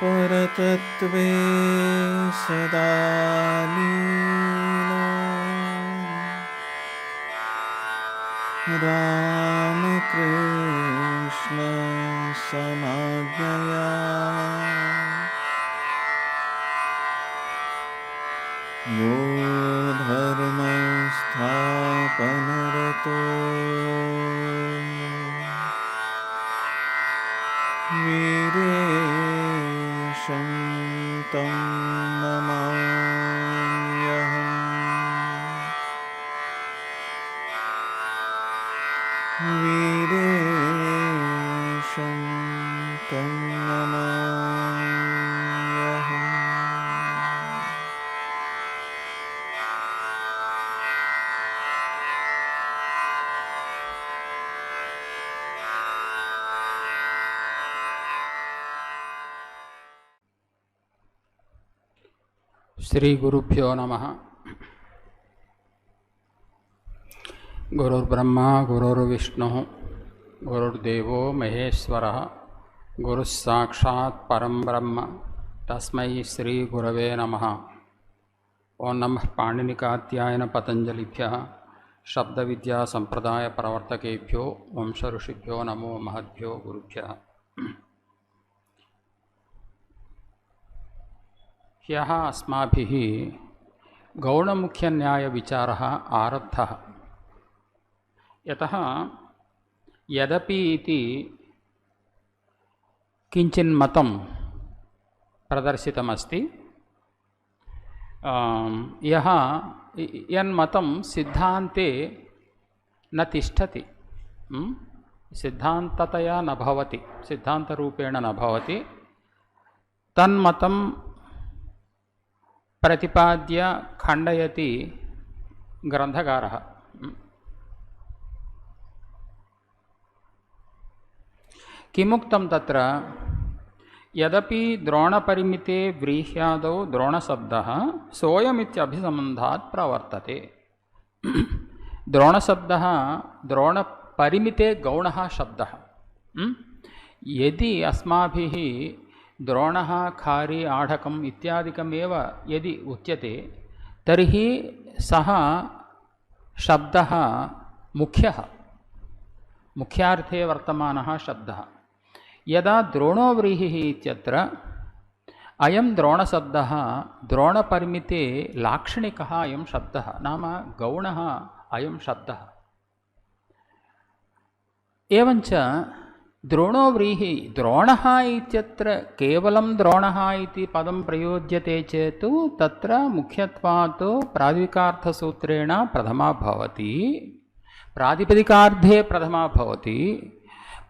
परतत्त्वे सदा लीनो रामकृष्ण समाज्ञया यो धर्मस्थापनरतो वीरेशं तं नमाम्यहम् वीरेशं तं नमाम्यहम्। श्री गुरुभ्यो नमः। गुरुर्ब्रह्मा गुरुर्विष्णुः गुरुर्देवो महेश्वरः गुरुः साक्षात् परं ब्रह्म तस्मै श्री गुरवे नमः। ओं नमः पाणिनिकात्यायन पतंजलिभ्यः शब्दविद्या संप्रदाय प्रवर्तकेभ्यो वंश ऋषिभ्यो नमो महद्भ्यो गुरुभ्यः। ह्यः अस्माभिः गौणमुख्यन्यायविचारः आरब्धः। यतः यदपि इति किञ्चिन्मतं प्रदर्शितमस्ति, यः यन्मतं सिद्धान्ते न तिष्ठति, सिद्धान्ततया न भवति, सिद्धान्तरूपेण न भवति, तन्मतं प्रतिपाद्य खण्डयति ग्रन्थकारः। किमुक्तं तत्र यदपि द्रोणपरिमिते व्रीह्यादौ द्रोणशब्दः सोऽयमित्यभिसम्बन्धात् प्रवर्तते। द्रोणशब्दः द्रोणपरिमिते गौणः शब्दः। यदि अस्माभिः द्रोणः खारी आढकम् इत्यादिकमेव यदि उच्यते तर्हि सः शब्दः मुख्यः, मुख्यार्थे वर्तमानः शब्दः। यदा द्रोणो व्रीहिः इत्यत्र अयं द्रोणशब्दः द्रोणपरिमिते लाक्षणिकः अयं शब्दः, नाम गौणः अयं शब्दः। एवञ्च द्रोणो व्रीहि द्रोणः इत्यत्र केवलं द्रोणः इति पदं प्रयोज्यते चेत् तत्र मुख्यत्वात् प्रातिपदिकार्थसूत्रेण प्रथमा भवति, प्रातिपदिकार्धे प्रथमा भवति।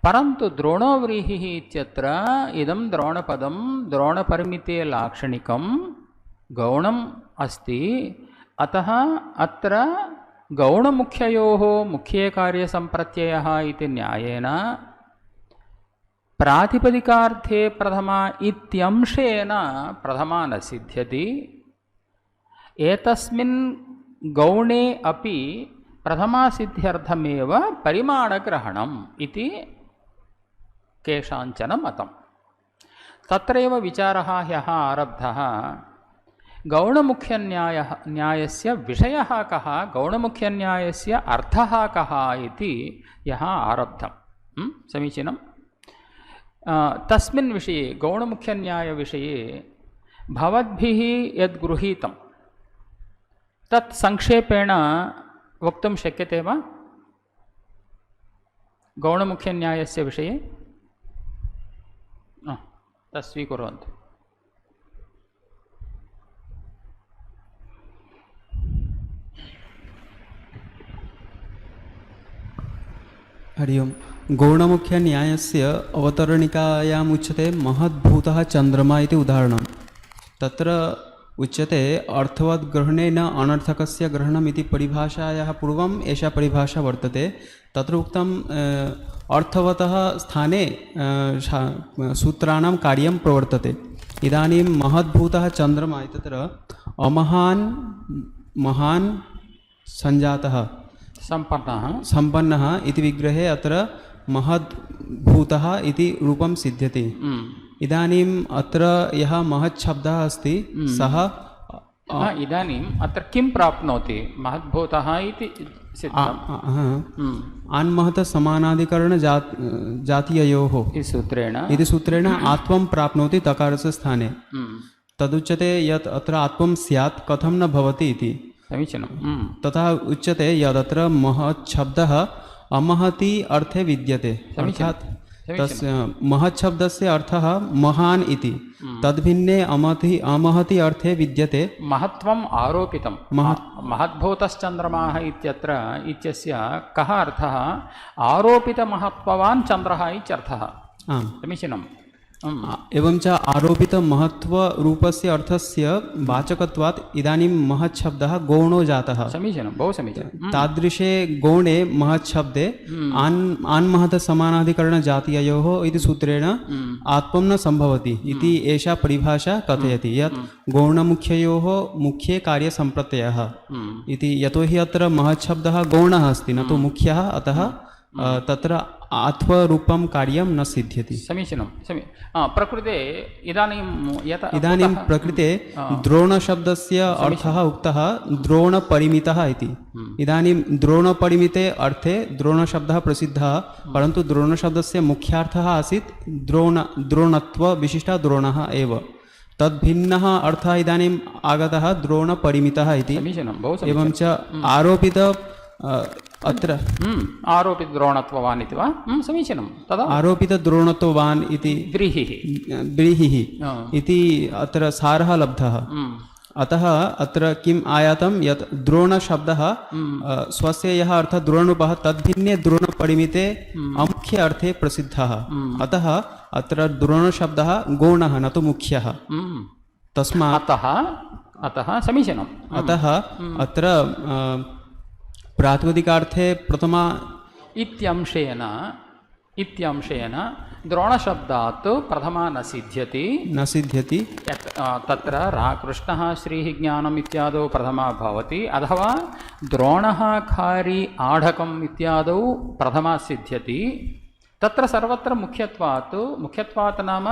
परन्तु द्रोणो व्रीहिः इत्यत्र इदं द्रोणपदं द्रोणपरिमिते लाक्षणिकं गौणम् अस्ति। अतः अत्र गौणमुख्ययोः मुख्ये कार्यसम्प्रत्ययः इति न्यायेन प्रातिपदिकार्थे प्रथमा इत्यंशेन प्रथमा न सिद्ध्यति। एतस्मिन् गौणे अपि प्रथमासिद्ध्यर्थमेव परिमाणग्रहणम् इति केषाञ्चन मतं। तत्रैव विचारः ह्यः आरब्धः। गौणमुख्यन्यायस्य विषयः कः, गौणमुख्यन्यायस्य अर्थः कः इति ह्यः आरब्धं। समीचीनं। तस्मिन् विषये गौणमुख्यन्यायविषये भवद्भिः यद् गृहीतं तत् संक्षेपेण वक्तुं शक्यते वा? गौणमुख्यन्यायस्य विषये तत् स्वीकुर्वन्तु। हरि ओं। गौणमुख्यन्यायस्य अवतरणिकायाम् उच्यते महद्भूतः चन्द्रमा इति उदाहरणं। तत्र उच्यते अर्थवद्ग्रहणेन अनर्थकस्य ग्रहणम् इति परिभाषायाः पूर्वम् एषा परिभाषा वर्तते। तत्र उक्तं अर्थवतः स्थाने सूत्राणां कार्यं प्रवर्तते। इदानीं महद्भूतः चन्द्रमा इत्यत्र अमहान् महान् सञ्जातः सम्पन्नः इति विग्रहे अत्र महद्भूतः इति रूपं सिद्ध्यति। इदानीम् अत्र यः महत् शब्दः अस्ति सः इदानीम् अत्र किं प्राप्नोति महद्भूतः इति सिद्धम् आन्महत समानाधिकरण जातीययोः इति सूत्रेण आत्वं प्राप्नोति तकारस्य स्थाने तदुच्यते यत् अत्र आत्वं स्यात् कथं न भवति इति समीचीनं तथा उच्यते यदत्र महत् शब्दः अमहति अर्थे विद्यते अर्थात् तस्य महत् शब्दस्य अर्थः महान् इति तद्भिन्ने अमहति अर्थे विद्यते महत्वम् आरोपितं महद्भूतश्चन्द्रमाः इत्यस्य कः अर्थः आरोपितमहत्त्ववान् चन्द्रः इत्यर्थः आम् समीचीनम् एवं च आरोपितमहत्त्वरूपस्य अर्थस्य वाचकत्वात् इदानीं महत् शब्दः गौणो जातः समीचीनं बहु समीचीनं तादृशे गौणे महत् शब्दे आन्महत समानाधिकरणजातीययोः इति सूत्रेण आत्मं न सम्भवति इति एषा परिभाषा कथयति यत् गौणमुख्ययोः मुख्ये कार्यसम्प्रत्ययः इति यतोहि अत्र महत् शब्दः गौणः अस्ति न तु मुख्यः अतः तत्र आत्वरूपं कार्यं न सिद्ध्यति समीचीनं प्रकृते इदानीं प्रकृते द्रोणशब्दस्य अर्थः उक्तः द्रोणपरिमितः इति इदानीं द्रोणपरिमिते अर्थे द्रोणशब्दः प्रसिद्धः परन्तु द्रोणशब्दस्य मुख्यार्थः आसीत् द्रोणत्वविशिष्टः द्रोणः एव तद्भिन्नः अर्थः इदानीम् आगतः द्रोणपरिमितः इति एवं च आरोपित अत्र आरोपितद्रोणत्ववान् इति वा समीचीनं तदा आरोपितद्रोणत्ववान् इति व्रीहिः इति अत्र सारः लब्धः अतः अत्र किम् आयातं यत् द्रोणशब्दः स्वस्य यः अर्थः द्रोणरूपः तद्भिन्ने द्रोणपरिमिते अमुख्ये अर्थे प्रसिद्धः अतः अत्र द्रोणशब्दः गौणः न तु मुख्यः तस्मात् अतः समीचीनम् अतः अत्र प्रातिपदिकार्थे प्रथमा इत्यंशेन द्रोणशब्दात् प्रथमा न सिद्ध्यति तत्र कृष्णः श्रीः ज्ञानम् इत्यादौ प्रथमा भवति अथवा द्रोणः खारी आढकम् इत्यादौ प्रथमा सिद्ध्यति तत्र सर्वत्र मुख्यत्वात् नाम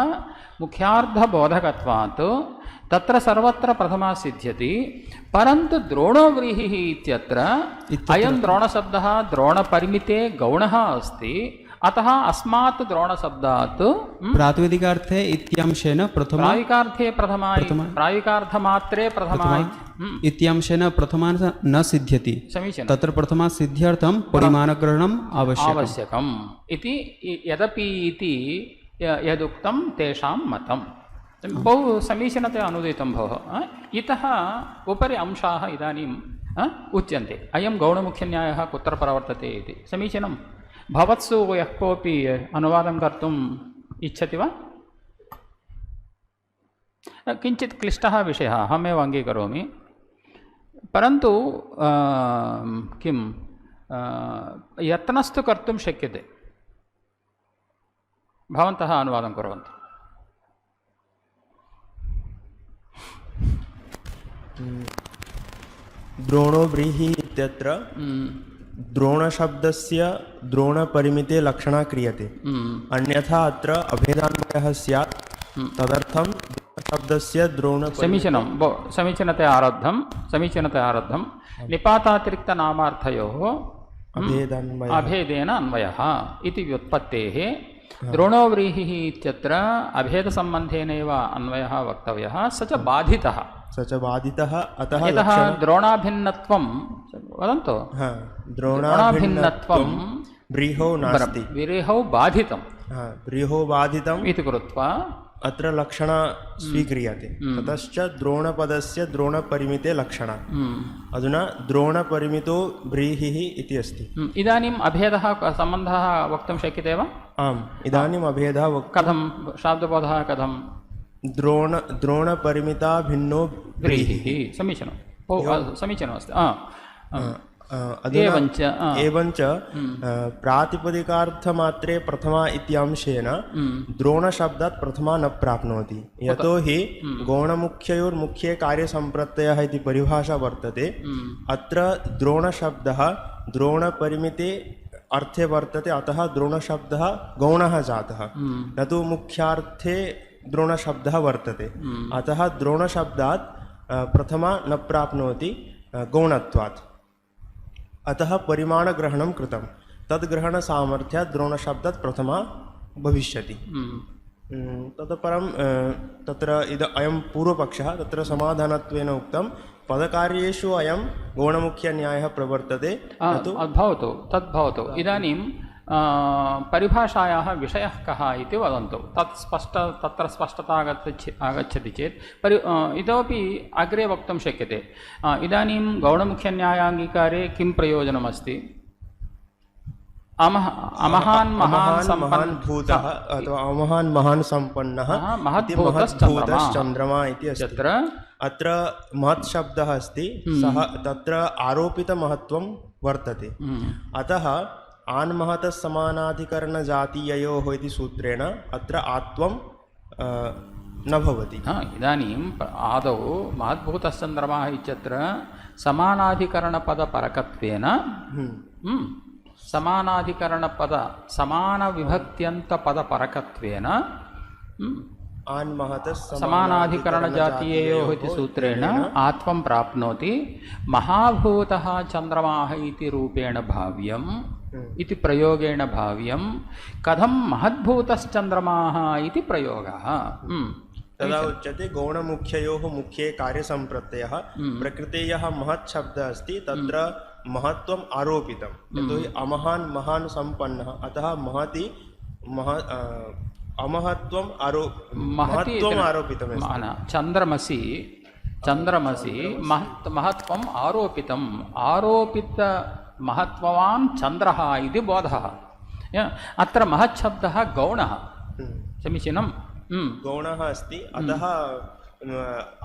मुख्यार्थबोधकत्वात् तत्र सर्वत्र प्रथमा सिद्ध्यति परन्तु द्रोणव्रीहिः इत्यत्र अयं द्रोणशब्दः द्रोणपरिमिते गौणः अस्ति अतः अस्मात् द्रोणशब्दात् प्रातिपदिकार्थे इत्यंशेन प्रायिकार्थमात्रे प्रथमा इत्यंशेन प्रथमा न सिद्ध्यति समीचीनं तत्र प्रथमा सिद्ध्यर्थं परिमाणग्रहणम् आवश्यकम् इति यदपि इति यदुक्तं तेषां मतं बहु समीचीनतया अनुदितं भोः इतः उपरि अंशाः इदानीम् उच्यन्ते अयं गौणमुख्यन्यायः कुत्र प्रवर्तते इति समीचीनं भवत्सु यः कोऽपि अनुवादं कर्तुम् इच्छति वा किञ्चित् क्लिष्टः विषयः अहमेव अङ्गीकरोमि परन्तु किं यत्नस्तु कर्तुं शक्यते भवन्तः अनुवादं कुर्वन्तु द्रोणोव्रीहि इत्यत्र द्रोणशब्दस्य द्रोणपरिमिते लक्षणा क्रियते अन्यथा अत्र अभेदान्वयः स्यात् तदर्थं शब्दस्य समीचीनं समीचीनतया आरब्धं निपातातिरिक्तनामार्थयोः अभेदेन अन्वयः इति व्युत्पत्तेः द्रोणोव्रीहिः इत्यत्र अभेदसम्बन्धेनैव अन्वयः वक्तव्यः स च बाधितः अतः यतः द्रोणाभिन्नत्वं वदन्तु द्रोणाभिन्नत्वं व्रीहौ नास्ति व्रीहौ बाधितम् इति कृत्वा अत्र लक्षणा स्वीक्रियते ततश्च द्रोणपदस्य द्रोणपरिमिते लक्षणा अधुना द्रोणपरिमितो व्रीहिः इति अस्ति इदानीम् अभेदः सम्बन्धः वक्तुं शक्यते वा आम् इदानीम् अभेदः कथं शाब्दबोधः कथं द्रोणपरिमिता भिन्नो व्रीहिः समीचीनं समीचीनमस्ति एवञ्च प्रातिपदिकार्थमात्रे प्रथमा इत्यंशेन द्रोणशब्दात् प्रथमा न प्राप्नोति यतोहि गौणमुख्ययोर्मुख्ये कार्यसम्प्रत्ययः इति परिभाषा वर्तते अत्र द्रोणशब्दः द्रोणपरिमिते अर्थे वर्तते अतः द्रोणशब्दः गौणः जातः न तु मुख्यार्थे द्रोणशब्दः वर्तते अतः द्रोणशब्दात् प्रथमा न प्राप्नोति गौणत्वात् अतः परिमाणग्रहणं कृतं तद्ग्रहणसामर्थ्यात् द्रोणशब्दात् प्रथमा भविष्यति ततः परं तत्र अयं पूर्वपक्षः तत्र समाधानत्वेन उक्तं पदकार्येषु अयं गौणमुख्यन्यायः प्रवर्तते भवतु तद्भवतु इदानीं परिभाषायाः विषयः कः इति वदन्तु तत्र स्पष्टता आगच्छति चेत् इतोपि अग्रे वक्तुं शक्यते इदानीं गौणमुख्यन्यायाङ्गीकारे किं प्रयोजनमस्ति अमहान् महान् भूतः अथवा अमहान् महान् सम्पन्नः महद्भूतश्चन्द्रमा इति अस्ति अत्र महत् शब्दः अस्ति सः तत्र आरोपितमहत्त्वं वर्तते अतः आन्महतः समानाधिकरणजातीययोः इति सूत्रेण अत्र आत्वं न भवति इदानीम् आदौ महद्भूतश्चन्द्रमाः इत्यत्र समानाधिकरणपदपरकत्वेन समानाधिकरणपद समानविभक्त्यन्तपदपरकत्वेन समानाधिकरणजातीययोः इति सूत्रेण आत्वं प्राप्नोति महाभूतः चन्द्रमाः इति रूपेण भाव्यम् इति प्रयोगेण भाव्यं कथं महद्भूतश्चन्द्रमाः इति प्रयोगः तदा उच्यते गौणमुख्ययोः मुख्ये कार्यसम्प्रत्ययः प्रकृतेः महत् शब्दः अस्ति तत्र महत्त्वम् आरोपितं यतोहि अमहान् महान् सम्पन्नः अतः महति अमहत्त्वम् आरोपितं चन्द्रमसि महत्त्वम् आरोपितम् आरोपितमहत्त्ववान् चन्द्रः इति बोधः अत्र महत् शब्दः गौणः समीचीनं गौणः अस्ति अतः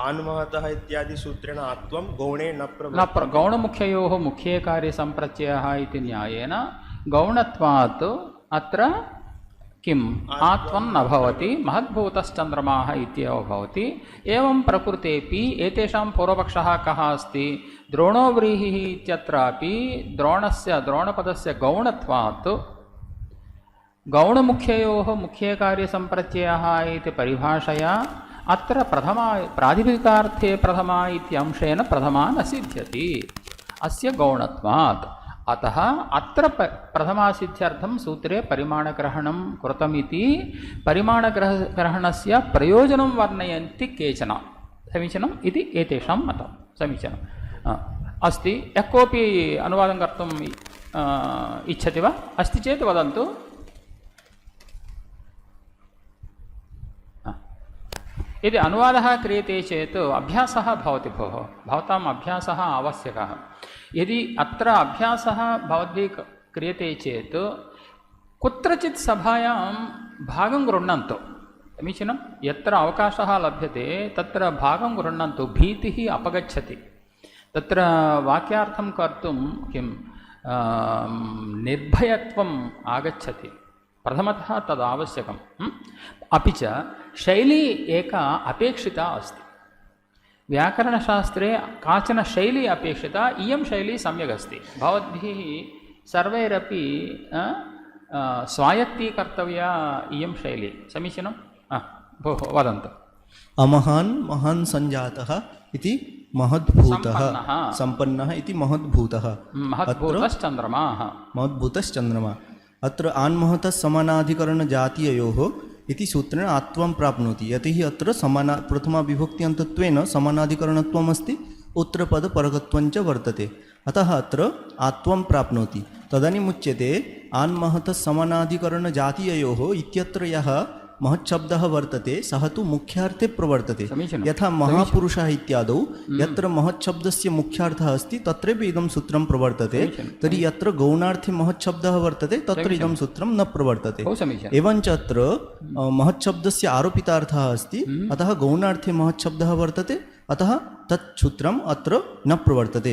आन्महतः इत्यादि सूत्रेण आत्वं गौणे न गौणमुख्ययोः मुख्ये कार्यसम्प्रत्ययः इति न्यायेन गौणत्वात् अत्र किम् आत्वं न भवति महद्भूतश्चन्द्रमाः इत्येव भवति एवं प्रकृतेपि एतेषां पूर्वपक्षः कः अस्ति द्रोणोव्रीहिः इत्यत्रापि द्रोणपदस्य गौणत्वात् गौणमुख्ययोः मुख्ये कार्यसम्प्रत्ययः इति परिभाषया अत्र प्रातिपदिकार्थे प्रथमा इत्यंशेन प्रथमा न सिद्ध्यति अस्य गौणत्वात् अतः अत्र प्रथमासिद्ध्यर्थं सूत्रे परिमाणग्रहणं कृतमिति परिमाणग्रहणस्य प्रयोजनं वर्णयन्ति केचन समीचीनम् इति एतेषां मतं समीचीनम् अस्ति यः कोऽपि अनुवादं कर्तुम् इच्छति वा अस्ति चेत् वदन्तु यदि अनुवादः क्रियते चेत् अभ्यासः भवति भोः भवताम् अभ्यासः आवश्यकः यदि अत्र अभ्यासः भवद्भिः क्रियते चेत् कुत्रचित् सभायां भागं गृह्णन्तु समीचीनं यत्र अवकाशः लभ्यते तत्र भागं गृह्णन्तु भीतिः अपगच्छति तत्र वाक्यार्थं कर्तुं किं निर्भयत्वम् आगच्छति प्रथमतः तदावश्यकम् अपि च शैली एका अपेक्षिता अस्ति व्याकरणशास्त्रे काचन शैली अपेक्षिता इयं शैली सम्यगस्ति भवद्भिः सर्वैरपि स्वायत्तीकर्तव्या इयं शैली समीचीनं भोः वदन्तु अमहान् महान् सञ्जातः इति महद्भूतः सम्पन्नः इति महद्भूतः महद्भूतश्चन्द्रमा अत्र आन्महतः समानाधिकरणजातीययोः इति सूत्रेण आत्वं प्राप्नोति यतोहि अत्र प्रथमाविभक्त्यन्तत्वेन समानाधिकरणत्वम् अस्ति उत्तरपदपरकत्वञ्च वर्तते अतः अत्र आत्वं प्राप्नोति तदानीम् उच्यते आन्महतः समानाधिकरणजातीययोः इत्यत्र यः महच्छब्दः वर्तते सः तु मुख्यार्थे प्रवर्तते यथा महापुरुषः इत्यादौ यत्र महच्छब्दस्य मुख्यार्थः अस्ति तत्रैव इदं सूत्रं प्रवर्तते तर्हि यत्र गौणार्थे महच्छब्दः वर्तते तत्र इदं सूत्रं न प्रवर्तते एवञ्च अत्र महच्छब्दस्य आरोपितार्थः अस्ति अतः गौणार्थे महच्छब्दः वर्तते अतः तत् सूत्रम् अत्र न प्रवर्तते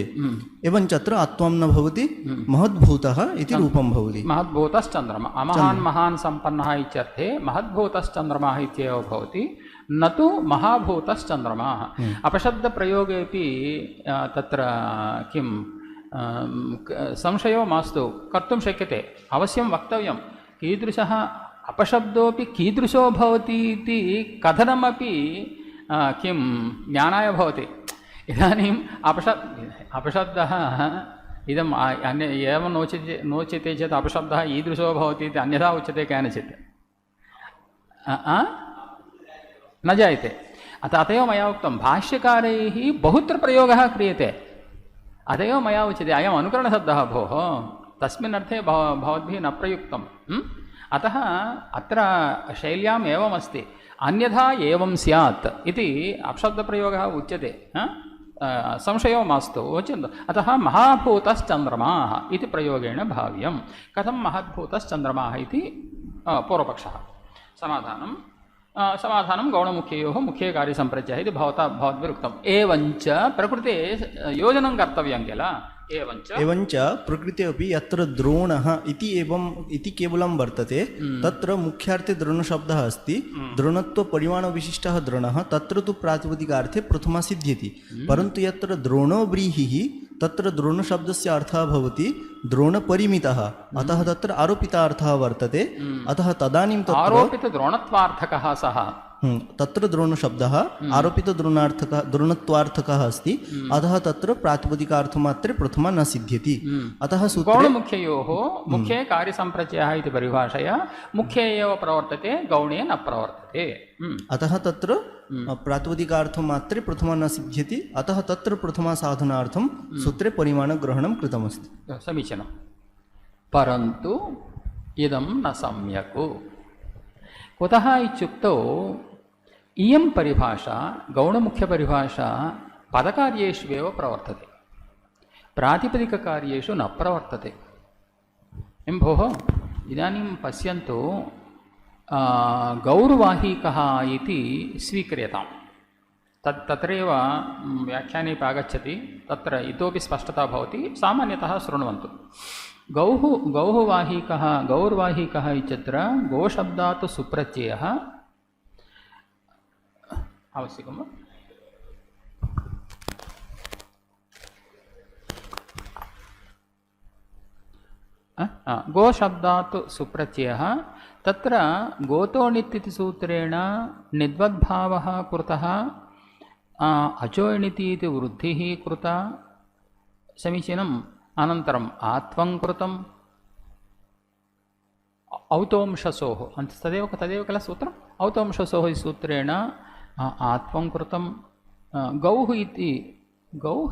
एवञ्च अत्र आत्वं न भवति महद्भूतः इति रूपं भवति महद्भूतश्चन्द्रमा अमहान् महान् सम्पन्नः इत्यर्थे महद्भूतश्चन्द्रमाः इत्येव भवति न तु महाभूतश्चन्द्रमाः अपशब्दप्रयोगेपि तत्र किं संशयो मास्तु कर्तुं शक्यते अवश्यं वक्तव्यं कीदृशः अपशब्दोऽपि कीदृशो भवति इति कथनमपि किं ज्ञानाय भवति। इदानीम् अपशब्दः इदम् अन्य एवं नोच्यते चेत् अपशब्दः ईदृशो भवति इति अन्यथा उच्यते केनचित् न जायते। अत एव मया उक्तं भाष्यकारैः बहुत्र प्रयोगः क्रियते। अत एव मया उच्यते अयम् अनुकरणशब्दः भोः, तस्मिन् अर्थे भवद्भिः न प्रयुक्तं। अतः अत्र शैल्याम् एवमस्ति, अन्यथा एवं स्यात् इति अपशब्दप्रयोगः उच्यते, संशयो मास्तु वचन्तु। अतः महाभूतश्चन्द्रमाः इति प्रयोगेण भाव्यं। कथं महद्भूतश्चन्द्रमाः इति पूर्वपक्षः। समाधानं गौणमुख्ययोः मुख्ये कार्यसम्प्रत्ययः इति भवद्भिरुक्तम्। एवञ्च प्रकृते योजनं कर्तव्यं किल। एवञ्च प्रकृते अपि यत्र द्रोणः इति केवलं वर्तते, तत्र मुख्यार्थे द्रोणशब्दः अस्ति। द्रोणत्वपरिमाणविशिष्टः द्रोणः तत्र तु प्रातिपदिकार्थे प्रथमा सिद्ध्यति, परन्तु यत्र द्रोणो व्रीहिः तत्र द्रोणशब्दस्य अर्थः भवति द्रोणपरिमितः, अतः तत्र आरोपितार्थः वर्तते। अतः तदानीं आरोपितद्रोणत्वार्थकः सः, तत्र द्रोणशब्दः आरोपितद्रोणार्थकः अस्ति, अतः तत्र प्रातिपदिकार्थमात्रे प्रथमा न सिद्ध्यति। अतः गौणमुख्ययोः मुख्ये कार्यसम्प्रत्ययः इति परिभाषया मुख्ये एव प्रवर्तते, गौणे न प्रवर्तते। अतः तत्र प्रातिपदिकार्थमात्रे प्रथमा न सिद्ध्यति, अतः तत्र प्रथमा साधनार्थं सूत्रे परिमाणग्रहणं कृतमस्ति। समीचीनं। परन्तु इदं न सम्यक्। कुतः इत्युक्तौ इयं परिभाषा गौणमुख्यपरिभाषा पदकार्येष्वेव प्रवर्तते, प्रातिपदिककार्येषु न प्रवर्तते। किं भोः, इदानीं पश्यन्तु, गौर्वाहिकः इति स्वीक्रियताम्। तत्रैव व्याख्याने आगच्छति, तत्र इतोपि स्पष्टता भवति, सामान्यतः शृण्वन्तु। गौर्वाहिकः इत्यत्र गोशब्दात् सुप्रत्ययः आवश्यकं वा? गोशब्दात् सुप्रत्ययः, तत्र गोतोणित् इति सूत्रेण निद्वद्भावः कृतः, अचोणिति इति वृद्धिः कृता, समीचीनम्। अनन्तरम् आत्वं कृतम्, औतोंशसोः तदेव किल सूत्रम्, औतोंशसोः इति सूत्रेण आत्वं कृतं। गौः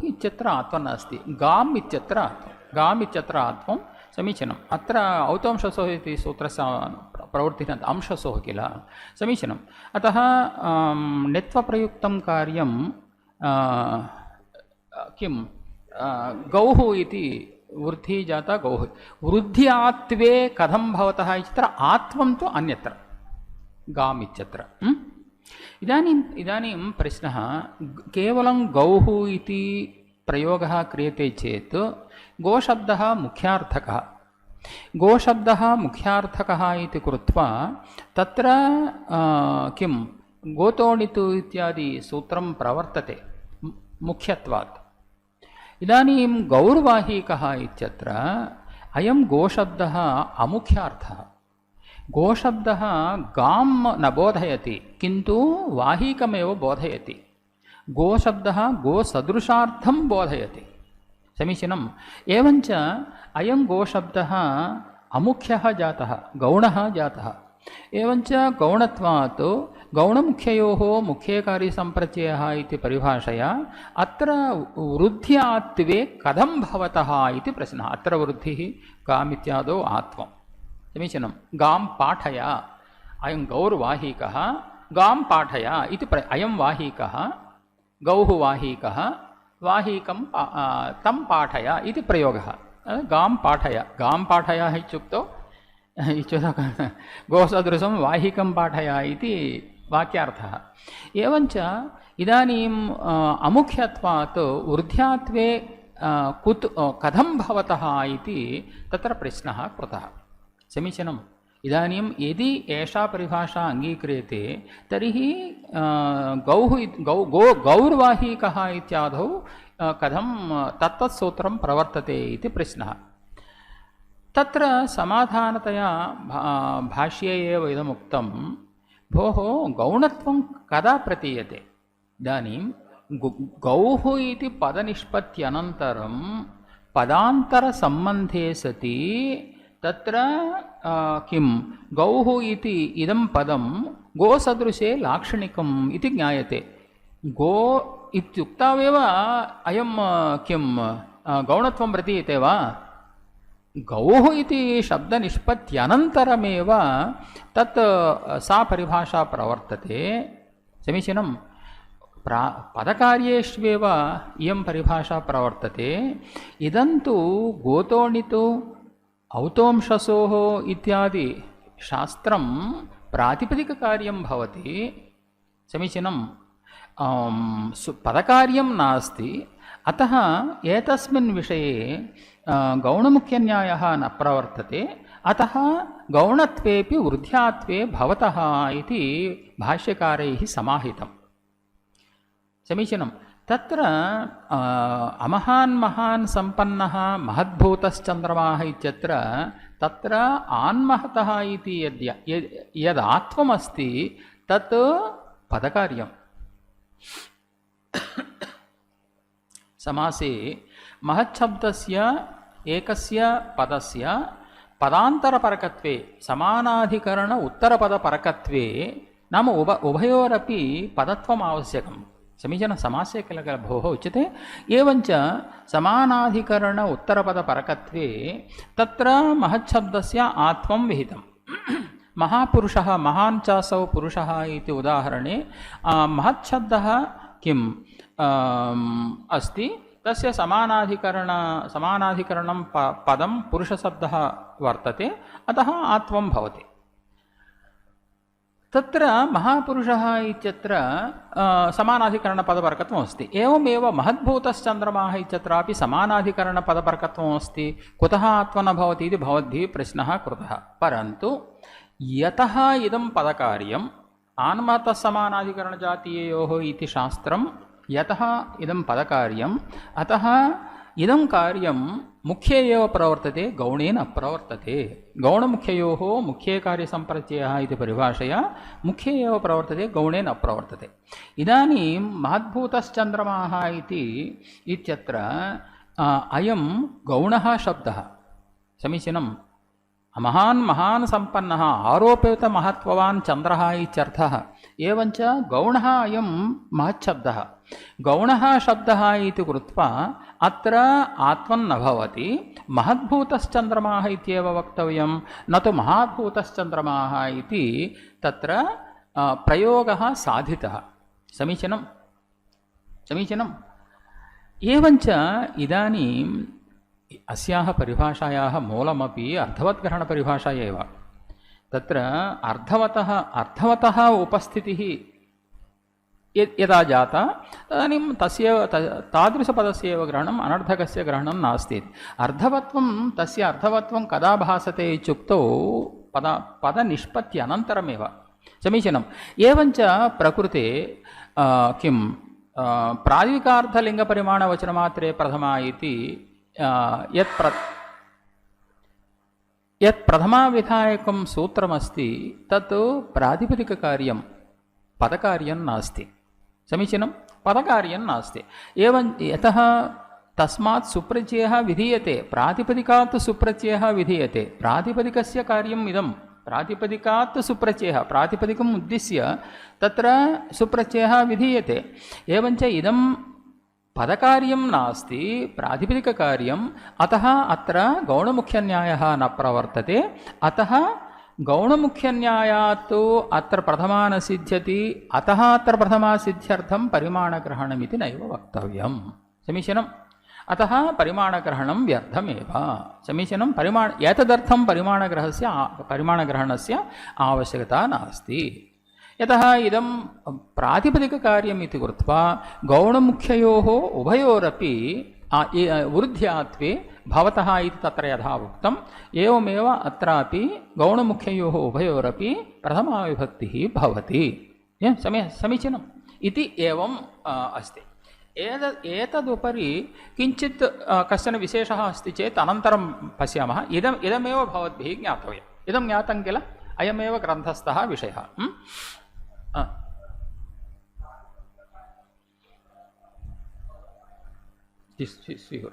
इत्यत्र आत्वं नास्ति, गाम् इत्यत्र आत्वं, समीचीनम्। अत्र औतोंशसोः इति सूत्रस्य प्रवृत्तिः अंशसोः किल, समीचीनम्। अतः नित्वप्रयुक्तं कार्यं किं गौः इति वृद्धि जाता गौः। वृद्ध्यात्वे कथं भवतः इत्यत्र आत्वं तु अन्यत्र गाम् इत्यत्र। इदानीं प्रश्नः, केवलं गौः इति प्रयोगः क्रियते चेत् गोशब्दः मुख्यार्थकः इति कृत्वा तत्र किं गोतोणितु इत्यादि सूत्रं प्रवर्तते मुख्यत्वात्। इदानीं गौर्वाहिकः इत्यत्र अयं गोशब्दः अमुख्यार्थः। गोशब्दः गां न बोधयति, किन्तु वाहिकमेव बोधयति। गोशब्दः गोसदृशार्थं बोधयति, समीचीनम्। एवञ्च अयं गोशब्दः अमुख्यः जातः, गौणः जातः। एवञ्च गौणत्वात् गौणमुख्ययोः मुख्ये कार्यसम्प्रत्ययः इति परिभाषया अत्र वृद्ध्यात्वे कथं भवतः इति प्रश्नः। अत्र वृद्धिः गामित्यादौ आत्वं, समीचीनं। गां पाठय, अयं गौर्वाहिकः, गां पाठय इति अयं वाहिकः, गौः वाहिकः, वाहिकं तं पाठय इति प्रयोगः। गां पाठय इत्युक्तौ गोसदृशं वाहिकं पाठय इति वाक्यार्थः। एवञ्च इदानीम् अमुख्यत्वात् वृद्ध्यात्वे कथं भवतः इति तत्र प्रश्नः कृतः, समीचीनम्। इदानीं यदि एषा परिभाषा अङ्गीक्रियते तर्हि गौर्वाहिकः इत्यादौ कथं तत्तत् सूत्रं प्रवर्तते इति प्रश्नः। तत्र समाधानतया भाष्ये एव इदमुक्तं भोः गौणत्वं कदा प्रतीयते इदानीं गौः इति पदनिष्पत्त्यनन्तरं पदान्तरसम्बन्धे सति तत्र किं गौः इति इदं पदं गोसदृशे लाक्षणिकम् इति ज्ञायते गो इत्युक्तावेव अयं किं गौणत्वं प्रतीयते वा गौः इति शब्दनिष्पत्त्यनन्तरमेव तत् सा परिभाषा प्रवर्तते समीचीनं पदकार्येष्वेव इयं परिभाषा प्रवर्तते इदं तु गोतोणितो औतोंशसोः इत्यादि शास्त्रं प्रातिपदिककार्यं भवति समीचीनं पदकार्यं नास्ति अतः एतस्मिन् विषये गौणमुख्यन्यायः न प्रवर्तते अतः गौणत्वेपि वृद्ध्यात्वे भवतः इति भाष्यकारैः समाहितम् समीचीनं तत्र अमहान् महान् सम्पन्नः महद्भूतश्चन्द्रमाः इत्यत्र तत्र आन्महतः इति यदात्वमस्ति तत् पदकार्यं समासे महच्छब्दस्य एकस्य पदस्य पदान्तरपरकत्वे समानाधिकरण उत्तरपदपरकत्वे नाम उभयोरपि पदत्वम् आवश्यकं समीचीनं समासे किल भोः उच्यते एवञ्च समानाधिकरण उत्तरपदपरकत्वे तत्र महच्छब्दस्य आत्वं विहितं महापुरुषः महान् चासौ पुरुषः इति उदाहरणे महच्छब्दः किम् अस्ति तस्य समानाधिकरणं पदं पुरुषशब्दः वर्तते अतः आत्वं भवति तत्र महापुरुषः इत्यत्र समानाधिकरणपदपरकत्वम् अस्ति एवमेव महद्भूतश्चन्द्रमाः इत्यत्रापि समानाधिकरणपदपरकत्वम् अस्ति कुतः आत्मा न भवति इति भवद्भिः प्रश्नः कृतः परन्तु यतः इदं पदकार्यम् आन्महतसमानाधिकरणजातीययोः इति शास्त्रं यतः इदं पदकार्यम् अतः इदं कार्यं मुख्ये एव प्रवर्तते गौणे न प्रवर्तते गौणमुख्ययोः मुख्ये कार्यसम्प्रत्ययः इति परिभाषया मुख्ये एव प्रवर्तते गौणे न प्रवर्तते इदानीं महद्भूतश्चन्द्रमाः इत्यत्र अयं गौणः शब्दः समीचीनं महान् महान् सम्पन्नः आरोपितमहत्त्ववान् चन्द्रः इत्यर्थः एवञ्च गौणः अयं महच्छब्दः गौणः शब्दः इति कृत्वा अत्र आत्मन् न भवति महद्भूतश्चन्द्रमाः इत्येव वक्तव्यं न तु महाद्भूतश्चन्द्रमाः इति तत्र प्रयोगः साधितः समीचीनं समीचीनम् एवञ्च इदानीम् अस्याः परिभाषायाः मूलमपि अर्थवद्ग्रहणपरिभाषा एव तत्र अर्थवतः उपस्थितिः यदा जाता तदानीं तस्य तादृशपदस्य एव ग्रहणम् अनर्थकस्य ग्रहणं नास्ति अर्थवत्वं तस्य अर्थवत्वं कदा भासते इत्युक्तौ पदनिष्पत्त्यनन्तरमेव समीचीनम् एवञ्च प्रकृते किं प्रादिकार्थलिङ्गपरिमाणवचनमात्रे प्रथमा इति यत् प्रथमाविधायकं सूत्रमस्ति तत् प्रातिपदिककार्यं पदकार्यं नास्ति समीचीनं पदकार्यं नास्ति एवं यतः तस्मात् सुप्रत्ययः विधीयते प्रातिपदिकात् सुप्रत्ययः विधीयते प्रातिपदिकस्य कार्यम् इदं प्रातिपदिकात् सुप्रत्ययः प्रातिपदिकम् उद्दिश्य तत्र सुप्रत्ययः विधीयते एवञ्च इदं पदकार्यं नास्ति प्रातिपदिककार्यम् अतः अत्र गौणमुख्यन्यायः न प्रवर्तते अतः गौणमुख्यन्यायात् अत्र प्रथमा न सिद्ध्यति अतः अत्र प्रथमा सिद्ध्यर्थं परिमाणग्रहणमिति नैव वक्तव्यं समीचीनम् अतः परिमाणग्रहणं व्यर्थमेव समीचीनं एतदर्थं परिमाणग्रहणस्य आवश्यकता नास्ति यतः इदं प्रातिपदिककार्यम् इति कृत्वा गौणमुख्ययोः उभयोरपि वृद्ध्यात्वे भवतः इति तत्र यथा उक्तम् एवमेव अत्रापि गौणमुख्ययोः उभयोरपि प्रथमाविभक्तिः भवति समीचीनम् इति एवम् अस्ति एतदुपरि किञ्चित् कश्चन विशेषः अस्ति चेत् अनन्तरं पश्यामः। इदमेव भवद्भिः ज्ञातव्यम्। इदं ज्ञातं किल? अयमेव ग्रन्थस्थः विषयः। स्वीकुरु।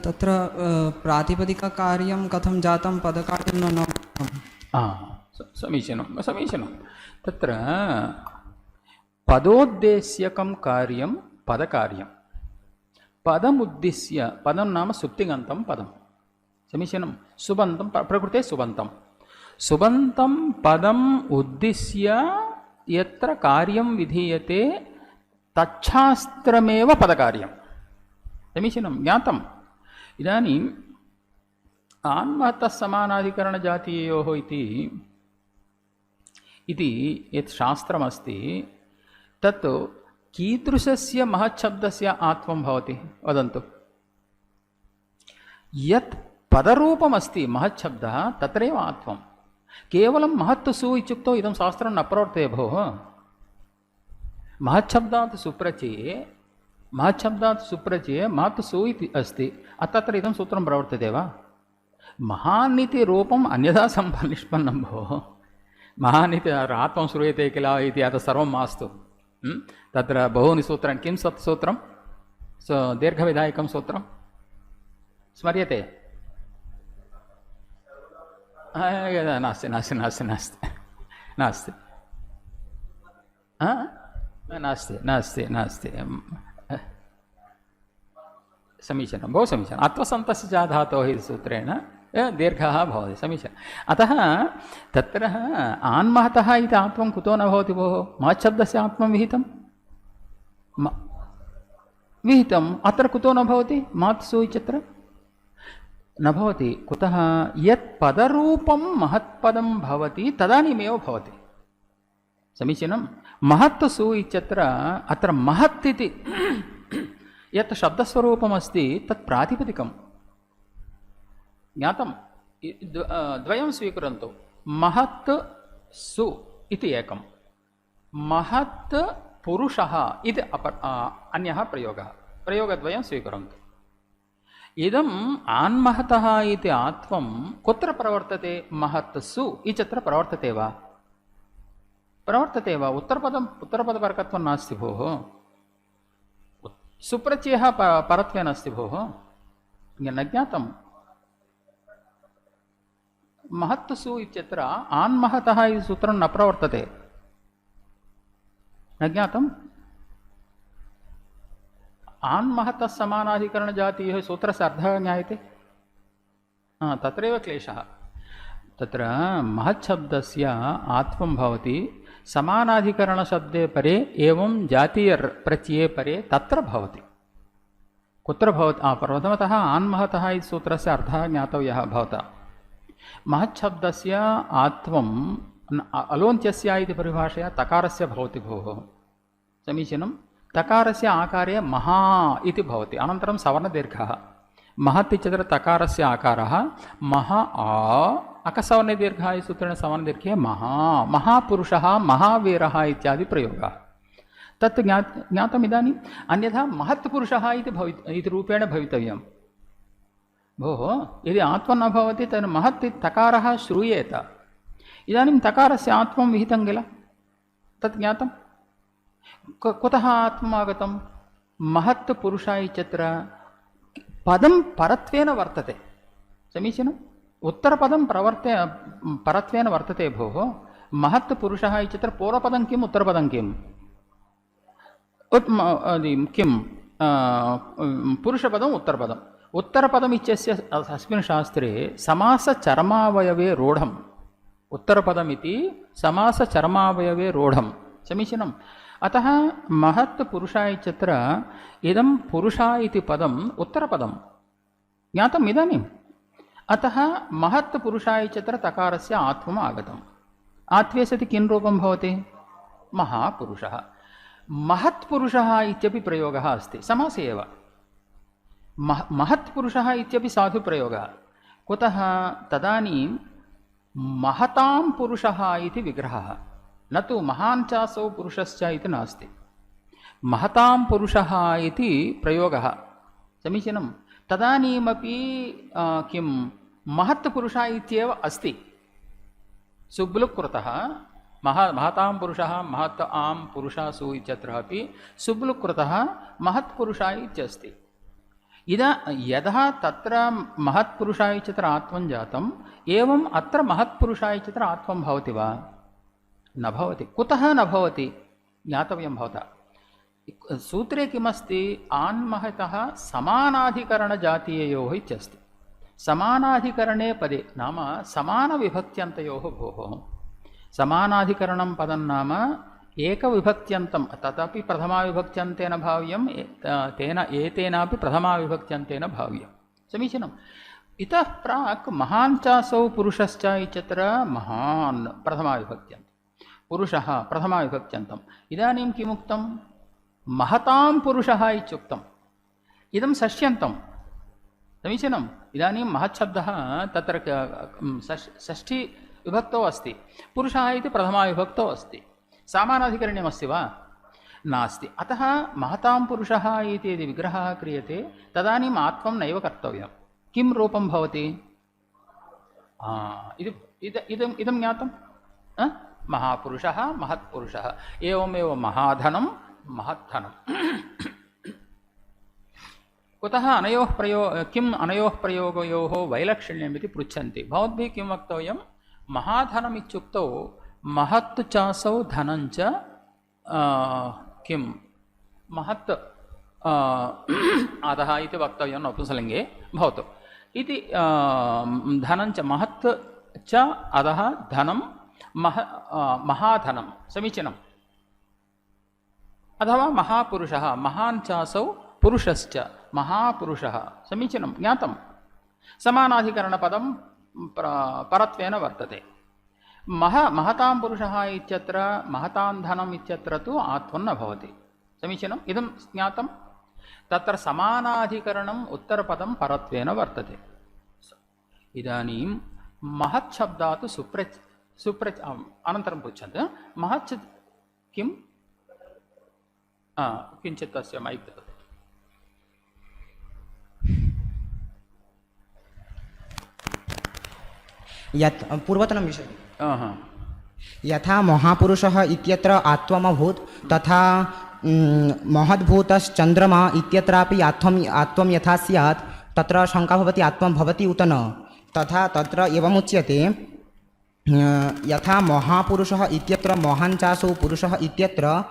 तत्र प्रातिपदिककार्यं कथं जातं, पदकार्यं न समीचीनं। तत्र पदोद्देश्यकं कार्यं पदकार्यं, पदमुद्दिश्य, पदं नाम सुप्तिगन्तं पदं, समीचीनं। सुबन्तं प्रकृते सुबन्तं पदम् उद्दिश्य यत्र कार्यं विधीयते तच्छास्त्रमेव पदकार्यं, समीचीनं, ज्ञातम्। इदानीम् आन्महतः समानाधिकरणजातीयोः इति यत् शास्त्रमस्ति तत् कीदृशस्य महच्छब्दस्य आत्वं भवति वदन्तु। यत् पदरूपमस्ति महच्छब्दः तत्रैव आत्वं। केवलं महत् सु इत्युक्तौ इदं शास्त्रं न प्रवर्तते भोः। महच्छब्दात् सुप्रचये महत् सु इति अस्ति, तत्र इदं सूत्रं प्रवर्तते वा? महान् इति रूपम् अन्यथा निष्पन्नं भोः। महान् इति आत्मं श्रूयते किल इति अतः सर्वं मास्तु। तत्र बहूनि सूत्राणि, किं सत् सूत्रं? दीर्घविधायकं सूत्रं स्मर्यते? नास्ति। समीचीनं, बहु समीचीनम्। अत्वसन्तस्य च धातोः इति सूत्रेण दीर्घः भवति, समीचीनम्। अतः तत्र आन्महतः इति आत्मं कुतो न भवति भोः? महच्छब्दस्य आत्मं विहितम् अत्र कुतो न भवति? मात्सु इत्यत्र न भवति। कुतः? यत् पदरूपं महत्पदं भवति तदानीमेव भवति, समीचीनं। महत् सु इत्यत्र अत्र महत् इति यत् शब्दस्वरूपमस्ति तत् प्रातिपदिकं ज्ञातं। द्वयं स्वीकुर्वन्तु। महत् सु इति एकं, महत् पुरुषः इति अन्यः प्रयोगद्वयं स्वीकुर्वन्तु। इदम् आन्महतः इति आत्वं कुत्र प्रवर्तते? महत् सु इत्यत्र प्रवर्तते वा? उत्तरपदपरकत्वं नास्ति भोः। सुप्रत्ययः परत्वेन अस्ति भोः, न ज्ञातं। महत् सु इत्यत्र आन्महतः इति सूत्रं न प्रवर्तते, न ज्ञातम्। आन्महतः समानाधिकरणजातीयः सूत्रस्य अर्थः ज्ञायते? तत्रैव क्लेशः। तत्र महच्छब्दस्य आत्वं भवति समानाधिकरणशब्दे परे एवं जातीयप्रत्यये परे तत्र भवति। कुत्र भवति? प्रथमतः आन्महतः इति सूत्रस्य अर्थः ज्ञातव्यः भवता। महच्छब्दस्य आत्वम् अलोन्त्यस्य इति परिभाषया तकारस्य भवति भोः, समीचीनं। तकारस्य आकारे महा इति भवति, अनन्तरं सवर्णदीर्घः। महत् इत्यत्र तकारस्य आकारः महा अकसवर्णदीर्घः इति सूत्रेण सवर्णदीर्घे महापुरुषः महावीरः इत्यादि प्रयोगः। तत् ज्ञातम् इदानीम्। अन्यथा महत्पुरुषः इति रूपेण भवितव्यं भोः। यदि आत्मा न भवति तर्हि महत् तकारः श्रूयेत। इदानीं तकारस्य आत्मं विहितं किल? तत् ज्ञातं। कुतः आत्मा आगतं? महत् पुरुषः इत्यत्र पदं परत्वेन वर्तते, समीचीनम्। उत्तरपदं परत्वेन वर्तते भोः। महत् पुरुषः इत्यत्र पूर्वपदं किम्, उत्तरपदं किम्? पुरुषपदम् उत्तरपदम्। उत्तरपदम् इत्यस्य अस्मिन् शास्त्रे समासचर्मावयवे रूढम्। उत्तरपदमिति समासचर्मावयवे रूढं, समीचीनम्। अतः महत् पुरुषः इत्यत्र इदं पुरुषः इति पदम् उत्तरपदं ज्ञातम् इदानीम्। अतः महत् पुरुषः इत्यत्र तकारस्य आत्मम् आगतम्। आत्वे सति किं रूपं भवति? महापुरुषः। महत्पुरुषः इत्यपि प्रयोगः अस्ति, समासे एव। महत्पुरुषः इत्यपि साधुप्रयोगः। कुतः? तदानीं महतां पुरुषः इति विग्रहः, न तु महान् चासौ पुरुषश्च इति नास्ति। महतां पुरुषः इति प्रयोगः समीचीनं। तदानीमपि किं महत् पुरुषः इत्येव अस्ति। सुब्लुक् कृतः महतां पुरुषः महत् आं पुरुषासु इत्यत्रापि सुब्लुक् कृतः महत्पुरुषः इत्यस्ति। यदा तत्र महत्पुरुषः इत्यत्र आत्मं जातम्, एवम् अत्र महत्पुरुषः इत्यत्र आत्मं भवति वा? न भवति। कुतः न भवति ज्ञातव्यं भवता। सूत्रे किमस्ति? आन्महतः समानाधिकरणजातीययोः इत्यस्ति। समानाधिकरणे पदे नाम समानविभक्त्यन्तयोः भोः। समानाधिकरणं पदं नाम एकविभक्त्यन्तं, तदपि प्रथमाविभक्त्यन्तेन भाव्यं, तेन एतेनापि प्रथमाविभक्त्यन्तेन भाव्यं। समीचीनम्। इतः प्राक् महान् चासौ पुरुषश्च इत्यत्र महान् प्रथमाविभक्त्यन्तं, पुरुषः प्रथमाविभक्त्यन्तम्। इदानीं किमुक्तं? महतां पुरुषः इत्युक्तम्। इदं षष्ट्यन्तं। समीचीनम्। इदानीं महच्छब्दः तत्र षष्ठी विभक्तौ अस्ति, पुरुषः इति प्रथमाविभक्तौ अस्ति। समानाधिकरण्यमस्ति वा? नास्ति। अतः महतां पुरुषः इति यदि विग्रहः क्रियते तदानीम् आत्मं नैव कर्तव्यं। किं रूपं भवति? इदं ज्ञातं? महापुरुषः महत्पुरुषः, एवमेव महाधनं महद्धनं। कुतः किम् अनयोः प्रयोगयोः वैलक्षण्यमिति पृच्छन्ति। भवद्भिः किं वक्तव्यं? महाधनमित्युक्तौ महत् चासौ धनञ्च किं महत् अधः इति वक्तव्यं नपुंसकलिङ्गे भवतु इति। धनञ्च महत् च अधः धनं महाधनं। समीचीनम्। अथवा महापुरुषः महान् चासौ पुरुषश्च महापुरुषः। समीचीनं, ज्ञातं। समानाधिकरणपदं परत्वेन वर्तते। महतां पुरुषः इत्यत्र महतां धनम् इत्यत्र तु आत्मन् न भवति। समीचीनम्, इदं ज्ञातं। तत्र समानाधिकरणम् उत्तरपदं परत्वेन वर्तते। इदानीं महत् शब्दात् अनन्तरं पृच्छन्ति। महत् किं? किञ्चित् तस्य मैक् ददातु। यत् पूर्वतनं विषये यथा महापुरुषः इत्यत्र आत्वमभूत्, तथा महद्भूतश्चन्द्रमा इत्यत्रापि आत्वं यथा स्यात्, तत्र शङ्का भवति आत्मं भवति उत न। तथा तत्र एवमुच्यते यथा महापुरुषः इत्यत्र महान् चासौ पुरुषः इत्यत्र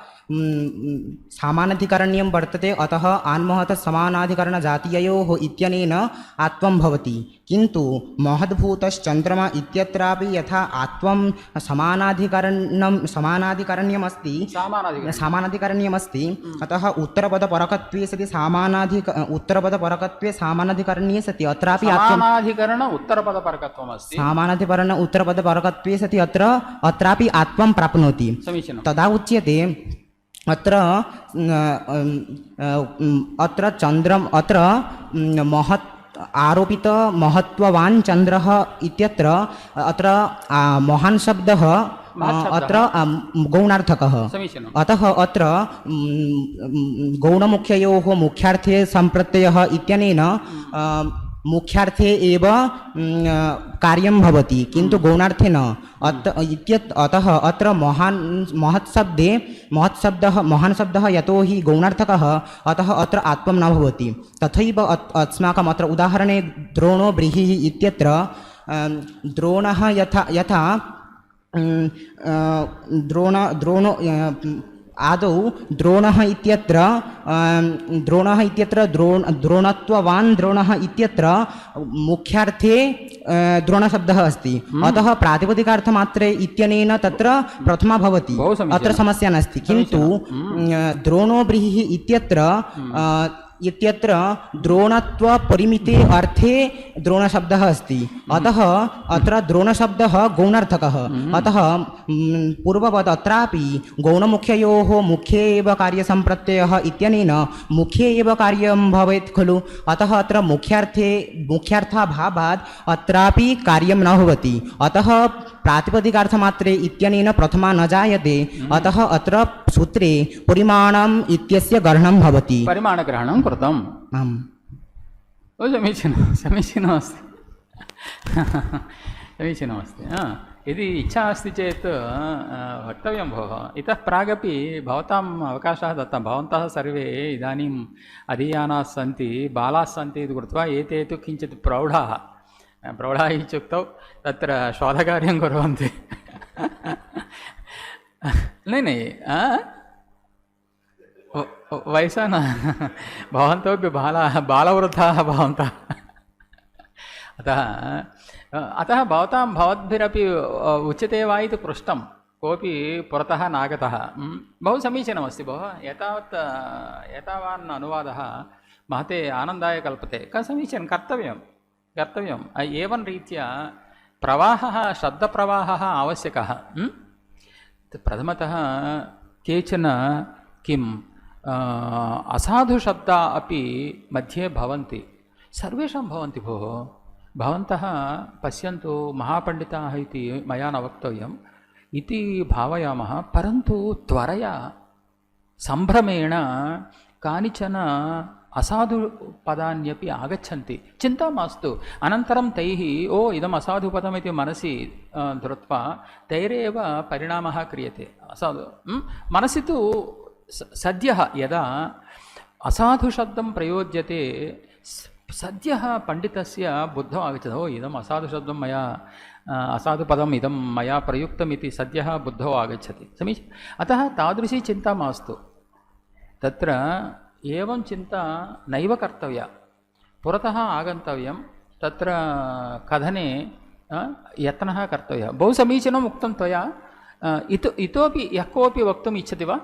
सामानाधिकरण्यं वर्तते, अतः आन्महतः समानाधिकरणजातीययोः इत्यनेन आत्वं भवति। किन्तु महद्भूतश्चन्द्रमा इत्यत्रापि यथा आत्वं समानाधिकरण्यमस्ति, अतः उत्तरपदपरकत्वे सति उत्तरपदपरकत्वे सामानाधिकरण्ये सति अत्रापि समानाधिकरण उत्तरपदपरकत्वमस्ति। समानाधिकरण उत्तरपदपरकत्वे सति अत्रापि आत्वं प्राप्नोति। समीचीनं। तदा उच्यते अत्र महत् आरोपित महत्त्ववान् चन्द्रः इत्यत्र अत्र महान् शब्दः अत्र गौणार्थकः। अतः अत्र गौणमुख्ययोः मुख्यार्थे सम्प्रत्ययः इत्यनेन मुख्यार्थे एव कार्यं भवति, किन्तु गौणार्थे न। अतः अत्र महान् शब्दः यतोहि गौणार्थकः, अतः अत्र आत्मं न भवति। तथैव अस्माकम् अत्र उदाहरणे द्रोणो व्रीहिः इत्यत्र द्रोणः यथा द्रोणो आदौ द्रोणः इत्यत्र द्रोणत्ववान् द्रोणः इत्यत्र मुख्यार्थे द्रोणशब्दः अस्ति, अतः प्रातिपदिकार्थमात्रे इत्यनेन तत्र प्रथमा भवति, अत्र समस्या नास्ति। किन्तु द्रोणो व्रीहिः इत्यत्र इत्यत्र द्रोणत्वपरिमिते अर्थे द्रोणशब्दः अस्ति अतः अत्र द्रोणशब्दः गौणार्थकः अतः पूर्ववत् अत्रापि गौणमुख्ययोः मुख्ये एव कार्यसम्प्रत्ययः इत्यनेन मुख्ये एव कार्यं भवेत् खलु अतः अत्र मुख्यार्थाभावात् अत्रापि कार्यं न भवति अतः प्रातिपदिकार्थमात्रे इत्यनेन प्रथमा न जायते अतः अत्र सूत्रे परिमाणम् इत्यस्य ग्रहणं भवति परिमाणग्रहणं कृतम् आम् समीचीनमस्ति समीचीनमस्ति यदि इच्छा अस्ति चेत् वक्तव्यं भोः इतः प्रागपि भवताम् अवकाशः दत्तः भवन्तः सर्वे इदानीम् अधीयानाः सन्ति बालाः सन्ति इति कृत्वा एते तु किञ्चित् प्रौढाः इत्युक्तौ तत्र शोधकार्यं कुर्वन्ति नै वयसा न भवन्तोपि बालवृद्धाः भवन्तः अतः भवद्भिरपि उच्यते वा इति पृष्टं कोऽपि पुरतः नागतः बहु समीचीनमस्ति भोः एतावान् अनुवादः महते आनन्दाय कल्पते समीचीनं कर्तव्यम् एवं रीत्या प्रवाहः शब्दप्रवाहः आवश्यकः प्रथमतः केचन किम् असाधुशब्दा अपि मध्ये भवन्ति सर्वेषां भवन्ति भोः भवन्तः पश्यन्तु महापण्डिताः इति मया न वक्तव्यम् इति भावयामः परन्तु त्वरया सम्भ्रमेण कानिचन असाधुपदान्यपि आगच्छन्ति चिन्ता मास्तु अनन्तरं तैः इदम् असाधुपदमिति मनसि धृत्वा तैरेव परिणामः क्रियते मनसि तु सद्यः यदा असाधुशब्दं प्रयोज्यते सद्यः पण्डितस्य बुद्धौ आगच्छति इदम् असाधुशब्दं मया असाधुपदम् इदं मया प्रयुक्तमिति सद्यः बुद्धौ आगच्छति समीचीनम् अतः तादृशी चिन्ता मास्तु तत्र एवं चिन्ता नैव कर्तव्या पुरतः आगन्तव्यं तत्र कथने यत्नः कर्तव्यः बहु समीचीनम् उक्तं त्वया इतोपि यः कोऽपि वक्तुम् इच्छति वा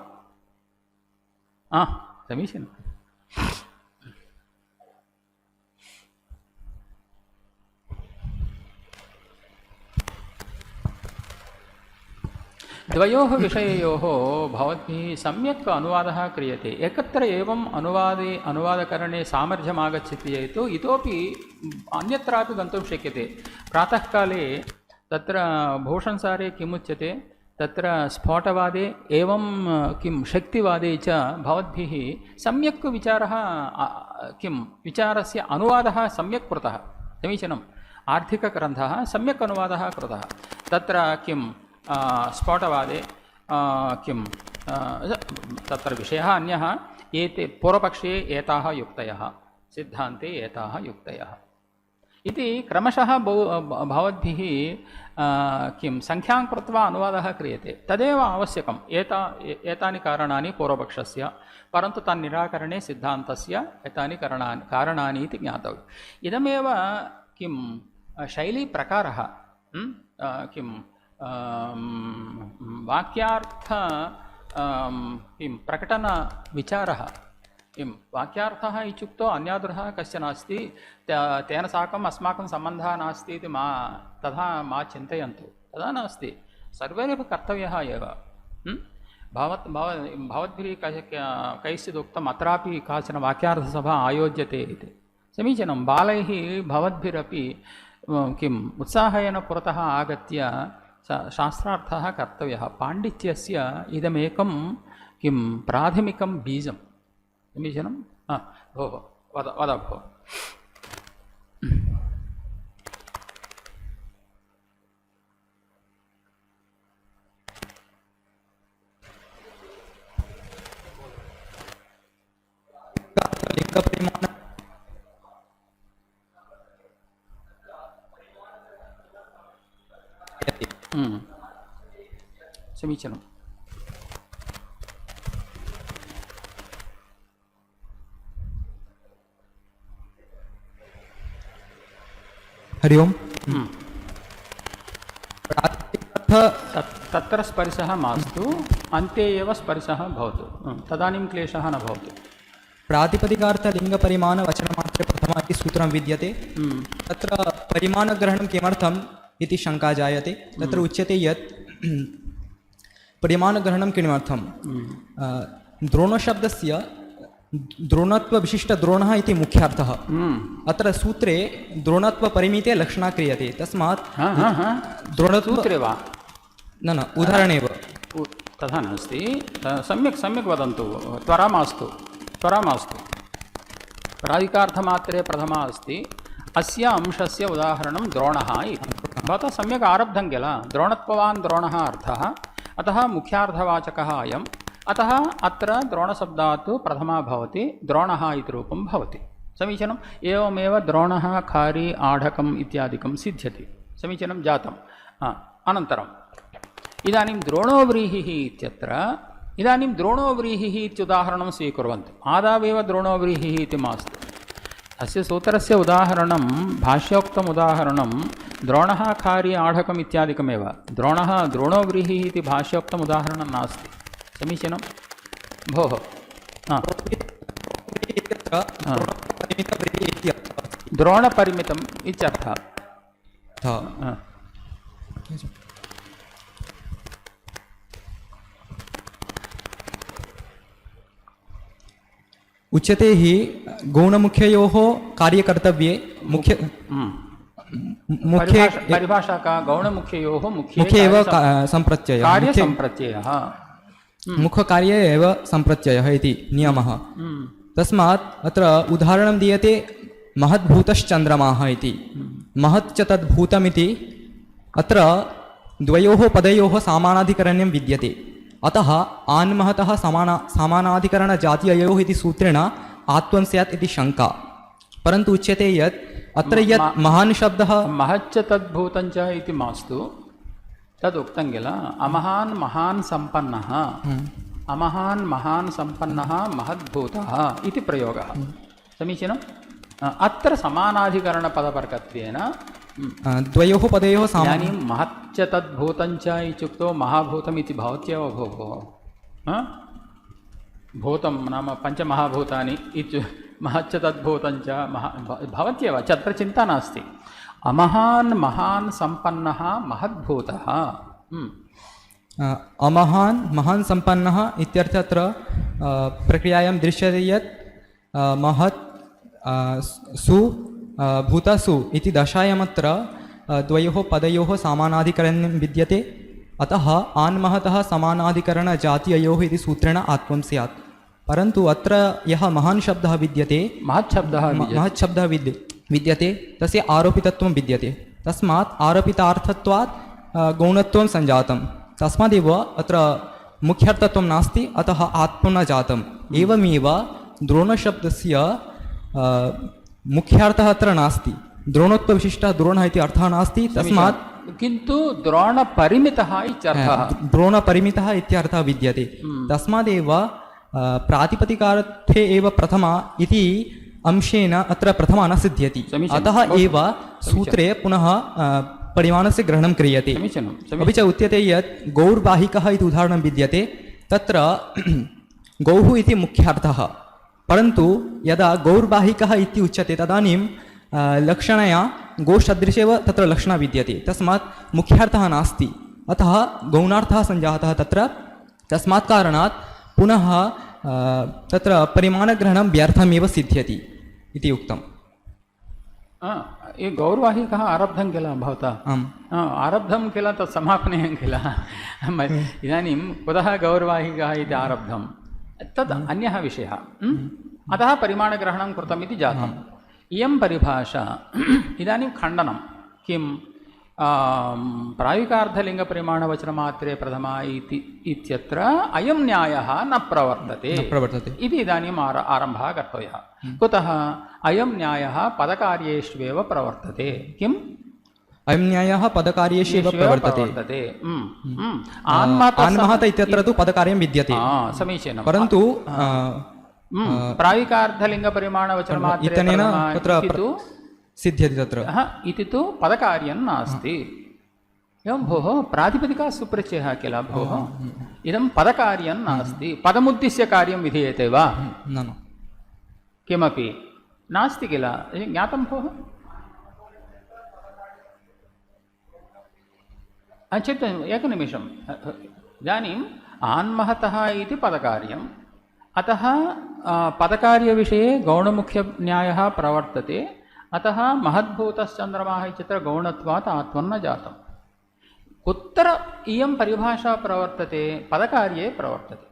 समीचीनम् द्वयोः विषययोः भवद्भिः सम्यक् अनुवादः क्रियते एकत्र एवम् अनुवादकरणे सामर्थ्यम् आगच्छति चेत् इतोपि अन्यत्रापि गन्तुं शक्यते प्रातःकाले तत्र भूषणसारे किमुच्यते तत्र स्फोटवादे एवं किं शक्तिवादे च भवद्भिः सम्यक् विचारस्य अनुवादः सम्यक् कृतः समीचीनम् आर्थिकग्रन्थः सम्यक् अनुवादः कृतः तत्र किं स्फोटवादे तत्र विषयः अन्यः एते पूर्वपक्षे एताः युक्तयः सिद्धान्ते एताः युक्तयः इति क्रमशः भवद्भिः सङ्ख्यां कृत्वा अनुवादः क्रियते तदेव आवश्यकम् एतानि कारणानि पूर्वपक्षस्य परन्तु तन्निराकरणे सिद्धान्तस्य एतानि कारणानि इति ज्ञातव्यम् इदमेव शैलीप्रकारः वाक्यार्थ प्रकटनविचारः वाक्यार्थः इत्युक्तौ अन्यादृशः कश्चन अस्ति तेन साकम् अस्माकं सम्बन्धः नास्ति इति तथा मा चिन्तयन्तु तथा नास्ति सर्वैरपि कर्तव्यः एव भवद्भिः कैश्चित् उक्तम् अत्रापि काचन वाक्यार्थसभा आयोज्यते इति समीचीनं बालैः भवद्भिरपि उत्साहेन पुरतः आगत्य शास्त्रार्थः कर्तव्यः पाण्डित्यस्य इदमेकं प्राथमिकं बीजं समीचीनं भोः वद भोः समीचीनं हरि ओम् तत्र स्पर्शः मास्तु अन्ते एव स्पर्शः भवतु तदानीं क्लेशः न भवति प्रातिपदिकार्थलिङ्गपरिमाणवचनमात्रे प्रथमा इति सूत्रं विद्यते। तत्र परिमाणग्रहणं किमर्थम् इति शङ्का जायते। तत्र उच्यते यत् परिमाणग्रहणं किमर्थं द्रोणशब्दस्य द्रोणत्वविशिष्टद्रोणः इति मुख्यार्थः। अत्र सूत्रे द्रोणत्वपरिमिते लक्षणा क्रियते, तस्मात् सूत्रे वा न उदाहरणेव तथा नास्ति। सम्यक् वदन्तु, त्वरा मास्तु। प्रादिकार्थमात्रे प्रथमा अस्ति, अस्य अंशस्य उदाहरणं द्रोणः इति। भवतः सम्यक् आरब्धं किल। द्रोणत्ववान् द्रोणः अर्थः, अतः मुख्यार्थवाचकः अयम्। अतः अत्र द्रोणशब्दात् प्रथमा भवति, द्रोणः इति रूपं भवति। समीचीनम्। एवमेव द्रोणः, खारी, आढकम् इत्यादिकं सिद्ध्यति। समीचीनं जातम्। अनन्तरम् इदानीं द्रोणोव्रीहिः इत्यत्र, इदानीं द्रोणोव्रीहिः इत्युदाहरणं स्वीकुर्वन्तु। आदावेव द्रोणोव्रीहिः इति मास्तु। अस्य सूत्रस्य उदाहरणं, भाष्योक्तम् उदाहरणं द्रोणः, खारी, आढकम् इत्यादिकमेव। द्रोणः द्रोणोव्रीहिः इति भाष्योक्तम् उदाहरणं नास्ति। समीचीनं भोः। द्रोणपरिमितम् इत्यर्थः। उच्यते हि गौणमुख्ययोः कार्यकर्तव्ये मुख्य परिभाषा का गौणमुख्ययोः मुख्ये एव सम्प्रत्ययः, कार्यसम्प्रत्ययः, मुखकार्ये एव सम्प्रत्ययः इति नियमः। तस्मात् अत्र उदाहरणं दीयते महद्भूतश्चन्द्रमाः इति। महच्च तद्भूतमिति अत्र द्वयोः पदयोः समानाधिकरण्यं विद्यते। अतः आन्महतः समानाधिकरणजातीययोः इति सूत्रेण आत्वं स्यात् इति शङ्का। परन्तु उच्यते यत् अत्र यत् महान् शब्दः महच्च तद्भूतञ्च इति मास्तु, तदुक्तं किल। अमहान् महान् सम्पन्नः, अमहान् महान् सम्पन्नः महद्भूतः इति प्रयोगः। समीचीनम्। अत्र समानाधिकरणपदपर्कत्वेन द्वयोः पदयोः इदानीं महच्च तद्भूतञ्च इत्युक्तौ महाभूतमिति भवत्येव भोः। भूतं नाम पञ्चमहाभूतानि महच्च तद्भूतञ्च भवत्येव, तत्र चिन्ता नास्ति। अमहान् महान् सम्पन्नः महद्भूतः। अमहान् महान् सम्पन्नः इत्यर्थः अत्र प्रक्रियायां दृश्यते यत् महत् सु भूतसु इति दशायामत्र द्वयोः पदयोः समानाधिकरण्यं विद्यते। अतः आन्महतः समानाधिकरणजातीययोः इति सूत्रेण आत्वं स्यात्। परन्तु अत्र यः महान् शब्दः विद्यते, महच्छब्दः विद्यते, तस्य आरोपितत्वं विद्यते। तस्मात् आरोपितार्थत्वात् गौणत्वं सञ्जातं। तस्मादेव अत्र मुख्यार्थत्वं नास्ति, अतः आत्मं न जातम्। एवमेव द्रोणशब्दस्य मुख्यार्थः अत्र नास्ति। द्रोणोत्वविशिष्टः द्रोणः इति अर्थः नास्ति। तस्मात् किन्तु द्रोणपरिमितः इत्यर्थः, द्रोणपरिमितः इत्यर्थः विद्यते। तस्मादेव प्रातिपदिकार्थे एव प्रथमा इति अंशेन अत्र प्रथमा न सिद्ध्यति। अतः एव सूत्रे पुनः परिमाणस्य ग्रहणं क्रियते। अपि च उच्यते यत् गौर्वाहिकः इति उदाहरणं विद्यते। तत्र गौः इति मुख्यार्थः, परन्तु यदा गौर्वाहिकः इति उच्यते तदानीं लक्षणया गोसदृशेव तत्र लक्षणा विद्यते। तस्मात् मुख्यार्थः नास्ति, अतः गौणार्थः सञ्जातः तत्र। तस्मात् कारणात् पुनः तत्र परिमाणग्रहणं व्यर्थमेव सिद्ध्यति इति उक्तम्। ये गौर्वाहिकः आरब्धं किल भवता? आरब्धं किल, तत् समापनीयं किल। इदानीं कुतः गौर्वाहिकः इति आरब्धं तद् अन्यः विषयः। अतः परिमाणग्रहणं कृतम् इति जातम्। इयं परिभाषा इदानीं खण्डनं किं प्रायुगार्धलिङ्गपरिमाणवचनमात्रे प्रथमा इत्यत्र अयं न्यायः न प्रवर्तते इति इदानीम् आरम्भः कर्तव्यः। कुतः? अयं न्यायः पदकार्येष्वेव प्रवर्तते। किम्? अयं न्यायः पदकार्येषु एव प्रवर्तते। आन्महत इत्यत्र तु पदकार्यं विद्यते। समीचीनं। परन्तु प्रायुगार्धलिङ्गपरिमाणवचनमात्रे तत्र सिद्ध्यति तत्र इति तु पदकार्यं नास्ति। एवं भोः, प्रातिपदिकः सुप्रत्ययः किल भोः, इदं पदकार्यं नास्ति। पदमुद्दिश्य कार्यं विधीयते वा? न। किमपि नास्ति किल, ज्ञातं भोः? चिन्तयतु एकनिमिषम्। इदानीम् आन्महतः इति पदकार्यम्, अतः पदकार्यविषये गौणमुख्यन्यायः प्रवर्तते, अतः महद्भूतश्चन्द्रमाः इत्यत्र गौणत्वात् आत्मन्न जातम्। कुत्र इयं परिभाषा प्रवर्तते? पदकार्ये प्रवर्तते।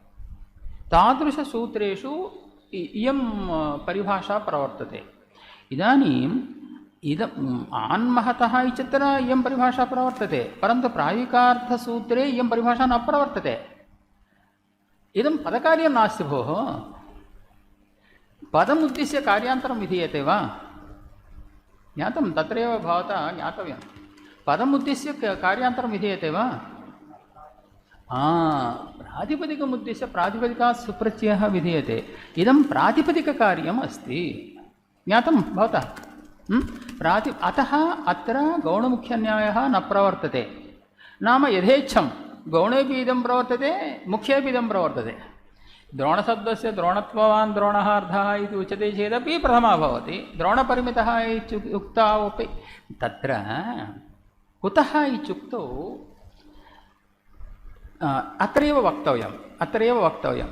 तादृशसूत्रेषु इयं परिभाषा प्रवर्तते। इदानीम् आन्महतः इत्यत्र इयं परिभाषा प्रवर्तते, परन्तु प्रायिकार्थसूत्रे इयं परिभाषा न प्रवर्तते। इदं पदकार्यं नास्ति भोः। पदमुद्दिश्य कार्यान्तरं विधीयते वा? ज्ञातं, तत्रैव भवता ज्ञातव्यं। पदमुद्दिश्य कार्यान्तरं विधीयते वा? प्रातिपदिकमुद्दिश्य प्रातिपदिकात् सुप्रत्ययः विधीयते। इदं प्रातिपदिककार्यम् अस्ति, ज्ञातं भवता? अतः अत्र गौणमुख्यन्यायः न प्रवर्तते। नाम यथेच्छं गौणेपि इदं प्रवर्तते, मुख्येपि इदं प्रवर्तते। द्रोणशब्दस्य द्रोणत्ववान् द्रोणः अर्धः इति उच्यते चेदपि प्रथमा भवति, द्रोणपरिमितः इत्युक्तावपि। तत्र कुतः इत्युक्तौ अत्रैव वक्तव्यं।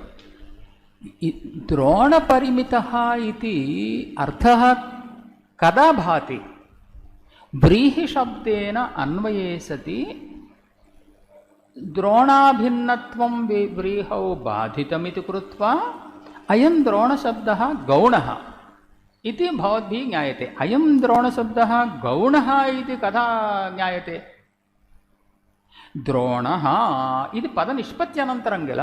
द्रोणपरिमितः इति अर्थः कदा भाति? व्रीहिशब्देन अन्वये सति द्रोणाभिन्नत्वं व्रीहौ बाधितमिति कृत्वा अयं द्रोणशब्दः गौणः इति भवद्भिः ज्ञायते। अयं द्रोणशब्दः गौणः इति कदा ज्ञायते? द्रोणः इति पदनिष्पत्त्यनन्तरं किल,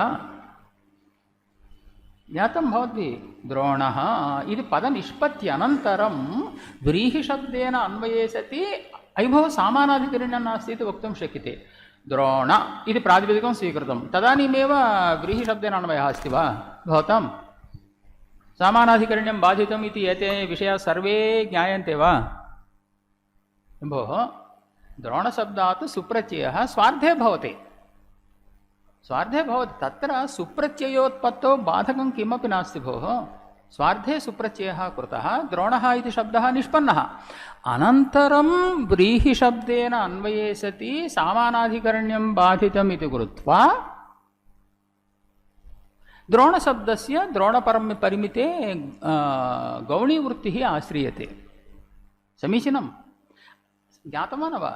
ज्ञातं भवद्भिः? द्रोणः इति पदनिष्पत्त्यनन्तरं व्रीहिशब्देन अन्वये सति अयिभवः सामानाधिकरण्यं नास्ति इति वक्तुं शक्यते। द्रोण इति प्रातिपदिकं स्वीकृतं, तदानीमेव व्रीहिशब्देन अन्वयः अस्ति वा भवतां? सामानाधिकरण्यं बाधितम् इति एते विषयाः सर्वे ज्ञायन्ते वा भोः? द्रोणशब्दात् सुप्रत्ययः स्वार्धे भवति। तत्र सुप्रत्ययोत्पत्तौ बाधकं किमपि नास्ति भोः। स्वार्धे सुप्रत्ययः कृतः, द्रोणः इति शब्दः निष्पन्नः, अनन्तरं व्रीहिशब्देन अन्वये सति सामानाधिकरण्यं बाधितम् इति कृत्वा द्रोणशब्दस्य द्रोणपरिमिते गौणीवृत्तिः आश्रियते। समीचीनं, ज्ञातवान् वा?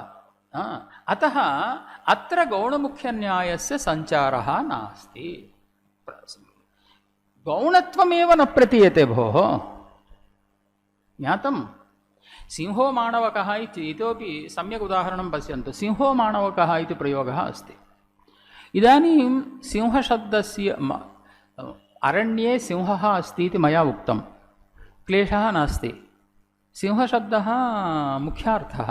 अतः अत्र गौणमुख्यन्यायस्य सञ्चारः नास्ति। गौणत्वमेव न प्रतीयते भोः, ज्ञातं? सिंहो माणवकः इतोपि सम्यक् उदाहरणं पश्यन्तु। सिंहो माणवकः इति प्रयोगः अस्ति। इदानीं सिंहशब्दस्य अरण्ये सिंहः अस्ति इति मया उक्तं, क्लेशः नास्ति। सिंहशब्दः मुख्यार्थः।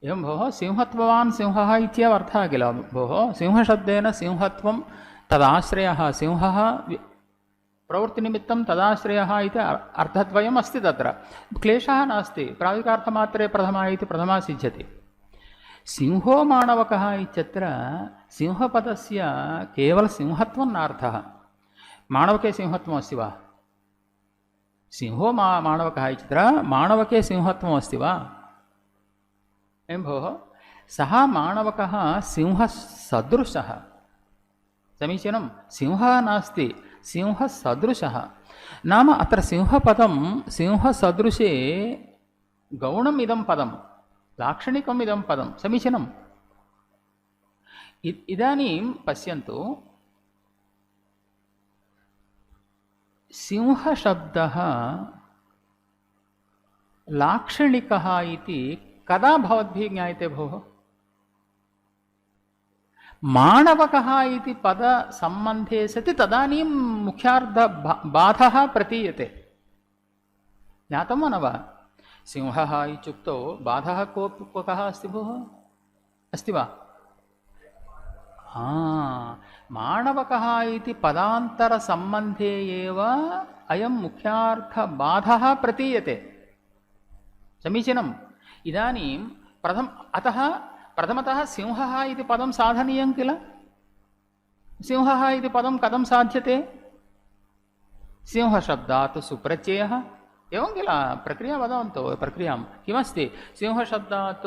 एवं भोः, सिंहत्ववान् सिंहः इत्येव अर्थः किल भोः। सिंहशब्देन सिंहत्वं तदाश्रयः, सिंहः प्रवृत्तिनिमित्तं तदाश्रयः इति अर्थद्वयम् अस्ति। तत्र क्लेशः नास्ति। प्रातिकार्थमात्रे प्रथमा इति प्रथमा सिद्ध्यति। सिंहो माणवकः इत्यत्र सिंहपदस्य केवलं सिंहत्वं नार्थः। माणवके सिंहत्वम् अस्ति वा? सिंहो माणवकः इत्यत्र माणवके सिंहत्वम् अस्ति वा? एवं भोः, सः माणवकः सिंहसदृशः। समीचीनं, सिंहः नास्ति, सिंहसदृशः। नाम अत्र सिंहपदं सिंहसदृशे गौणम् इदं पदं, लाक्षणिकम् इदं पदं। समीचीनम्। इदानीं पश्यन्तु, सिंहशब्दः लाक्षणिकः इति कदा भवद्भिः ज्ञायते भोः? माणवकः इति पदसम्बन्धे सति तदानीं मुख्यार्थबाधः प्रतीयते। ज्ञातं वा न वा? सिंहः इत्युक्तौ बाधः कः अस्ति भोः? अस्ति वा? माणवकः इति पदान्तरसम्बन्धे एव अयं मुख्यार्थबाधः प्रतीयते। समीचीनम्। इदानीं प्रथमतः सिंहः इति पदं साधनीयं किल? सिंहः इति पदं कथं साध्यते? सिंहशब्दात् सुप्रत्ययः एवं किल प्रक्रिया वदन्तु प्रक्रियां किमस्ति सिंहशब्दात्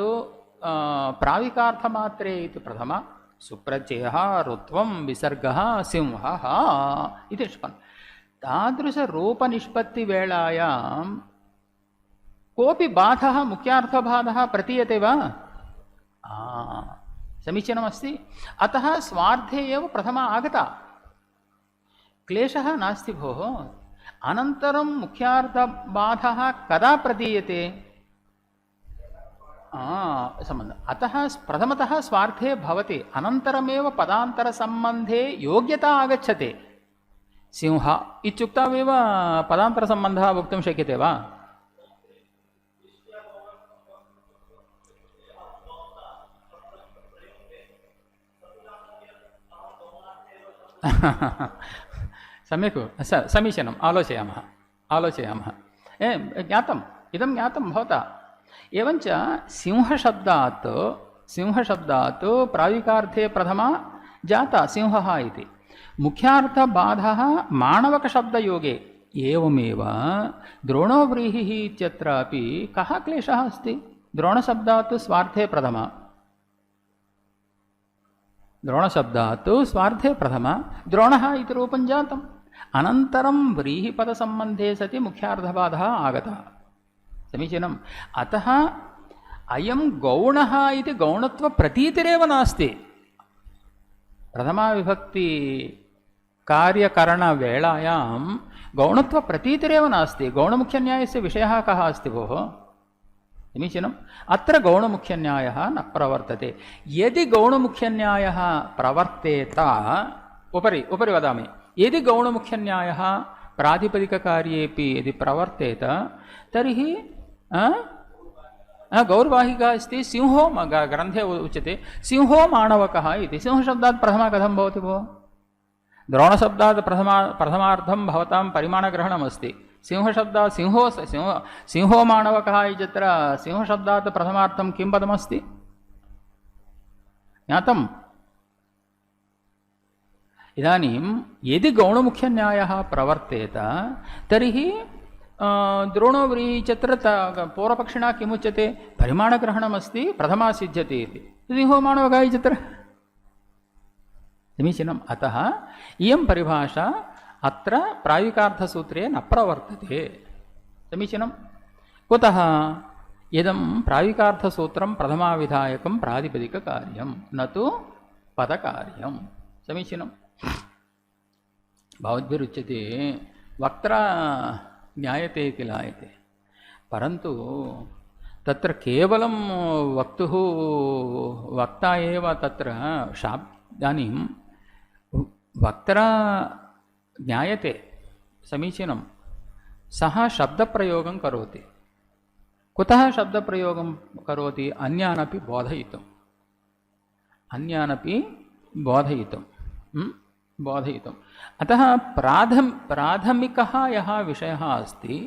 प्राविकार्थमात्रे इति प्रथमा सुप्रत्ययः ऋत्वं विसर्गः सिंहः इति निष्पन्नम् तादृशरूपनिष्पत्तिवेलायां कोऽपि बाधः मुख्यार्थबाधः प्रतीयते वा समीचीनमस्ति अतः स्वार्थे एव प्रथमा आगता क्लेशः नास्ति भोः अनन्तरं मुख्यार्थबाधः कदा प्रतीयते सम्बन्धः अतः प्रथमतः स्वार्थे भवति अनन्तरमेव पदान्तरसम्बन्धे योग्यता आगच्छति सिंह इत्युक्तावेव पदान्तरसम्बन्धः वक्तुं शक्यते वा सम्यक् समीचीनम् आलोचयामः ज्ञातम् इदं ज्ञातं भवता एवञ्च सिंहशब्दात् प्राविकार्थे प्रथमा जाता सिंहः इति मुख्यार्थबाधः माणवकशब्दयोगे एवमेव द्रोणोव्रीहिः इत्यत्रापि कः क्लेशः अस्ति द्रोणशब्दात् स्वार्थे प्रथमा द्रोणशब्दात् स्वार्थे प्रथमा द्रोणः इति रूपं जातम् अनन्तरं व्रीहिपदसम्बन्धे सति मुख्यार्थबाधः आगतः समीचीनम् अतः अयं गौणः इति गौणत्वप्रतीतिरेव नास्ति प्रथमाविभक्ति कार्यकरणवेलायां गौणत्वप्रतीतिरेव नास्ति गौणमुख्यन्यायस्य विषयः कः अस्ति भोः समीचीनम् अत्र गौणमुख्यन्यायः न प्रवर्तते यदि गौणमुख्यन्यायः प्रवर्तेत उपरि वदामि यदि गौणमुख्यन्यायः प्रातिपदिककार्येपि यदि प्रवर्तेत तर्हि गौर्वाहिका अस्ति सिंहो ग्रन्थे उच्यते सिंहो माणवकः इति सिंहशब्दात् प्रथमा कथं भवति भोः द्रोणशब्दात् प्रथमार्थं भवतां परिमाणग्रहणमस्ति सिंहशब्दात् सिंहो माणवकः इत्यत्र सिंहशब्दात् प्रथमार्थं किं पदमस्ति ज्ञातम् इदानीं यदि गौणमुख्यन्यायः प्रवर्तेत तर्हि द्रोणोव्रीहि इत्यत्र पूर्वपक्षिणा किमुच्यते परिमाणग्रहणमस्ति प्रथमा सिद्ध्यति इति सिंहो माणवकः इत्यत्र समीचीनम् अतः इयं परिभाषा अत्र प्रायुकार्थसूत्रे न प्रवर्तते समीचीनं कुतः इदं प्रायुकार्थसूत्रं प्रथमाविधायकं प्रातिपदिककार्यं न तु पदकार्यं समीचीनं भवद्भिरुच्यते वक्त्रा ज्ञायते किल इति परन्तु तत्र केवलं वक्ता एव तत्र इदानीं वक्त्रा ज्ञायते समीचीनं सः शब्दप्रयोगं करोति कुतः शब्दप्रयोगं करोति अन्यानपि बोधयितुम् अतः प्राथमिकः यः विषयः अस्ति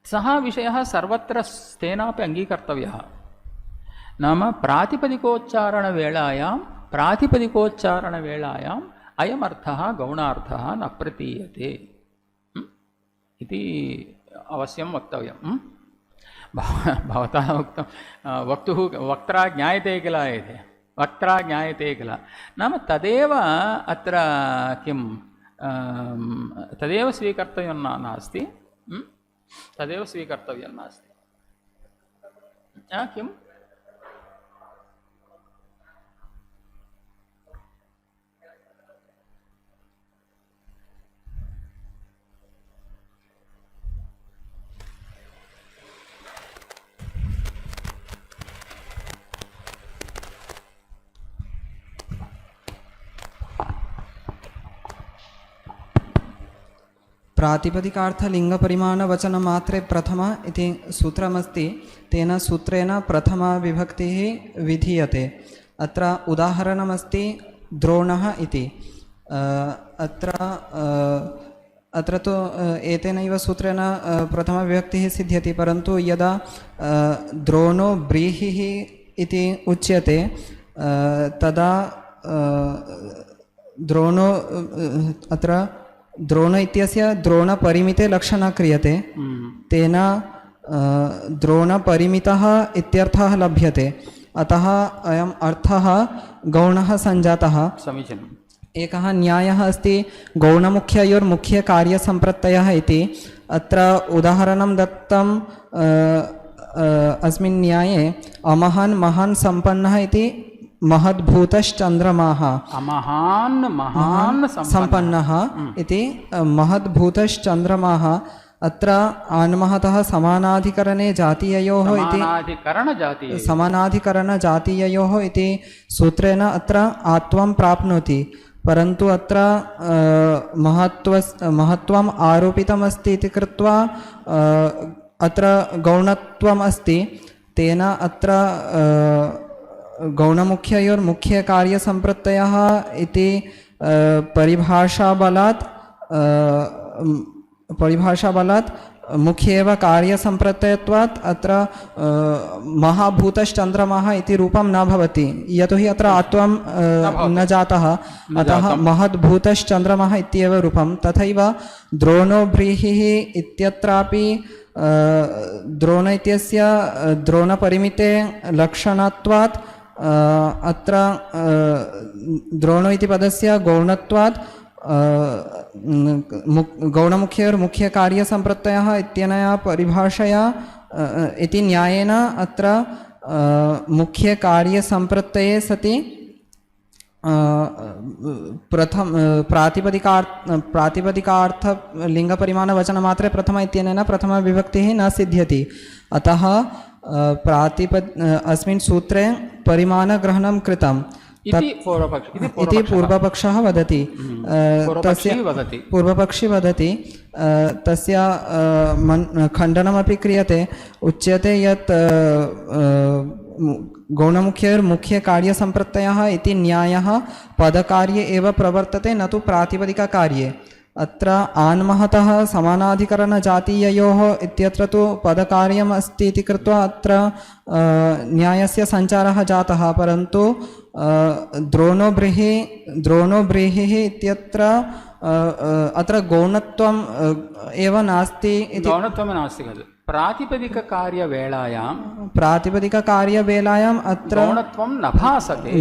सः विषयः सर्वत्र तेनापि अङ्गीकर्तव्यः नाम प्रातिपदिकोच्चारणवेलायाम् अयमर्थः गौणार्थः न प्रतीयते इति अवश्यं वक्तव्यं भवतः उक्तं वक्त्रा ज्ञायते किल इति वक्त्रा ज्ञायते किल नाम तदेव अत्र किं तदेव स्वीकर्तव्यं नास्ति तदेव स्वीकर्तव्यं नास्ति किम् प्रातिपदिकार्थलिङ्गपरिमाणवचनमात्रे प्रथमा इति सूत्रमस्ति तेन सूत्रेण प्रथमा विभक्तिः विधीयते अत्र उदाहरणमस्ति द्रोणः इति अत्र तु एतेनैव सूत्रेण प्रथमा विभक्तिः सिद्ध्यति परन्तु यदा द्रोणो व्रीहिः इति उच्यते तदा द्रोणो अत्र द्रोण इत्यस्य द्रोणपरिमिते लक्षणं क्रियते तेन द्रोणपरिमितः इत्यर्थः लभ्यते अतः अयम् अर्थः गौणः सञ्जातः समीचीनम् एकः न्यायः अस्ति गौणमुख्ययोर्मुख्यकार्यसम्प्रत्ययः इति अत्र उदाहरणं दत्तं अस्मिन् न्याये अमहान् महान् सम्पन्नः इति महद्भूतश्चन्द्रमाः अमहान् महान् सम्पन्नः इति महद्भूतश्चन्द्रमाः अत्र आन्महतः समानाधिकरणे जातीययोः इति समानाधिकरणजातीययोः इति सूत्रेण अत्र आत्वं प्राप्नोति परन्तु अत्र महत्त्वम् आरोपितमस्ति इति कृत्वा अत्र गौणत्वम् अस्ति तेन अत्र गौणमुख्ययोर्मुख्यकार्यसम्प्रत्ययः इति परिभाषाबलात् मुख्येव कार्यसम्प्रत्ययत्वात् अत्र महाभूतश्चन्द्रमः इति रूपं न भवति यतोहि अत्र आत्वं न जातः अतः महद्भूतश्चन्द्रमः इत्येव रूपं तथैव द्रोणो व्रीहिः इत्यत्रापि द्रोण इत्यस्य द्रोणपरिमिते लक्षणत्वात् अत्र द्रोणो इति पदस्य गौणत्वात् गौणमुख्ययोर्मुख्यकार्यसम्प्रत्ययः इत्यनया परिभाषया इति न्यायेन अत्र मुख्यकार्यसम्प्रत्यये सति प्रातिपदिकार्थलिङ्गपरिमाणवचनमात्रे प्रथम इत्यनेन प्रथमविभक्तिः न सिद्ध्यति अतः अस्मिन् सूत्रे परिमाणग्रहणं कृतम् इति पूर्वपक्षः वदति पूर्वपक्षी वदति तस्य खण्डनमपि क्रियते उच्यते यत् गौणमुख्ययोर्मुख्यकार्यसम्प्रत्ययः इति न्यायः पदकार्ये एव प्रवर्तते न तु प्रातिपदिककार्ये अत्र आन्महतः समानाधिकरणजातीययोः इत्यत्र तु पदकार्यम् अस्ति इति कृत्वा अत्र न्यायस्य सञ्चारः जातः परन्तु द्रोणो व्रीहिः इत्यत्र अत्र गौणत्वम् एव नास्ति इति गौणत्वं नास्ति खलु प्रातिपदिककार्यवेलायाम् अत्र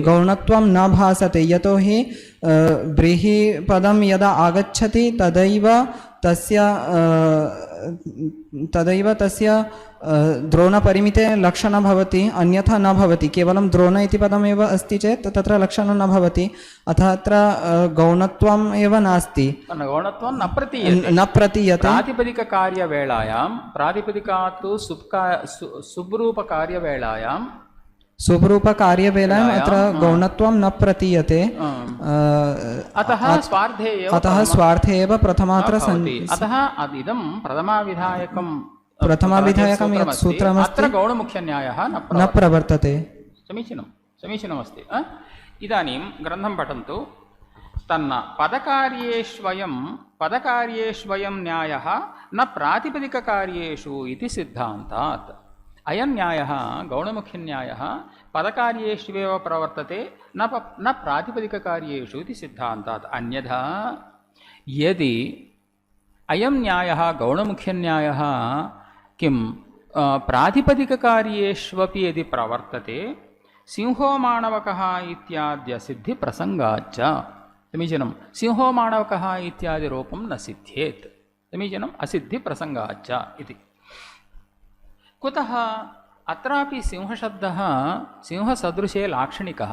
गौणत्वं न भासते यतोहि व्रीहिपदं यदा आगच्छति तदैव तस्य द्रोणपरिमिते लक्षणं भवति अन्यथा न भवति केवलं द्रोण इति पदमेव अस्ति चेत् तत्र लक्षणं न भवति अतः अत्र गौणत्वम् एव नास्ति गौणत्वं न प्रतीयते प्रातिपदिककार्यवेलायां प्रातिपदिकात् सुब्रूपकार्यवेलायाम् अत्र गौणत्वं न प्रतीयते अतः स्वार्थे एव प्रथमात्र अतः इदं प्रथमाविधायकं यत् सूत्रमस्ति गौणमुख्यन्यायः न प्रवर्तते समीचीनमस्ति इदानीं ग्रन्थं पठन्तु तन्न पदकार्येष्वयं न्यायः न प्रातिपदिककार्येषु इति सिद्धान्तात् अयं न्यायः गौणमुख्यन्यायः पदकार्येष्वेव प्रवर्तते न प्रातिपदिककार्येषु इति सिद्धान्तात् अन्यथा यदि अयं न्यायः गौणमुख्यन्यायः किं प्रातिपदिककार्येष्वपि यदि प्रवर्तते सिंहो माणवकः इत्याद्यसिद्धिप्रसङ्गाच्च समीचीनं सिंहो माणवकः इत्यादिरूपं न सिद्ध्येत् समीचीनम् असिद्धिप्रसङ्गाच्च इति कुतः अत्रापि सिंहशब्दः सिंहसदृशे लाक्षणिकः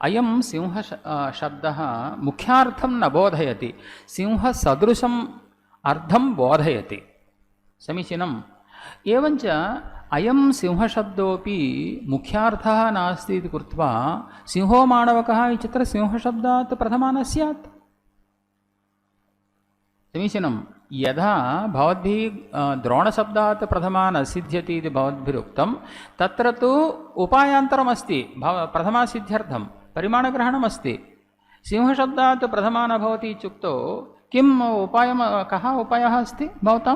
अयं सिंहशब्दः मुख्यार्थं न बोधयति सिंहसदृशम् अर्थं बोधयति समीचीनम् एवञ्च अयं सिंहशब्दोऽपि मुख्यार्थः नास्ति इति कृत्वा सिंहो माणवकः इत्यत्र सिंहशब्दात् प्रथमा न स्यात् समीचीनं यथा भवद्भिः द्रोणशब्दात् प्रथमा न सिद्ध्यति इति भवद्भिरुक्तं तत्र तु उपायान्तरमस्ति प्रथमासिद्ध्यर्थं परिमाणग्रहणमस्ति सिंहशब्दात् प्रथमा न भवति इत्युक्तौ किम् उपायः कः उपायः अस्ति भवतां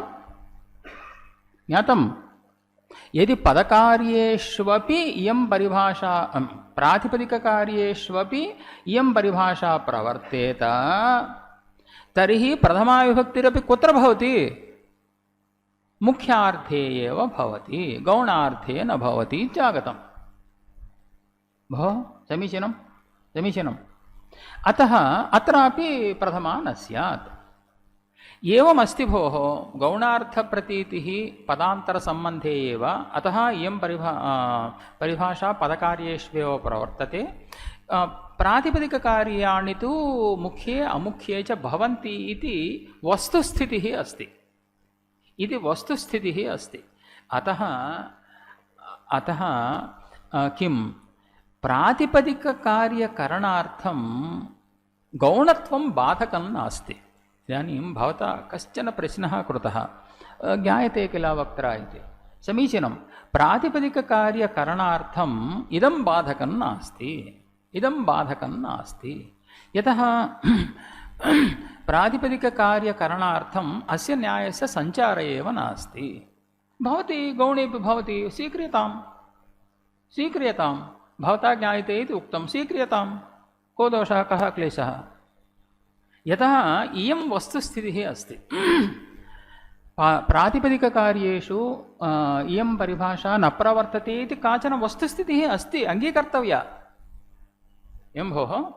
ज्ञातं यदि पदकार्येष्वपि इयं परिभाषा प्रातिपदिककार्येष्वपि इयं परिभाषा प्रवर्तेत तर्हि प्रथमाविभक्तिरपि कुत्र भवति? मुख्यार्थे एव भवति, गौणार्थे न भवति इत्यागतम्। भो समीचीनं समीचीनम्। अतः अत्रापि प्रथमा न स्यात्। एवमस्ति भोः, गौणार्थप्रतीतिः पदान्तरसम्बन्धे एव, अतः इयं परिभाषा पदकार्येष्वेव प्रवर्तते। प्रातिपदिककार्याणि तु मुख्ये अमुख्ये च भवन्ति इति वस्तुस्थितिः अस्ति, इति वस्तुस्थितिः अस्ति। अतः किं प्रातिपदिककार्यकरणार्थं गौणत्वं बाधकं नास्ति। इदानीं भवता कश्चन प्रश्नः कृतः, ज्ञायते किल वक्त्रा इति। समीचीनं, प्रातिपदिककार्यकरणार्थम् इदं बाधकं नास्ति, इदं बाधकं नास्ति। यतः प्रातिपदिककार्यकरणार्थम् अस्य न्यायस्य सञ्चार एव नास्ति। भवति गौणेपि भवति, स्वीक्रियतां भवता ज्ञायते इति उक्तं, स्वीक्रियतां, को दोषः, कः क्लेशः? यतः इयं वस्तुस्थितिः अस्ति। प्रातिपदिककार्येषु इयं परिभाषा न प्रवर्तते इति काचन वस्तुस्थितिः अस्ति, अङ्गीकर्तव्या। एवं भोः,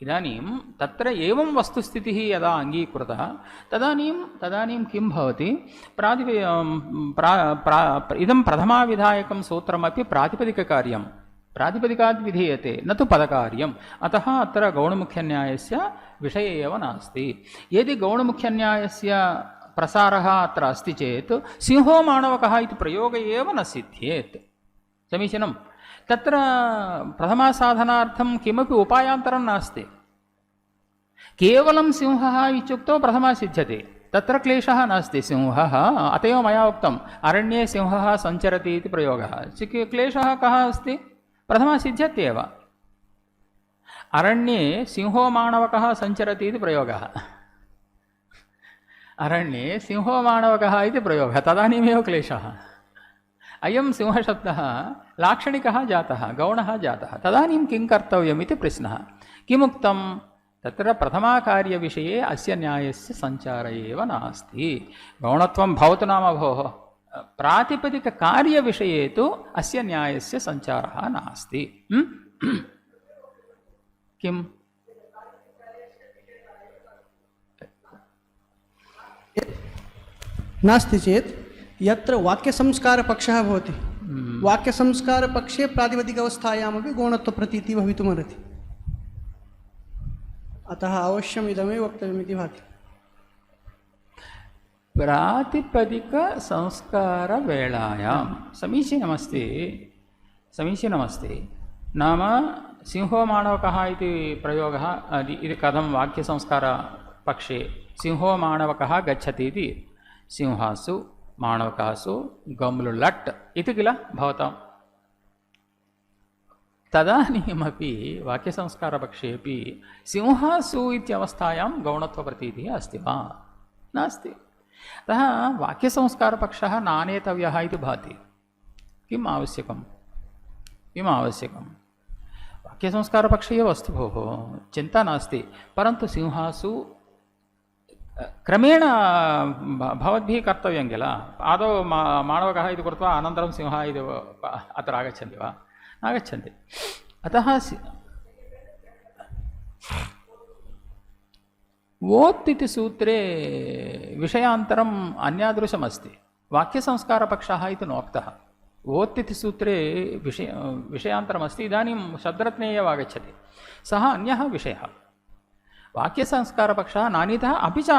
इदानीं तत्र एवं वस्तुस्थितिः यदा अङ्गीकृतः तदानीं किं भवति? इदं प्रथमाविधायकं सूत्रमपि प्रातिपदिककार्यं, प्रातिपदिकात् विधीयते, न तु पदकार्यम्। अतः अत्र गौणमुख्यन्यायस्य विषये एव नास्ति। यदि गौणमुख्यन्यायस्य प्रसारः अत्र अस्ति चेत् सिंहो माणवकः इति प्रयोग एव न सिद्ध्येत्। समीचीनं। तत्र प्रथमासाधनार्थं किमपि उपायान्तरं नास्ति। केवलं सिंहः इत्युक्तौ प्रथमा सिद्ध्यते, तत्र क्लेशः नास्ति। सिंहः, अत एव मया उक्तम्, अरण्ये सिंहः सञ्चरति इति प्रयोगः। क्लेशः कः अस्ति? प्रथमा सिद्ध्यत्येव। अरण्ये सिंहो माणवकः सञ्चरति इति प्रयोगः, अरण्ये सिंहो माणवकः इति प्रयोगः, तदानीमेव क्लेशः। अयं सिंहशब्दः लाक्षणिकः जातः, गौणः जातः, तदानीं किं कर्तव्यम् इति प्रश्नः। किमुक्तं? तत्र प्रथमाकार्यविषये अस्य न्यायस्य सञ्चार एव नास्ति। गौणत्वं भवतु नाम भोः, प्रातिपदिककार्यविषये तु अस्य न्यायस्य सञ्चारः नास्ति। किम्? नास्ति चेत् यत्र वाक्यसंस्कारपक्षः भवति, वाक्यसंस्कारपक्षे प्रातिपदिकावस्थायामपि गौणत्वप्रतीतिः भवितुमर्हति। अतः अवश्यम् इदमेव वक्तव्यमिति भाति। प्रातिपदिकसंस्कारवेलायां समीचीनमस्ति। नाम सिंहो माणवकः इति प्रयोगः इति कथं वाक्यसंस्कारपक्षे सिंहो माणवकः गच्छति इति, सिंहासु माणवकासु गम्लु लट् इति किल भवताम्। तदानीमपि वाक्यसंस्कारपक्षेपि सिंहासु इत्यवस्थायां गौणत्वप्रतीतिः अस्ति वा? नास्ति। अतः वाक्यसंस्कारपक्षः नानेतव्यः इति भाति। किम् आवश्यकं? वाक्यसंस्कारपक्षे एव अस्ति भोः, चिन्ता नास्ति। परन्तु सिंहासु क्रमेण भवद्भिः कर्तव्यं किल। आदौ माणवकः इति कृत्वा अनन्तरं सिंहः इति अत्र आगच्छन्ति वा? नागच्छन्ति। अतः वोत् इति सूत्रे विषयान्तरम् अन्यादृशमस्ति। वाक्यसंस्कारपक्षः इति नोक्तः। वोत् इति सूत्रे विषयान्तरमस्ति। इदानीं शब्दरत्ने एव आगच्छति, सः अन्यः विषयः। वाक्यसंस्कारपक्षः नानीतः। अपि च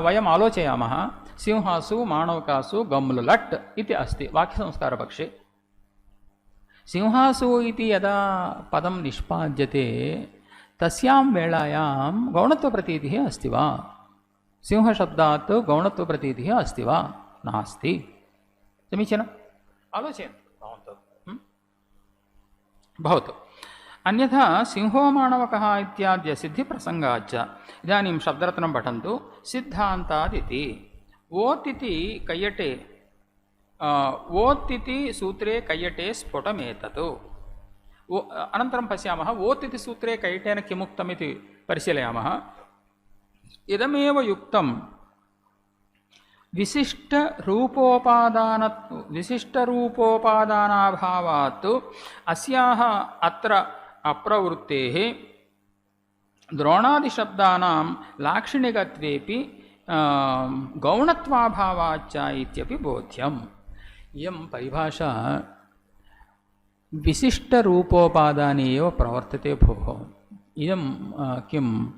वयम् आलोचयामः, सिंहासु माणवकासु गम्लु लट् इति अस्ति वाक्यसंस्कारपक्षे। सिंहासु इति यदा पदं निष्पाद्यते तस्यां वेलायां गौणत्वप्रतीतिः अस्ति वा? सिंहशब्दात् गौणत्वप्रतीतिः अस्ति वा? नास्ति। समीचीनम्, आलोचयन्तु भवतु। अन्यथा सिंहो माणवकः इत्याद्य सिद्धिप्रसङ्गाच्च। इदानीं शब्दरत्नं पठन्तु। सिद्धान्तादिति वोत् इति कैयटे, वोत् इति सूत्रे कैयटे स्फुटमेतत्। अनन्तरं पश्यामः वोत् इति सूत्रे कैयटेन किमुक्तम् इति परिशीलयामः। इदमेव युक्तं विशिष्टरूपोपादानाभावात् अस्याः अत्र अप्रवृत्तेः द्रोणादिशब्दानां लाक्षणिकत्वेपि गौणत्वाभावाच्च इत्यपि बोध्यम्। इयं परिभाषा विशिष्टरूपोपादाने एव प्रवर्तते भोः। इदं किम्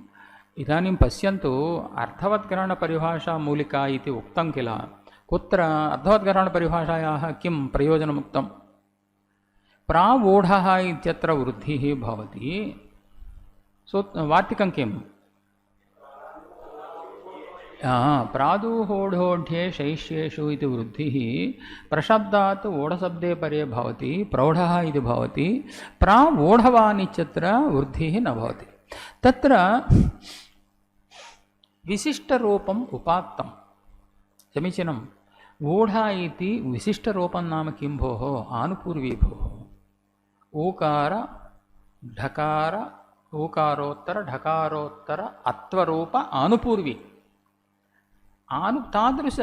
इदानीं पश्यन्तु, अर्थवद्ग्रहणपरिभाषा मूलिका इति उक्तं किल, कुत्र अर्थवद्ग्रहणपरिभाषायाः किं प्रयोजनमुक्तं? प्रावोढः इत्यत्र वृद्धिः भवति। वार्तिकं किम्? प्रादुहोढोढ्ये शैष्येषु इति वृद्धिः प्रशब्दात् ओढशब्दे परे भवति, प्रौढः इति भवति। प्रावोढवान् इत्यत्र वृद्धिः न भवति। तत्र विशिष्टरूपम् उपात्तं, समीचीनं। ऊढ इति विशिष्टरूपं नाम किं भोः? आनुपूर्वी भोः। ऊकार ढकार ऊकारोत्तर ढकारोत्तर अत्वरूप आनुपूर्वी। तादृश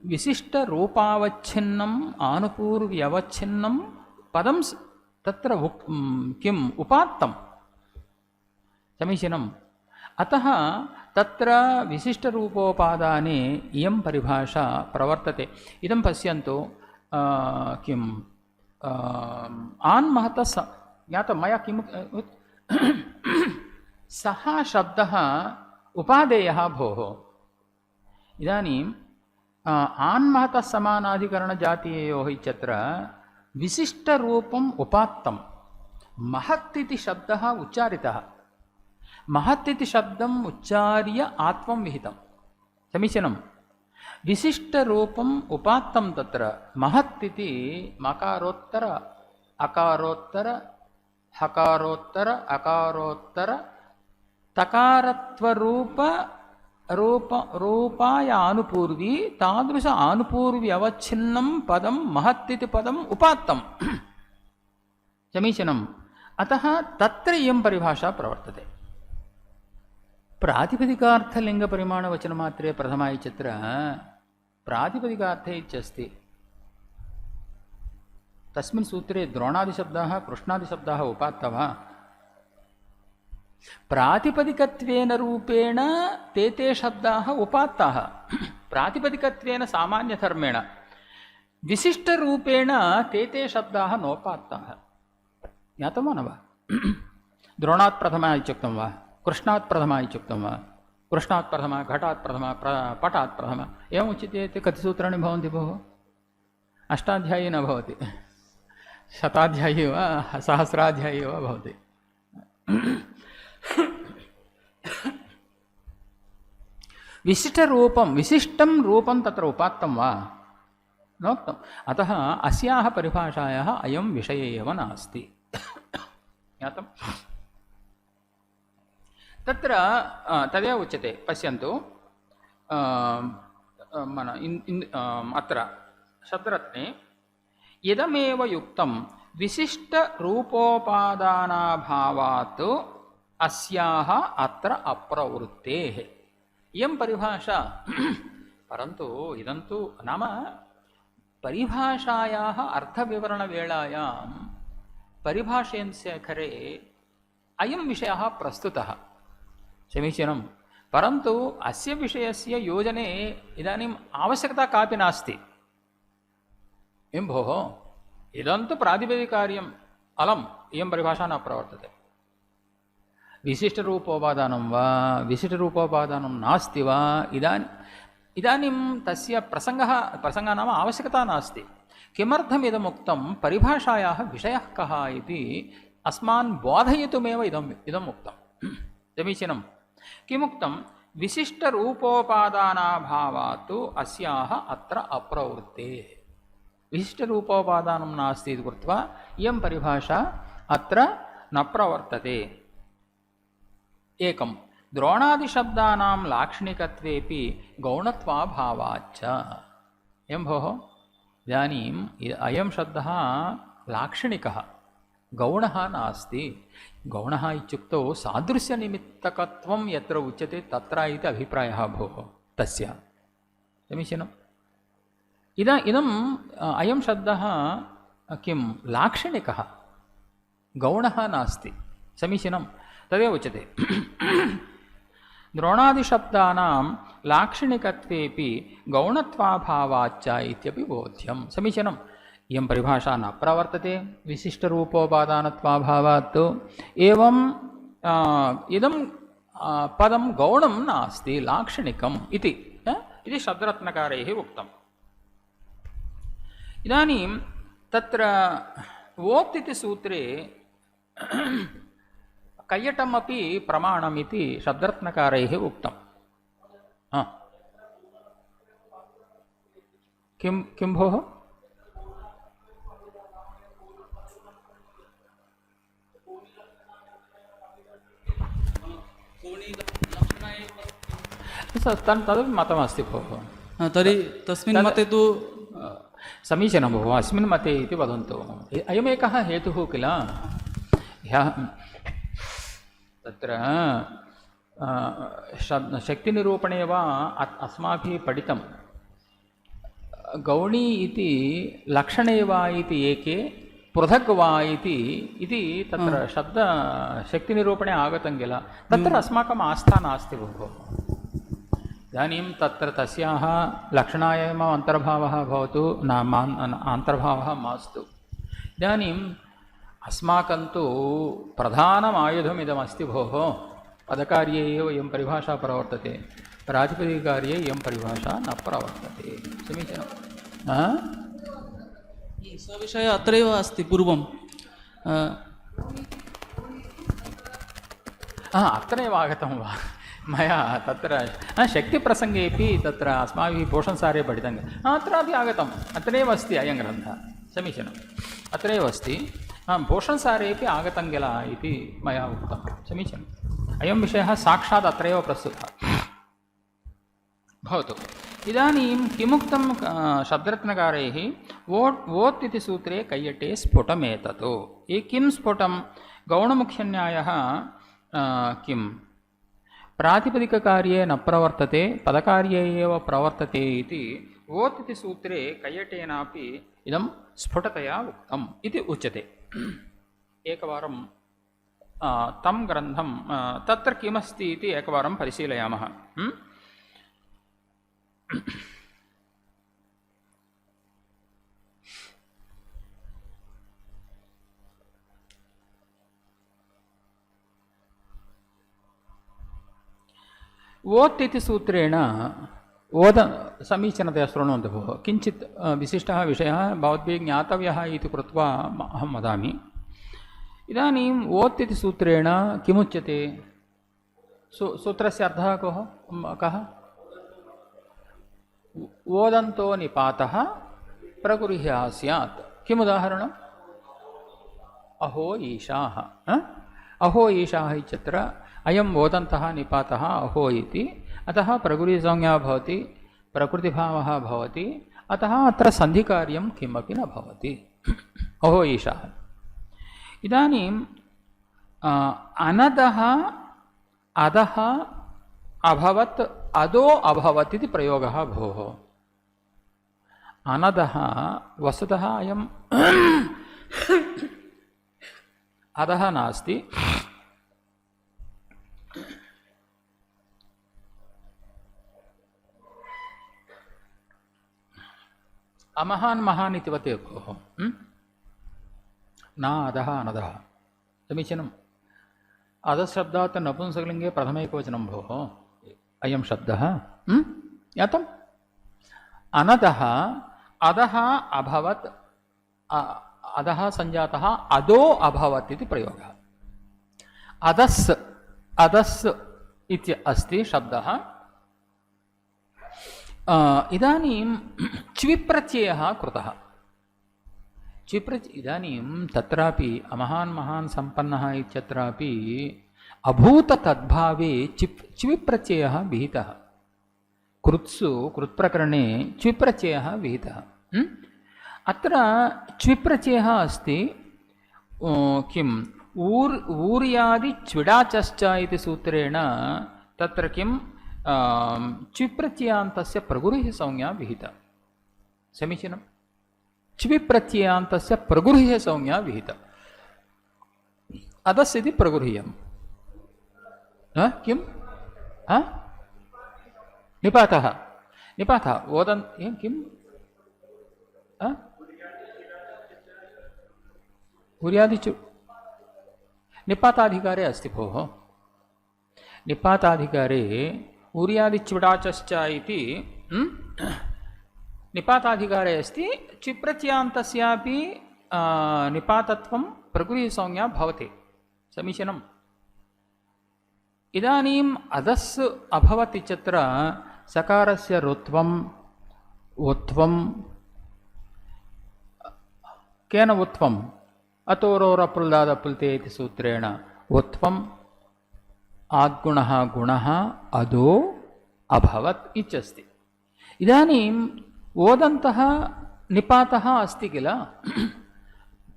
विशिष्टरूपावच्छिन्नम् आनुपूर्व्यवच्छिन्नं पदं तत्र किम् उपात्तं, समीचीनम्। अतः तत्र विशिष्टरूपोपादाने इयं परिभाषा प्रवर्तते। इदं पश्यन्तु, किम् आन्महतः ज्ञातं मया किम् सः शब्दः उपादेयः भोः। इदानीम् आन्महतः समानाधिकरणजातीययोः इत्यत्र विशिष्टरूपम् उपात्तं। महत् इति शब्दः उच्चारितः, महत् इति शब्दम् उच्चार्य आत्मं विहितं, समीचीनं। विशिष्टरूपम् उपात्तं तत्र महत् इति मकारोत्तर अकारोत्तर हकारोत्तर अकारोत्तर रूपाय आनुपूर्वी तादृश आनुपूर्व्यवच्छिन्नं पदं महत् इति पदम् उपात्तं, समीचीनम्। अतः तत्र इयं परिभाषा प्रवर्तते। प्रातिपदिकार्थलिङ्गपरिमाणवचनमात्रे प्रथमा इत्यत्र प्रातिपदिकार्थे इत्यस्ति। तस्मिन् सूत्रे द्रोणादिशब्दाः कृष्णादिशब्दाः उपात्तः। प्रातिपदिकत्वेन रूपेण ते शब्दाः उपात्ताः, प्रातिपदिकत्वेन सामान्यधर्मेण। विशिष्टरूपेण ते शब्दाः नोपात्ताः। ज्ञातं वा न वा? द्रोणात् प्रथमा इत्युक्तं वा, कृष्णात् प्रथमा इत्युक्तं वा, कृष्णात् प्रथमा, घटात् प्रथमा, पटात् प्रथमा, एवमुच्यते। कति सूत्राणि भवन्ति भोः? अष्टाध्यायी न भवति, शताध्यायी वा सहस्राध्यायी वा भवति। विशिष्टं रूपं तत्र उपात्तं वा नोक्तम्। अतः अस्याः परिभाषायाः अयं विषये एव नास्ति। ज्ञातं? तत्र तदेव उच्यते। पश्यन्तु, अत्र शब्दरत्ने इदमेव युक्तं विशिष्टरूपोपादानाभावात् अस्याः अत्र अप्रवृत्तेः। इयं परिभाषा, परन्तु इदं तु नाम परिभाषायाः अर्थविवरणवेलायां परिभाषेन्द्रशेखरे अयं विषयः प्रस्तुतः, समीचीनं। परन्तु अस्य विषयस्य योजने इदानीम् आवश्यकता कापि नास्ति। किं भोः, इदं तु प्रातिपदिकार्यम् अलम्, इयं परिभाषा न प्रवर्तते। विशिष्टरूपोपादानं वा विशिष्टरूपोपादानं नास्ति वा, इदानीं तस्य प्रसङ्गः नाम आवश्यकता नास्ति। किमर्थमिदमुक्तं? परिभाषायाः विषयः कः इति अस्मान् बोधयितुमेव इदम् उक्तं, समीचीनं। किमुक्तं? विशिष्टरूपोपादानाभावात् अस्याः अत्र अप्रवृत्तेः। विशिष्टरूपोपादानं नास्ति इति कृत्वा इयं परिभाषा अत्र न प्रवर्तते। एकं द्रोणादिशब्दानां लाक्षणिकत्वेपि गौणत्वाभावाच्च। एवं भोः, इदानीम् अयं शब्दः लाक्षणिकः, गौणः नास्ति। गौणः इत्युक्तौ सादृश्यनिमित्तकत्वं यत्र उच्यते तत्र इति अभिप्रायः भोः तस्य। समीचीनम्। इदम् अयं शब्दः किं लाक्षणिकः, गौणः नास्ति। समीचीनं, तदेव उच्यते। द्रोणादिशब्दानां लाक्षणिकत्वेपि गौणत्वाभावाच्च इत्यपि बोध्यं। समीचीनम्। इयं परिभाषा न प्रवर्तते विशिष्टरूपोपादानत्वाभावात्। एवं इदं पदं गौणं नास्ति, लाक्षणिकम् इति शब्दरत्नकारैः उक्तम्। इदानीं तत्र वोत् इति सूत्रे कैयटमपि प्रमाणमिति शब्दरत्नकारैः उक्तम्। किं भोः? तदपि मतमस्ति भोः। तर्हि तस्मिन् मते तु समीचीनं भोः, अस्मिन् मते इति वदन्तु। अयमेकः हेतुः किल, तत्र शक्तिनिरूपणे वा अस्माभिः पठितं गौणी इति लक्षणे वा इति एके, पृथक् वा इति तत्र शब्दशक्तिनिरूपणे आगतं किल, तत्र अस्माकम् आस्था नास्ति भोः। इदानीं तत्र तस्याः लक्षणाय एव अन्तर्भावः भवतु, अन्तर्भावः मास्तु। इदानीम् अस्माकं तु प्रधानम् आयुधमिदमस्ति भोः। पदकार्ये एव इयं परिभाषा प्रवर्तते, प्रातिपदिककार्ये इयं परिभाषा न प्रवर्तते। समीचीनं। सविषयः अत्रैव अस्ति पूर्वं। अत्रैव आगतं वा मया? तत्र शक्तिप्रसङ्गेपि तत्र अस्माभिः पोषणसारे पठितं, अत्रापि आगतम्, अत्रैव अस्ति अयं ग्रन्थः। समीचीनम्, अत्रैव अस्ति, पोषणसारेपि आगतं किल इति मया उक्तं। समीचीनम्। अयं विषयः साक्षात् अत्रैव प्रस्तुतः भवतु। इदानीं किमुक्तं शब्दरत्नकारैः? वोत् इति सूत्रे कैयटे स्फुटमेतत्। किं स्फुटं? गौणमुख्यन्यायः किं प्रातिपदिककार्ये न प्रवर्तते, पदकार्ये एव प्रवर्तते इति वोत् इति सूत्रे कैयटेनापि इदं स्फुटतया उक्तम् इति उच्यते। एकवारं तं ग्रन्थं तत्र किमस्ति इति एकवारं परिशीलयामः। वोत् इति सूत्रेण समीचीनतया शृण्वन्तु भोः। किञ्चित् विशिष्टः विषयः भवद्भिः ज्ञातव्यः इति कृत्वा अहं वदामि। इदानीं वोत् इति सूत्रेण किमुच्यते? सूत्रस्य अर्थः कः? ओदन्तो निपातः प्रगृह्यः स्यात्। किमुदाहरणम्? अहो ईशाः। अहो ईशाः इत्यत्र अयं ओदन्तः निपातः अहो इति, अतः प्रगुरीसंज्ञा भवति, प्रकृतिभावः भवति, अतः अत्र सन्धिकार्यं किमपि न भवति। अहो ईशाः। इदानीम् अनदः अधः अभवत्, अधो अभवत् इति प्रयोगः भोः। अनदः वस्तुतः अयं अधः नास्ति, अमहान् महान् इति वते भोः। न अधः अनदः। समीचीनम्। अधशब्दात् नपुंसकलिङ्गे प्रथमैकवचनं भोः अयं शब्दः। ज्ञातम्? अनदः अधः अभवत्, अधः सञ्जातः अधो अभवत् इति प्रयोगः। अधस् अधस् इति अस्ति शब्दः। इदानीं च्विप्रत्ययः कृतः। इदानीं तत्रापि अमहान् महान् सम्पन्नः इत्यत्रापि अभूततद्भावे च्विप्रत्ययः विहितः। कृत्सु कृत्प्रकरणे च्विप्रत्ययः विहितः। अत्र च्विप्रत्ययः अस्ति किम् ऊर्यादि च्विडाचश्च इति सूत्रेण तत्र किं च्विप्रत्ययान्तस्य प्रगुरुः संज्ञा विहिता समीचीनं च्विप्रत्ययान्तस्य प्रगुरुः संज्ञा विहिता अदस् इति प्रगुह्यं किं निपातः ओदन् किम् उर्यादिचु निपाताधिकारे अस्ति भोः निपाताधिकारे उर्यादिच्युडाचश्च इति निपाताधिकारे अस्ति चिप्रत्ययान्तस्यापि निपातत्वं प्रगुह्यसंज्ञा भवति समीचीनम् इदानीम् अदस् अभवत् इत्यत्र सकारस्य ऋत्वम् उत्वं केन उत्वम् अतोरोरपुल्दादपुल्ते इति सूत्रेण उत्वम् आद्गुणः गुणः अदो अभवत् इत्यस्ति इदानीम् ओदन्तः निपातः अस्ति किल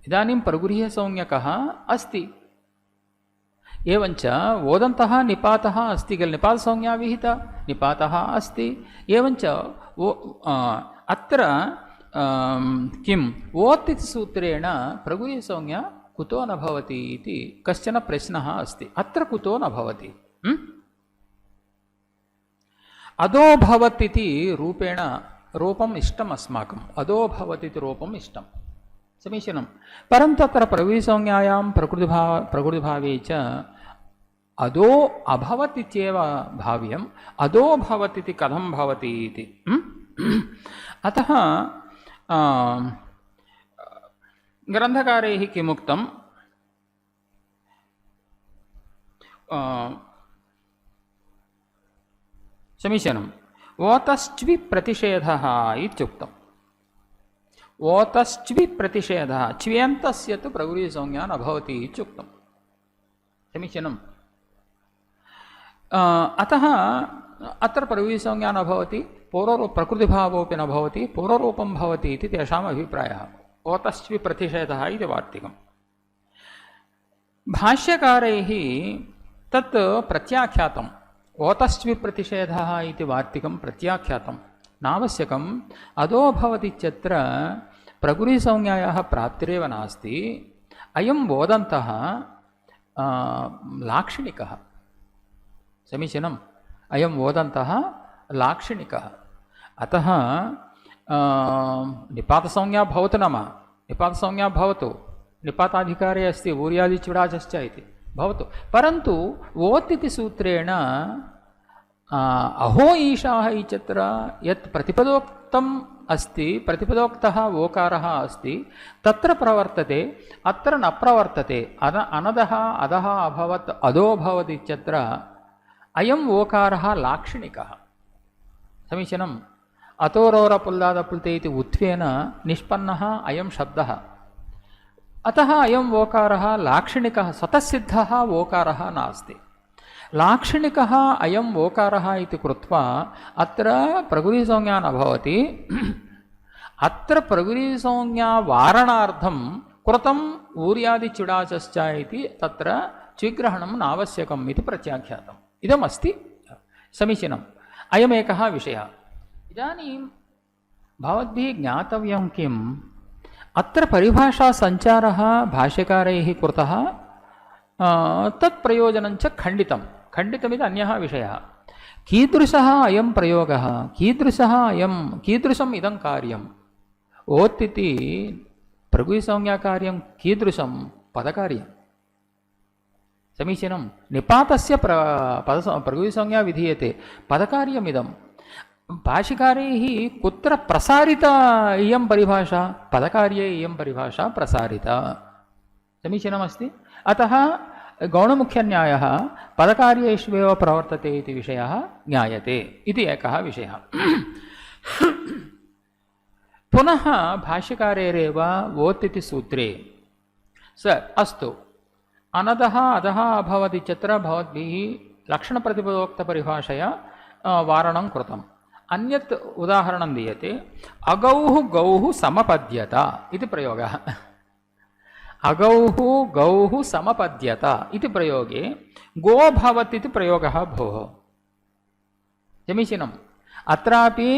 इदानीं प्रगुह्यसंज्ञकः अस्ति एवञ्च ओदन्तः निपातः अस्ति किल निपातसंज्ञा विहिता निपातः अस्ति एवञ्च अत्र किम् ओत् इति सूत्रेण प्रगुह्यसंज्ञा कुतो न भवति इति कश्चन प्रश्नः अस्ति अत्र कुतो न भवति अदो भवत् इति रूपेण रूपम् इष्टम् अस्माकम् अदो भवत् इति रूपम् इष्टं समीचीनं परन्तु अत्र प्रगुह्यसंज्ञायां प्रकृतिभावे च अदो अभवत् इत्येव भाव्यम् अदो भवत् इति कथं भवति इति अतः ग्रन्थकारैः किमुक्तं समीचीनम् ओतश्च्वि प्रतिषेधः इत्युक्तम् ओतश्च्वि प्रतिषेधः च्व्यन्तस्य तु प्रगुह्यसंज्ञा न भवति इत्युक्तं समीचीनम् अतः अत्र प्रगुह्यसंज्ञा न भवति प्रकृतिभावोऽपि न भवति पूर्वरूपं भवति इति तेषाम् अभिप्रायः ओतश्च्वि प्रतिषेधः इति वार्तिकम् भाष्यकारैः तत् प्रत्याख्यातम् ओतश्च्वि प्रतिषेधः इति वार्तिकं प्रत्याख्यातं नावश्यकम् अदो भवतीत्यत्र प्रगुह्यसंज्ञायाः प्राप्तिरेव नास्ति अयं ओदन्तः लाक्षणिकः समीचीनम् अयम् ओदन्तः लाक्षणिकः अतः निपातसंज्ञा भवतु नाम निपातसंज्ञा भवतु निपाताधिकारे अस्ति ऊर्यादिच्युडाचश्च इति भवतु परन्तु ओत् इति सूत्रेण अहो ईशाः इत्यत्र यत् प्रतिपदोक्तम् अस्ति प्रतिपदोक्तः ओकारः अस्ति तत्र प्रवर्तते अत्र न प्रवर्तते अनदः अधः अभवत् अदो भवत् इत्यत्र अयम् ओकारः लाक्षणिकः समीचीनम् अतोरोरपुल्दादपुल्ते इति उत्वेन निष्पन्नः अयं शब्दः अतः अयम् ओकारः लाक्षणिकः स्वतःसिद्धः ओकारः नास्ति लाक्षणिकः अयम् ओकारः इति कृत्वा अत्र प्रगुह्यसंज्ञा न भवति अत्र प्रगुह्यसंज्ञा वारणार्थं कृतम् ऊर्यादिच्युडाचश्च इति तत्र स्वीग्रहणं नावश्यकम् इति प्रत्याख्यातम् इदमस्ति समीचीनम् अयमेकः विषयः इदानीं भवद्भिः ज्ञातव्यं किम् अत्र परिभाषासञ्चारः भाष्यकारैः कृतः तत् प्रयोजनञ्च खण्डितमिति अन्यः विषयः कीदृशः अयं प्रयोगः कीदृशम् इदं कार्यम् ओत् इति प्रगुह्यसंज्ञाकार्यं कीदृशं पदकार्यं समीचीनं निपातस्य प्रगुह्यसंज्ञा विधीयते पदकार्यमिदं भाष्यकारैः कुत्र प्रसारिता इयं परिभाषा पदकार्ये इयं परिभाषा प्रसारिता समीचीनमस्ति अतः गौणमुख्यन्यायः पदकार्येष्वेव प्रवर्तते इति विषयः ज्ञायते इति एकः विषयः पुनः भाष्यकारेरेव ओत् इति सूत्रे अस्तु अनदः अधः अभवत् इत्यत्र भवद्भिः लक्षणप्रतिपदोक्तपरिभाषया वारणं कृतम् अन्यत् उदाहरणं दीयते अगौः गौः समपद्यत इति प्रयोगः अगौः गौः समपद्यत इति प्रयोगे गो भवत् इति प्रयोगः भोः समीचीनम् अत्रापि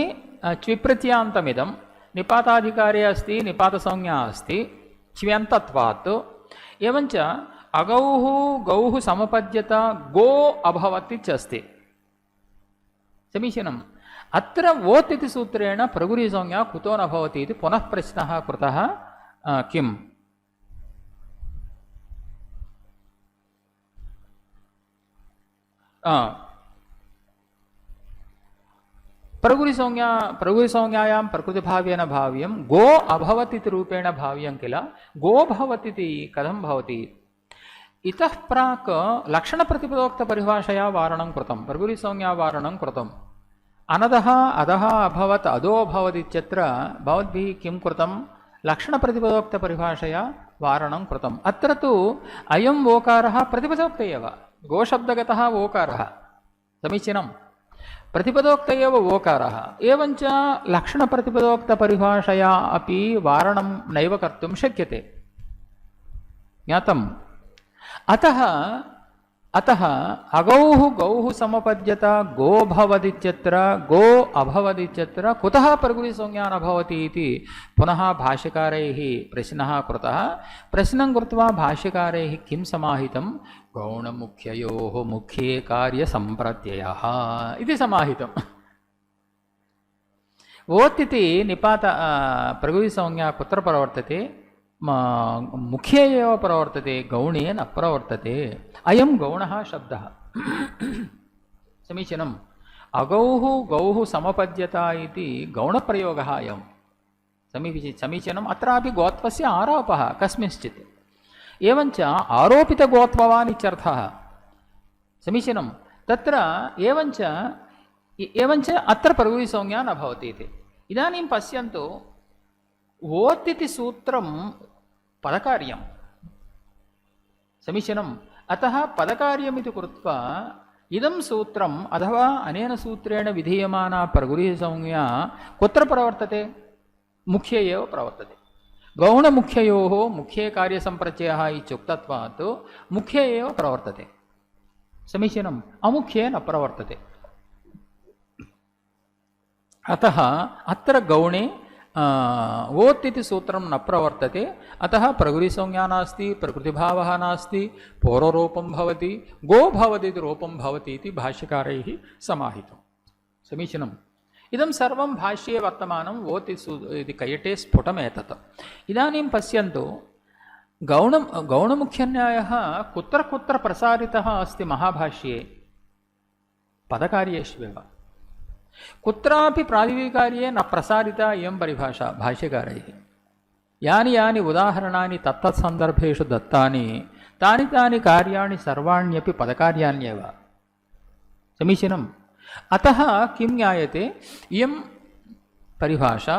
च्विप्रत्ययान्तमिदं निपाताधिकारे अस्ति निपातसंज्ञा अस्ति च्व्यन्तत्वात् एवञ्च अगौः गौः समपद्यत गो अभवत् इत्यस्ति समीचीनम् अत्र वोत् इति सूत्रेण प्रगुरीसंज्ञा कुतो न भवति इति पुनः प्रश्नः कृतः किम् प्रगुरीसंज्ञायां प्रकृतिभावेन भाव्यं गो अभवत् इति रूपेण भाव्यं किल गो भवत् इति कथं भवति इतः प्राक् लक्षणप्रतिपदोक्तपरिभाषया वारणं कृतं प्रगुरीसंज्ञा वारणं कृतम् अनदः अधः अभवत् अधो अभवत् इत्यत्र भवद्भिः किं कृतं लक्षणप्रतिपदोक्तपरिभाषया वारणं कृतम् अत्र तु अयम् ओकारः प्रतिपदोक्त एव गोशब्दगतः ओकारः समीचीनं प्रतिपदोक्त एव ओकारः एवञ्च लक्षणप्रतिपदोक्तपरिभाषया अपि वारणं नैव कर्तुं शक्यते ज्ञातम् अतः अगौः गौः समपद्यत गो भवदित्यत्र गो अभवदित्यत्र कुतः प्रगुरीसंज्ञा न भवति इति पुनः भाष्यकारैः प्रश्नः कृतः प्रश्नं कृत्वा भाष्यकारैः किं समाहितं गौणमुख्ययोः मुख्ये कार्यसम्प्रत्ययः इति समाहितम् वोत् इति निपात प्रगुरीसंज्ञा कुत्र प्रवर्तते मुख्ये एव प्रवर्तते गौणे न प्रवर्तते अयं गौणः शब्दः समीचीनम् अगौः गौः समपद्यत इति गौणप्रयोगः अयं समीचीनम् अत्रापि गोत्वस्य आरोपः कस्मिंश्चित् एवञ्च आरोपितगोत्ववान् इत्यर्थः समीचीनं तत्र एवञ्च अत्र प्रगुरीसंज्ञा न भवति इति इदानीं पश्यन्तु वोत् इति सूत्रं पदकार्यं समीचीनम् अतः पदकार्यमिति कृत्वा इदं सूत्रम् अथवा अनेन सूत्रेण विधीयमाना प्रगुरीसंज्ञा कुत्र प्रवर्तते मुख्ये एव प्रवर्तते गौणमुख्ययोः मुख्ये कार्यसम्प्रत्ययः इत्युक्तत्वात् मुख्ये एव प्रवर्तते समीचीनम् अमुख्ये न प्रवर्तते अतः अत्र गौणे वोत् इति सूत्रं न प्रवर्तते अतः प्रगुरीसंज्ञा नास्ति प्रकृतिभावः नास्ति पौररूपं भवति गो भवति इति रूपं भवति इति भाष्यकारैः समाहितं समीचीनम् इदं सर्वं भाष्ये वर्तमानं वोत् इति कैयटे स्फुटमेतत् इदानीं पश्यन्तु गौणमुख्यन्यायः कुत्र कुत्र प्रसारितः अस्ति महाभाष्ये पदकार्येष्वेव कुत्रापि प्रातिपदिककार्ये न प्रसारिता इयं परिभाषा भाष्यकारैः यानि यानि उदाहरणानि तत्तत्सन्दर्भेषु दत्तानि तानि तानि कार्याणि सर्वाण्यपि पदकार्याण्येव समीचीनम् अतः किं ज्ञायते इयं परिभाषा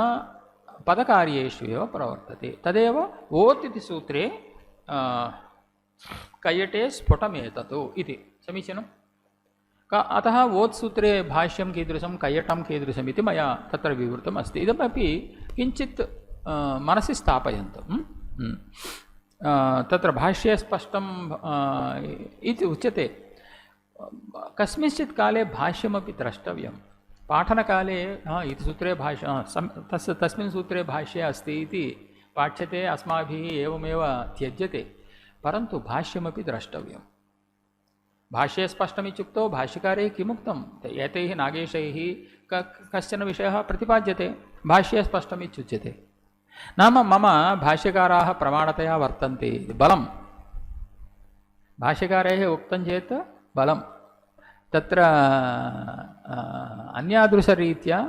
पदकार्येषु एव प्रवर्तते तदेव वोत् इति सूत्रे कैयटे स्फुटमेतत् इति समीचीनम् अतः वोत् सूत्रे भाष्यं कीदृशं कैयटं कीदृशम् इति मया तत्र विवृतम् अस्ति इदमपि किञ्चित् मनसि स्थापयन्तु तत्र भाष्ये स्पष्टम् इति उच्यते कस्मिंश्चित् काले भाष्यमपि द्रष्टव्यं पाठनकाले इति सूत्रे तस्मिन् सूत्रे भाष्ये अस्ति इति पाठ्यते अस्माभिः एवमेव त्यज्यते परन्तु भाष्यमपि द्रष्टव्यं भाष्ये स्पष्टमित्युक्तौ भाष्यकारैः किमुक्तं एतैः नागेशैः कश्चन विषयः प्रतिपाद्यते भाष्ये स्पष्टमित्युच्यते नाम मम भाष्यकाराः प्रमाणतया वर्तन्ते बलं भाष्यकारैः उक्तं चेत् बलं तत्र अन्यादृशरीत्या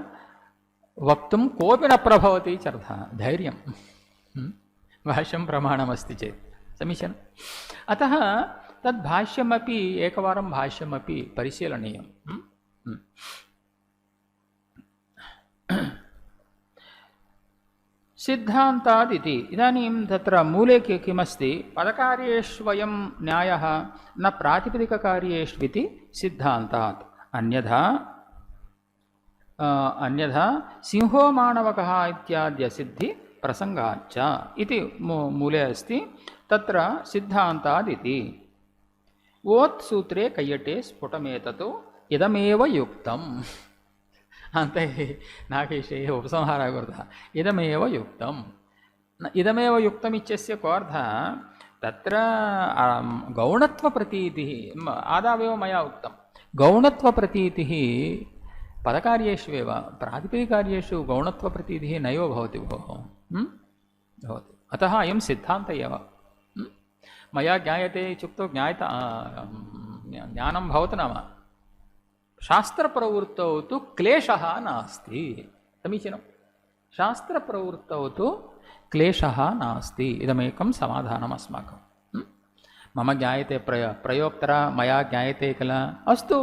वक्तुं कोऽपि न प्रभवति इत्यर्थः धैर्यं भाष्यं प्रमाणमस्ति चेत् समीचीनम् अतः तद्भाष्यमपि एकवारं भाष्यमपि परिशीलनीयं सिद्धान्तादिति इदानीं तत्र मूले किमस्ति पदकार्येष्वयं न्यायः न प्रातिपदिककार्येष्विति सिद्धान्तात् अन्यथा सिंहो माणवकः इत्याद्य सिद्धि प्रसंगाच्च इति मूले अस्ति तत्र सिद्धान्तादिति ओत् सूत्रे कय्यटे स्फुटमेतत् इदमेव युक्तम् ಅಂತ ನಾಗೇಶೇ ಉಪಸಂಹಾರ ಕೃತಃ ಇದಮೇವ ಯುಕ್ತಂ ಇದಮೇವ ಯುಕ್ತಂ ಇತ್ಯಸ್ಯ ಕೋऽर्थः तत्र गौणत्वप्रतीतिः आदावेव मया उक्तं गौणत्वप्रतीतिः पदकार्येष्वेव प्रातिपदिकार्येषु गौणत्वप्रतीतिः नैव भवति भोः भवति अतः अयं सिद्धान्त एव मया ज्ञायते इत्युक्तौ ज्ञानं भवति नाम शास्त्रप्रवृत्तौ तु क्लेशः नास्ति समीचीनं शास्त्रप्रवृत्तौ तु क्लेशः नास्ति इदमेकं समाधानम् अस्माकं मम ज्ञायते प्रयोक्तरा मया ज्ञायते किल अस्तु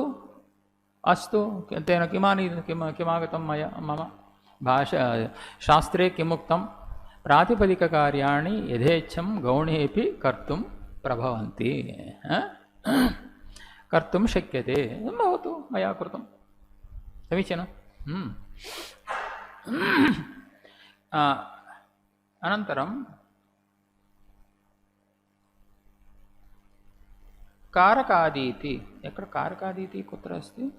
अस्तु तेन किमागतं मया मम भाषा शास्त्रे किमुक्तं प्रातिपदिककार्याणि यथेच्छं गौणेऽपि कर्तुं प्रभवन्ति कर्तुं शक्यते भवतु मया कृतं समीचीनं अनन्तरं कारकादीति यत्र कारकादीति कुत्र अस्ति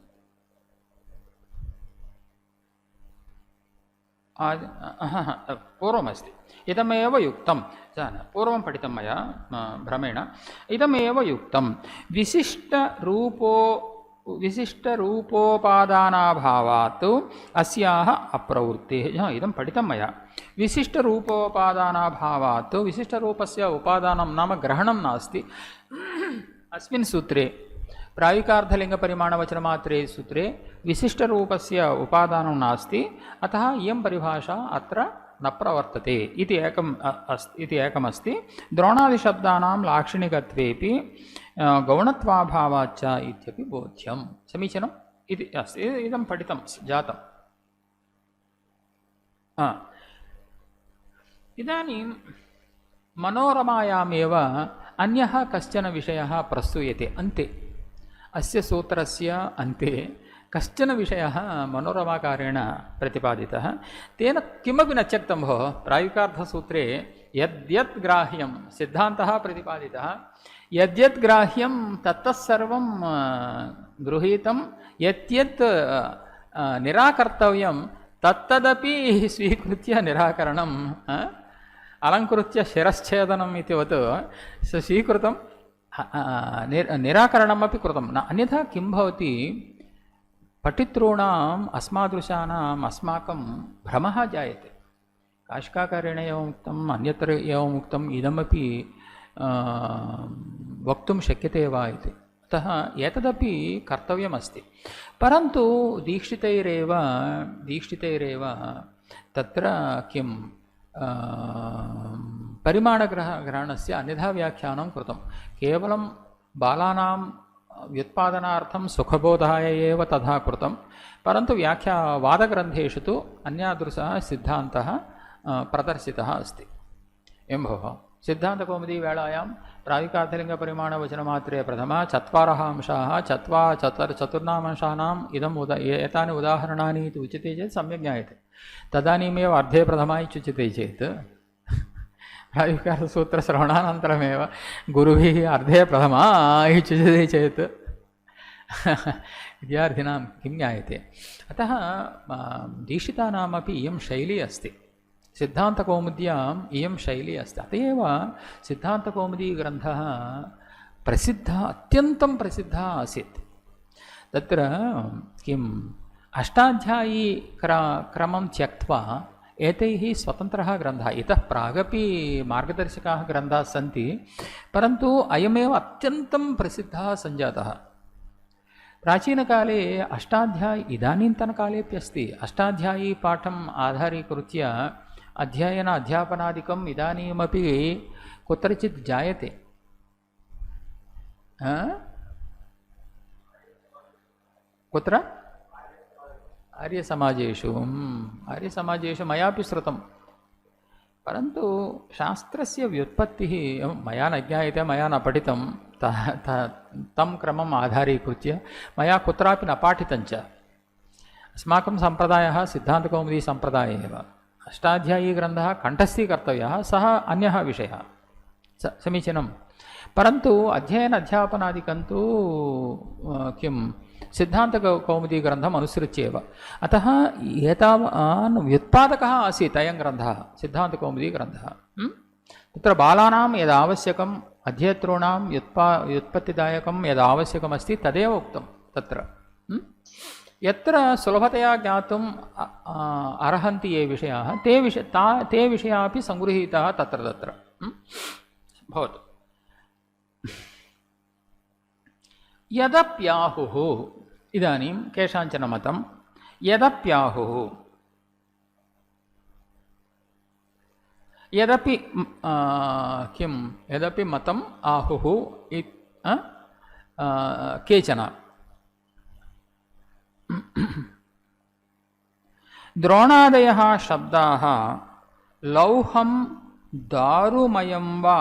पूर्वमस्ति इदमेव युक्तं पूर्वं पठितं मया भ्रमेण इदमेव युक्तं विशिष्टरूपोपादानाभावात् अस्याः अप्रवृत्तेः इदं पठितं मया विशिष्टरूपोपादानाभावात् विशिष्टरूपस्य उपादानं नाम ग्रहणं नास्ति अस्मिन् सूत्रे प्रायुकार्धलिङ्गपरिमाणवचनमात्रे सूत्रे विशिष्टरूपस्य उपादानं नास्ति अतः इयं परिभाषा अत्र न प्रवर्तते इति एकमस्ति द्रोणादिशब्दानां लाक्षणिकत्वेपि गौणत्वाभावाच्च इत्यपि बोध्यं समीचीनम् इति अस्ति इदं पठितं जातं इदानीं मनोरमायामेव अन्यः कश्चन विषयः प्रस्तूयते अन्ते अस्य सूत्रस्य अन्ते कश्चन विषयः मनोरमाकारेण प्रतिपादितः तेन किमपि न त्यक्तं भोः प्रायुकार्थसूत्रे यद्यत् ग्राह्यं सिद्धान्तः प्रतिपादितः यद्यत् ग्राह्यं तत्तत्सर्वं गृहीतं यत् निराकर्तव्यं तत्तदपि स्वीकृत्य निराकरणं अलङ्कृत्य शिरश्छेदनम् इतिवत् स्वीकृतं निराकरणमपि कृतं न अन्यथा किं भवति पठितॄणाम् अस्मादृशानाम् अस्माकं भ्रमः जायते काशिकाकारेण एवम् उक्तम् अन्यत्र एवम् उक्तम् इदमपि वक्तुं शक्यते वा इति अतः एतदपि कर्तव्यमस्ति परन्तु दीक्षितैरेव तत्र किं परिमाणग्रहणस्य अन्यथा व्याख्यानं कृतं केवलं बालानां व्युत्पादनार्थं सुखबोधाय एव तथा कृतं परन्तु वादग्रन्थेषु तु अन्यादृशः सिद्धान्तः प्रदर्शितः अस्ति एवं भोः सिद्धान्तकौमुदी वेलायां प्रायुकार्थलिङ्गपरिमाणवचनमात्रे प्रथमा चत्वारः अंशाः चतुर्णामंशानाम् एतानि उदाहरणानि इति उच्यते चेत् सम्यक् ज्ञायते तदानीमेव अर्धे प्रथमा इत्युच्यते चेत् प्रायुकार्थसूत्रश्रवणानन्तरमेव गुरुभिः अर्धे प्रथमा इत्युच्यते चेत् विद्यार्थिनां किं ज्ञायते अतः दीक्षितानामपि इयं शैली अस्ति सिद्धान्तकौमुद्याम् इयं शैली अस्ति अत एव सिद्धान्तकौमुदीग्रन्थः प्रसिद्धः अत्यन्तं प्रसिद्धः आसीत् तत्र किम् अष्टाध्यायी क्रमं त्यक्त्वा एतैः स्वतन्त्रः ग्रन्थः इतः प्रागपि मार्गदर्शकाः ग्रन्थाः सन्ति परन्तु अयमेव अत्यन्तं प्रसिद्धः सञ्जातः प्राचीनकाले अष्टाध्यायी इदानीन्तनकालेपि अस्ति अष्टाध्यायी पाठम् आधारीकृत्य अध्यापनादिकम् इदानीमपि कुत्रचित् जायते कुत्र आर्यसमाजेषु मयापि श्रुतं परन्तु शास्त्रस्य व्युत्पत्तिः मया न ज्ञायते मया न पठितं तं क्रमम् आधारीकृत्य मया कुत्रापि न पाठितञ्च अस्माकं सम्प्रदायः सिद्धान्तकौमुदी सम्प्रदायः एव अष्टाध्यायी ग्रन्थः कण्ठस्थीकर्तव्यः सः अन्यः विषयः समीचीनं परन्तु अध्ययन अध्यापनादिकं तु किं सिद्धान्तकौमुदीग्रन्थम् अनुसृत्य एव अतः एतावान् व्युत्पादकः आसीत् अयं ग्रन्थः सिद्धान्तकौमुदीग्रन्थः तत्र बालानां यदावश्यकम् अध्येतॄणां व्युत्पत्तिदायकं यदावश्यकमस्ति तदेव उक्तं तत्र यत्र सुलभतया ज्ञातुम् अर्हन्ति ये विषयाः ते विषयाः अपि सङ्गृहीताः तत्र भवतु यदप्याहुः इदानीं केषाञ्चन मतं यदप्याहुः यदपि किं यदपि मतम् आहुः केचन द्रोणादयः शब्दाः लौहं दारुमयं वा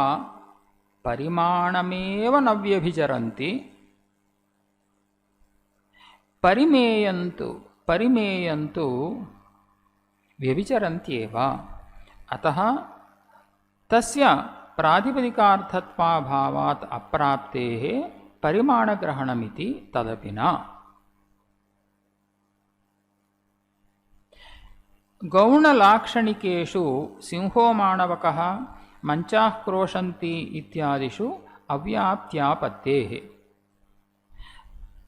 परिमाणमेव न व्यभिचरन्ति परिमेयन्तु व्यभिचरन्त्येव अतः तस्य प्रातिपदिकार्थत्वाभावात् अप्राप्तेः परिमाणग्रहणमिति तदपि न गौणलाक्षणिकेषु सिंहो माणवकः मञ्चाः क्रोशन्ति इत्यादिषु अव्याप्त्यापत्तेः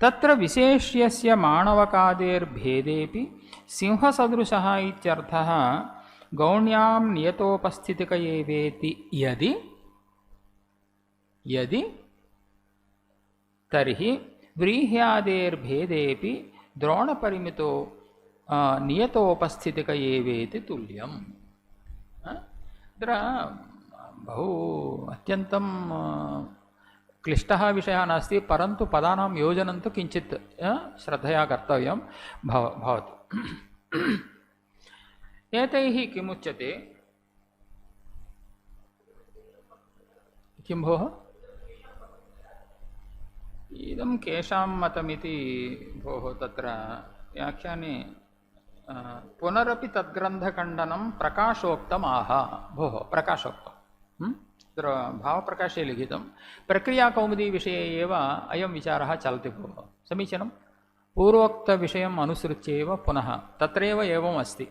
तत्र विशेष्यस्य माणवकादेर्भेदेपि सिंहसदृशः इत्यर्थः गौण्यां नियतोपस्थितिक एवेति यदि तर्हि व्रीह्यादेर्भेदेपि द्रोणपरिमितो नियतोपस्थितिक एवेति तुल्यम् अत्र बहु अत्यन्तं क्लिष्टः विषयः नास्ति परन्तु पदानां योजनं तु किञ्चित् श्रद्धया कर्तव्यं भवति एतैः किमुच्यते किं भोः इदं केषां मतमिति भोः तत्र व्याख्याने पुनरपि तद्ग्रन्थखण्डनं प्रकाशोक्तम् आह भोः प्रकाशोक्तं तत्र भावप्रकाशे लिखितं प्रक्रियाकौमुदीविषये एव अयं विचारः चलति भोः समीचीनं पूर्वोक्तविषयम् अनुसृत्य एव पुनः तत्रैव एवम् अस्ति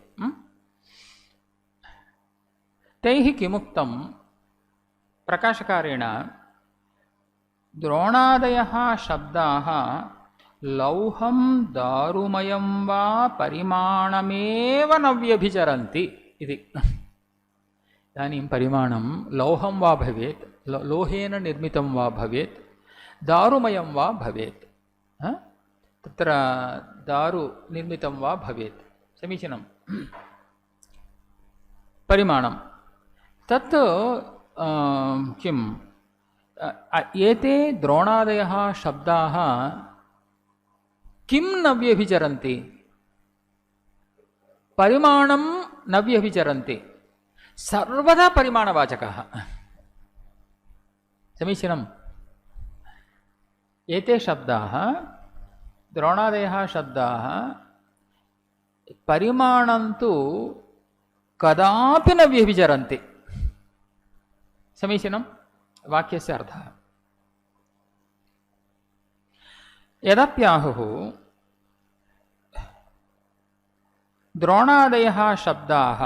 तैः किमुक्तं प्रकाशकारेण द्रोणादयः शब्दाः लौहं दारुमयं वा परिमाणमेव न व्यभिचरन्ति इति इदानीं परिमाणं लौहं वा भवेत् लोहेन निर्मितं वा भवेत् दारुमयं वा भवेत् तत्र दारु निर्मितं वा भवेत् समीचीनं परिमाणं तत् किम् एते द्रोणादयः शब्दाः किं न व्यभिचरन्ति परिमाणं न व्यभिचरन्ति सर्वदा परिमाणवाचकः समीचीनम् एते शब्दाः द्रोणादयः शब्दाः परिमाणं तु कदापि न व्यभिचरन्ति समीचीनं वाक्यस्य अर्थः यदप्याहुः द्रोणादयः शब्दाः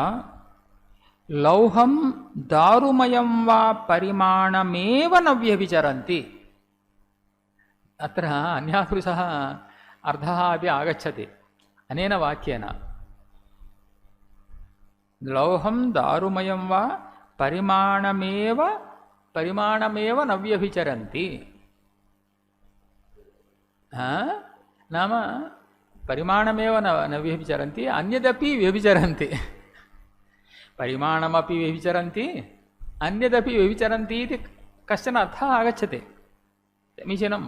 लौहं दारुमयं वा परिमाणमेव न व्यभिचरन्ति अत्र अन्यादृशः अर्थः अपि आगच्छति अनेन वाक्येन लौहं दारुमयं वा परिमाणमेव न व्यभिचरन्ति नाम परिमाणमेव न व्यभिचरन्ति अन्यदपि व्यभिचरन्ति परिमाणमपि व्यभिचरन्ति अन्यदपि व्यभिचरन्ति इति कश्चन अर्थः आगच्छति समीचीनं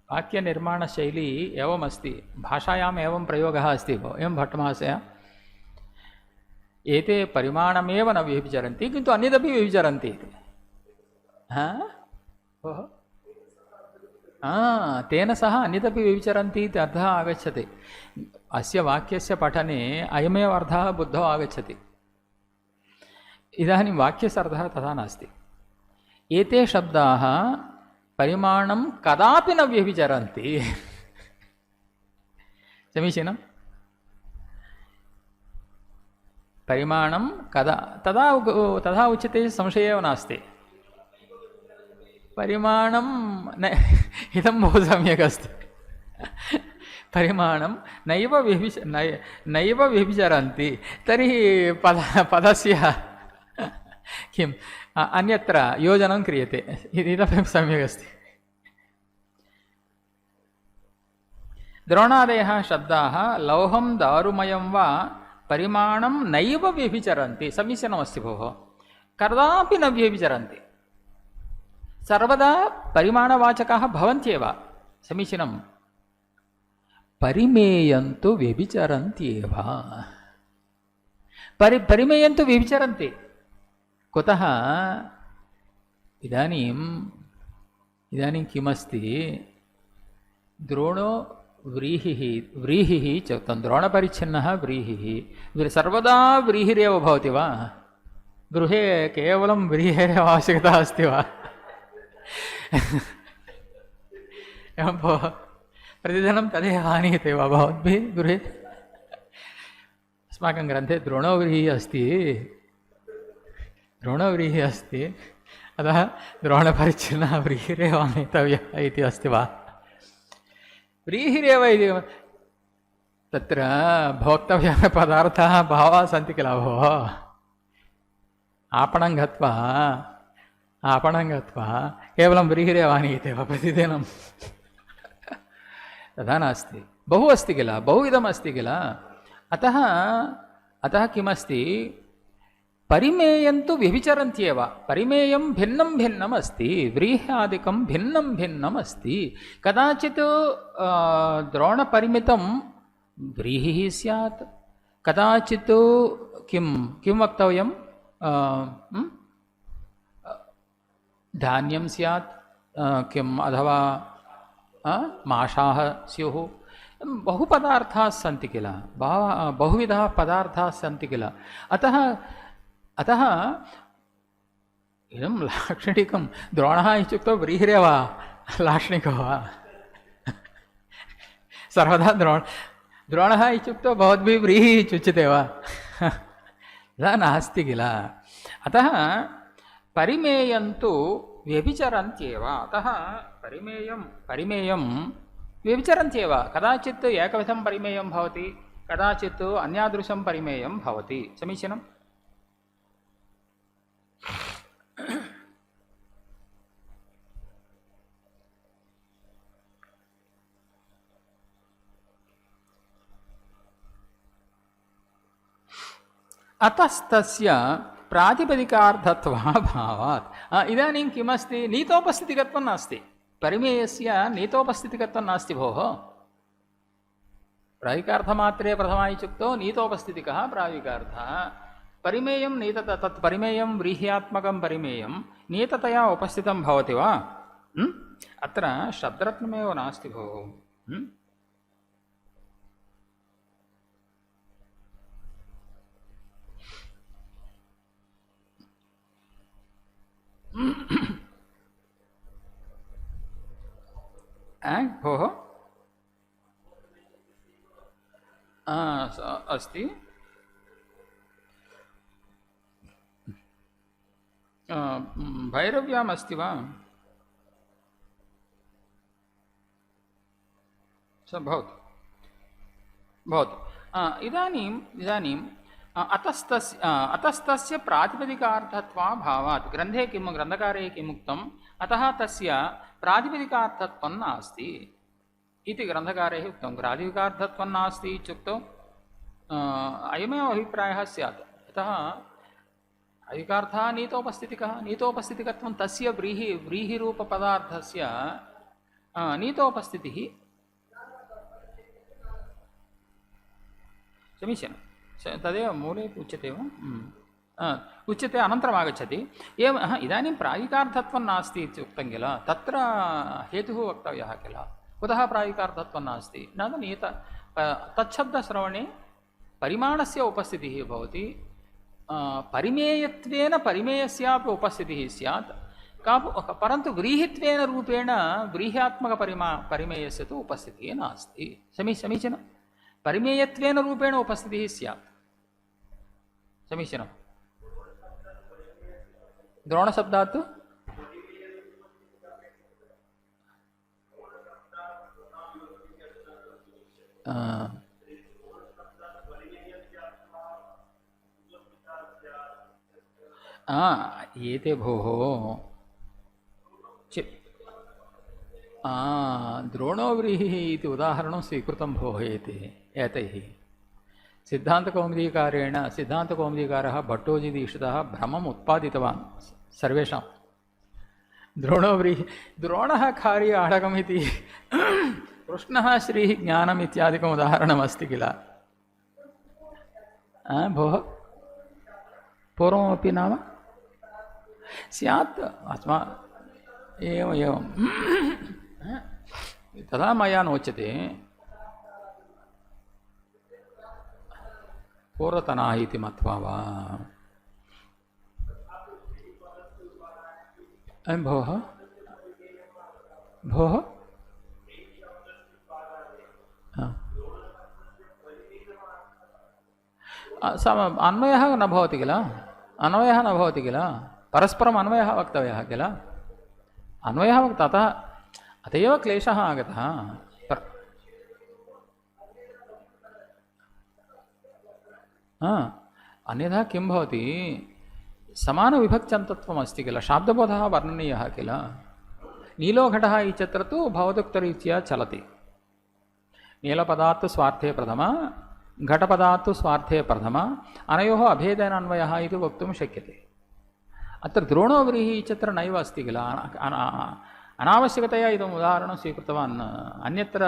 वाक्यनिर्माणशैली एवमस्ति भाषायाम् एवं प्रयोगः अस्ति भो एवं भट्टमहाशय एते परिमाणमेव न व्यभिचरन्ति किन्तु अन्यदपि व्यभिचरन्ति इति तेन सह अन्यदपि व्यभिचरन्ति इति अर्थः आगच्छति अस्य वाक्यस्य पठने अयमेव अर्थः बुद्धौ आगच्छति इदानीं वाक्यस्य अर्थः तथा नास्ति एते शब्दाः परिमाणं कदापि न व्यभिचरन्ति समीचीनं परिमाणं कदा तथा उच्यते संशयः एव नास्ति परिमाणं न इदं बहु सम्यक् अस्ति परिमाणं नैव व्यभिचरन्ति तर्हि पदस्य किम् अन्यत्र योजनं क्रियते इदमपि सम्यक् अस्ति द्रोणादयः शब्दाः लौहं दारुमयं वा परिमाणं नैव व्यभिचरन्ति समीचीनमस्ति भोः कदापि न व्यभिचरन्ति सर्वदा परिमाणवाचकाः भवन्त्येव समीचीनं परिमेयन्तु व्यभिचरन्त्येव परिमेयन्तु व्यभिचरन्ति कुतः इदानीं किमस्ति द्रोणो व्रीहिः च द्रोणपरिच्छिन्नः व्रीहिः सर्वदा व्रीहिरेव भवति वा गृहे केवलं व्रीहेरेव आवश्यकता अस्ति वा एवं भोः प्रतिदिनं तदेव आनीयते वा भवद्भिः गृहे अस्माकं ग्रन्थे द्रोणव्रीहिः अस्ति अतः द्रोणपरिच्छिन्नः व्रीहिरेव आनेतव्यः इति अस्ति वा व्रीहिरेव इति तत्र भोक्तव्याः पदार्थाः बहवः सन्ति किल भोः आपणं गत्वा केवलं व्रीहिरेव आनीयते वा प्रतिदिनं तथा नास्ति बहु अस्ति किल बहुविधमस्ति किल अतः किमस्ति परिमेयन्तु व्यभिचरन्त्येव परिमेयं भिन्नं भिन्नम् अस्ति व्रीह्यादिकं भिन्नं भिन्नम् अस्ति कदाचित् द्रोणपरिमितं व्रीहिः स्यात् कदाचित् किं वक्तव्यं धान्यं स्यात् किम् अथवा माषाः स्युः बहुपदार्थाः सन्ति किल बहुविधाः पदार्थाः सन्ति किल अतः इदं लाक्षणिकं द्रोणः इत्युक्तौ व्रीहिरेव लाक्षणिको वा सर्वदा द्रोणः इत्युक्तौ भवद्भिः व्रीहिः इत्युच्यते वा तथा नास्ति किल अतः परिमेयन्तु व्यभिचरन्त्येव अतः परिमेयं व्यभिचरन्त्येव कदाचित् एकविधं परिमेयं भवति कदाचित् अन्यादृशं परिमेयं भवति समीचीनम् अतस्तस्य प्रातिपदिकार्थत्वाभावात् इदानीं किमस्ति नीतोपस्थितिकत्वं नास्ति परिमेयस्य नीतोपस्थितिकत्वं नास्ति भोः प्रायिकार्थमात्रे प्रथमा इत्युक्तौ नीतोपस्थितिकः प्रायिकार्थः परिमेयं तत् परिमेयं व्रीह्यात्मकं परिमेयं नीततया उपस्थितं भवति वा अत्र शब्दरत्नमेव नास्ति भोः भोः अस्ति भैरव्याम् अस्ति वा भवतु इदानीम् अतस्तस्य प्रातिपदिकार्थत्वाभावात् ग्रन्थे ग्रन्थकारे किम् उक्तम् अतः तस्य प्रातिपदिकार्थत्वं नास्ति इति ग्रन्थकारैः उक्तं प्रातिपदिकार्थत्वं नास्ति इत्युक्तौ अयमेव अभिप्रायः स्यात् यतः अधिकार्थः नीतोपस्थितिकत्वं तस्य व्रीहिरूपपदार्थस्य नीतोपस्थितिः समीचीनं तदेव मूले उच्यते वा उच्यते अनन्तरम् आगच्छति एवम् इदानीं प्रायिकार्थत्वं नास्ति इति उक्तं किल तत्र हेतुः वक्तव्यः किल कुतः प्रायिकार्थत्वं नास्ति न तच्छब्दश्रवणे परिमाणस्य उपस्थितिः भवति परिमेयत्वेन परिमेयस्यापि उपस्थितिः स्यात् परन्तु व्रीहित्वेन रूपेण व्रीह्यात्मकपरिमेयस्य तु उपस्थितिः नास्ति। समीचीनं। परिमेयत्वेन रूपेण उपस्थितिः स्यात्। समीचीनं। द्रोणशब्दात् एते भोः द्रोणोव्रीहिः इति उदाहरणं स्वीकृतं भोः एतैः। सिद्धान्तकौमुदीकारः भट्टोजीदीक्षितः भ्रमम् उत्पादितवान् सर्वेषां। द्रोणः कार्य आडगमिति कृष्णः श्रीः ज्ञानम् इत्यादिकम् उदाहरणमस्ति किल भोः। पूर्वमपि नाम स्यात् एवं तदा मया नोच्यते पूर्वतनाः इति मत्वा वा। भोः अन्वयः न भवति किल, परस्परम् अन्वयः वक्तव्यः किल। अन्वयः ततः अत एव क्लेशः आगतः। अन्यथा किं भवति, समानविभक्त्यन्तत्वम् अस्ति किल, शाब्दबोधः वर्णनीयः किल। नीलोघटः इत्यत्र तु भवदुक्तरीत्या चलति। नीलपदात् स्वार्थे प्रथमा, घटपदात् स्वार्थे प्रथमा, अनयोः अभेदेन अन्वयः इति वक्तुं शक्यते। अत्र द्रोणोव्रीहिः इत्यत्र नैव अस्ति किल। अनावश्यकतया इदम् उदाहरणं स्वीकृतवान्, अन्यत्र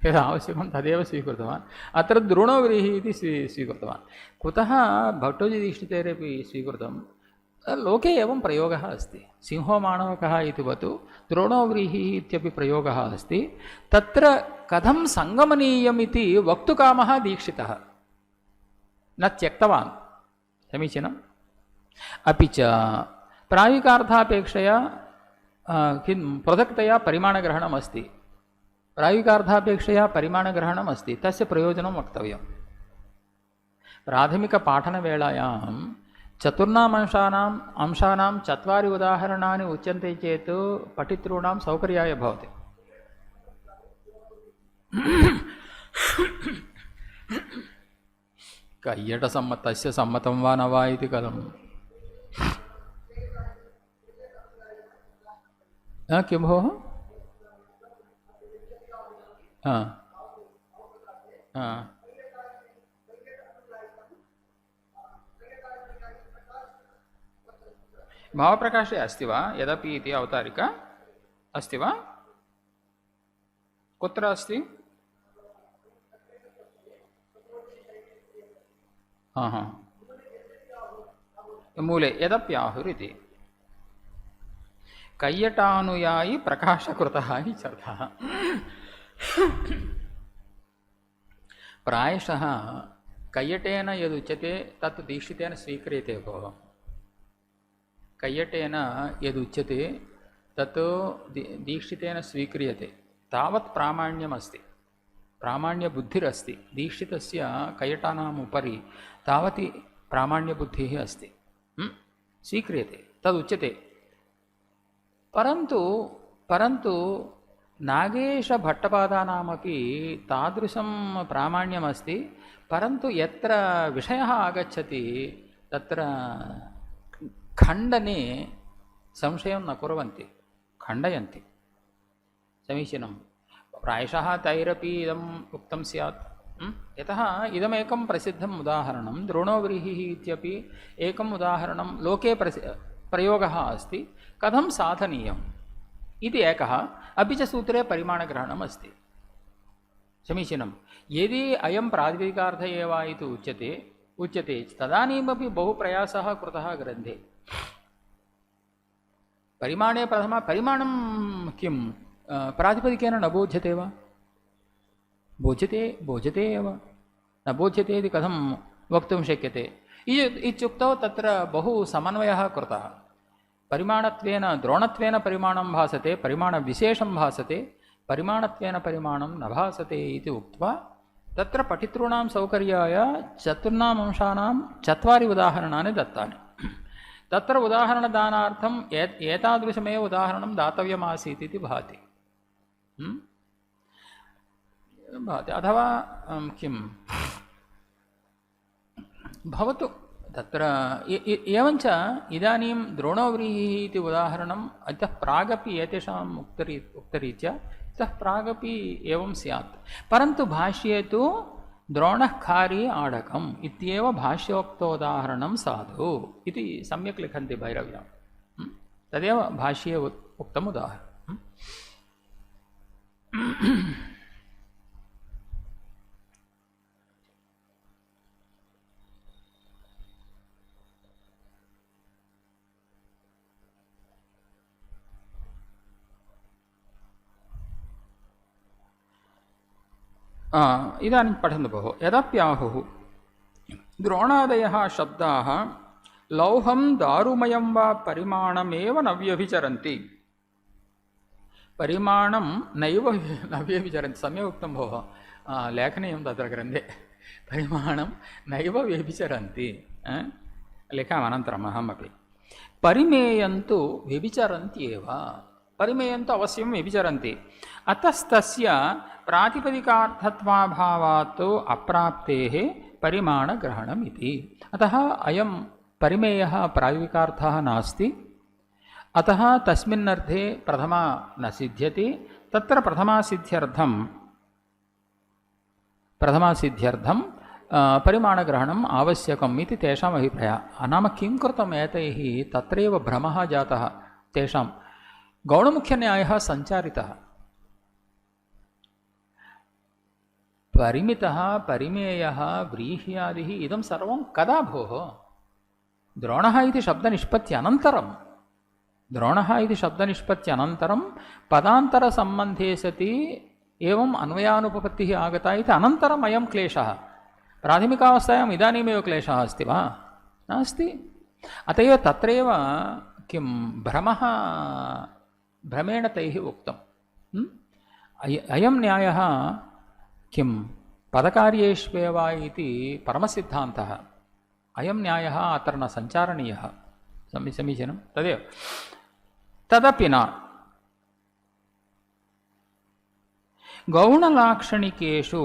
यद् आवश्यकं तदेव स्वीकृतवान्, अत्र द्रोणोव्रीहिः इति स्वीकृतवान्। कुतः भट्टोजीदीक्षितैरपि स्वीकृतं, लोके एवं प्रयोगः अस्ति। सिंहो माणवकः इति वतु द्रोणोव्रीहिः इत्यपि प्रयोगः अस्ति। तत्र कथं सङ्गमनीयम् इति वक्तुकामः दीक्षितः न त्यक्तवान्। समीचीनम्। अपि च प्रायोगिकार्थापेक्षया किं पृथक्तया परिमाणग्रहणम् अस्ति, प्रायोगिकार्थापेक्षया परिमाणग्रहणम् अस्ति, तस्य प्रयोजनं वक्तव्यं। प्राथमिकपाठनवेलायां चतुर्णाम् अंशानां चत्वारि उदाहरणानि उच्यन्ते चेत् पठितॄणां सौकर्याय भवति। कय्यटसम्मतस्य सम्मतं वा न वा इति कथम्? किं भोः? भावप्रकाशे अस्ति वा यदपि इति अवतारिका अस्ति वा? कुत्र अस्ति? मूले यदप्याहुरिति कय्यटानुयायी प्रकाशकृतः इत्यर्थः। प्रायशः कय्यटेन यदुच्यते तत् दीक्षितेन स्वीक्रियते भोः। कय्यटेन यदुच्यते तत् दीक्षितेन स्वीक्रियते, तावत् प्रामाण्यमस्ति, प्रामाण्यबुद्धिरस्ति। दीक्षितस्य कय्यटानाम् उपरि तावती प्रामाण्यबुद्धिः अस्ति, स्वीक्रियते, तदुच्यते। परन्तु नागेशभट्टपादानामपि तादृशं प्रामाण्यमस्ति, परन्तु यत्र विषयः आगच्छति तत्र खण्डने संशयं न कुर्वन्ति, खण्डयन्ति। समीचीनं। प्रायशः तैरपि इदम् उक्तं स्यात्, यतः इदमेकं प्रसिद्धम् उदाहरणं, द्रोणोव्रीहिः इत्यपि एकम् उदाहरणं लोके प्रयोगः अस्ति, कथं साधनीयम् इति एकः। अपि च सूत्रे परिमाणग्रहणम् अस्ति। समीचीनं। यदि अयं प्रातिपदिकार्थ एव इति उच्यते तदानीमपि बहु प्रयासः कृतः ग्रन्थे। परिमाणे प्रथमा परिमाणं किं प्रातिपदिकेन न बोध्यते वा? बोध्यते एव, न बोध्यते इति कथं वक्तुं शक्यते? इत्युक्तौ तत्र बहु समन्वयः कृतः। परिमाणत्वेन द्रोणत्वेन परिमाणं भासते, परिमाणविशेषं भासते, परिमाणत्वेन परिमाणं न भासते इति उक्त्वा तत्र पठितॄणां सौकर्याय चतुर्णाम् अंशानां 4 उदाहरणानि दत्तानि। तत्र उदाहरणदानार्थम् एतादृशमेव उदाहरणं दातव्यमासीत् इति भाति। अथवा किं भवतु तत्र एवञ्च इदानीं द्रोणव्रीहिः इति उदाहरणम् इतः प्रागपि एतेषाम् उक्तरीत्या इतः प्रागपि एवं स्यात्, परन्तु भाष्ये तु द्रोणः खारी आडकम् इत्येव भाष्योक्तोदाहरणं साधु इति सम्यक् लिखन्ति भैरव्यां। तदेव भाष्ये उक्तम् उदाहरणम्। इदानीं पठन्तु भोः। यदप्याहुः द्रोणादयः शब्दाः लौहं दारुमयं वा परिमाणमेव न व्यभिचरन्ति। परिमाणं नैव न व्यभिचरन्ति, सम्यक् उक्तं भोः, लेखनीयं तत्र ग्रन्थे। परिमाणं नैव व्यभिचरन्ति, लिखामनन्तरम् अहमपि। परिमेयन्तु व्यभिचरन्त्येव, परिमेयन्तु अवश्यं व्यभिचरन्ति। अतस्तस्य प्रातिपदिकार्थत्वाभावात् अप्राप्तेः परिमाणग्रहणम् इति। अतः अयं परिमेयः प्रायोगिकार्थः नास्ति, अतः तस्मिन्नर्थे प्रथमा न सिद्ध्यति। तत्र प्रथमासिद्ध्यर्थं परिमाणग्रहणम् आवश्यकम् इति तेषाम् अभिप्रायः। नाम किं कृतम् एतैः, तत्रैव भ्रमः जातः तेषां। गौणमुख्यन्यायः सञ्चारितः, परिमितः परिमेयः व्रीह्यादिः इदं सर्वं कदा भोः? द्रोणः इति शब्दनिष्पत्त्यनन्तरं, द्रोणः इति शब्दनिष्पत्त्यनन्तरं पदान्तरसम्बन्धे सति एवम् अन्वयानुपपत्तिः आगता इति अनन्तरम् अयं क्लेशः। प्राथमिकावस्थायाम् इदानीमेव क्लेशः अस्ति वा? नास्ति। अत एव तत्रैव किं भ्रमेण तैः उक्तम्। अयं न्यायः किं पदकार्येष्वेव इति परमसिद्धान्तः। अयं न्यायः अत्र न सञ्चारणीयः। समीचीनं तदेव। तदपि न गौणलाक्षणिकेषु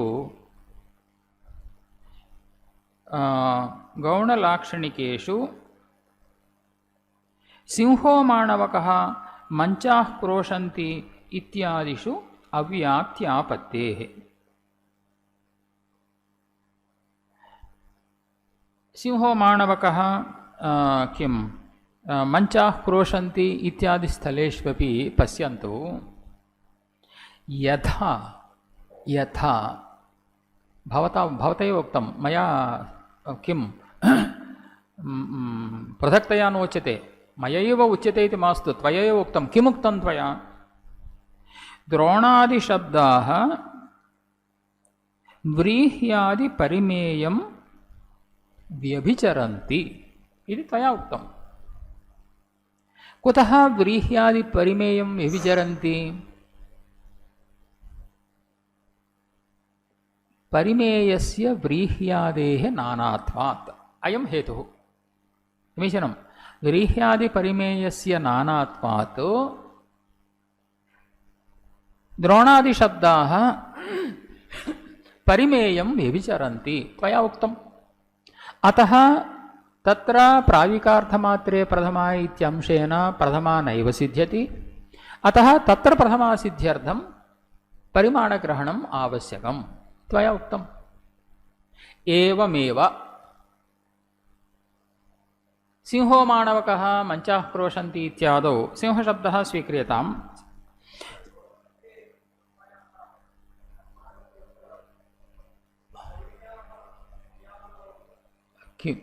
सिंहो माणवकः मञ्चाः क्रोशन्ति इत्यादिषु अव्याप्त्यापत्तेः। सिंहो माणवकः किं मञ्चाः क्रोशन्ति इत्यादि स्थलेष्वपि पश्यन्तु, यथा भवतैव उक्तं, मया किं पृथक्तया नोच्यते, मयैव उच्यते इति मास्तु, त्वयैव उक्तं। किमुक्तं त्वया? द्रोणादिशब्दाः व्रीह्यादिपरिमेयं व्यभिचरन्ति इति त्वया उक्तं। कुतः व्रीह्यादिपरिमेयं व्यभिचरन्ति? परिमेयस्य व्रीह्यादेः नानात्वात् अयं हेतुः। समीचीनं। व्रीह्यादिपरिमेयस्य नानात्वात् द्रोणादिशब्दाः परिमेयं व्यभिचरन्ति त्वया उक्तम्। अतः तत्र प्राविकार्थमात्रे प्रथमा इत्यंशेन प्रथमा नैव सिद्ध्यति। अतः तत्र प्रथमासिद्ध्यर्थं परिमाणग्रहणम् आवश्यकं त्वया उक्तम्। एवमेव सिंहो माणवकः मञ्चाः क्रोशन्ति इत्यादौ सिंहशब्दः स्वीक्रियताम्।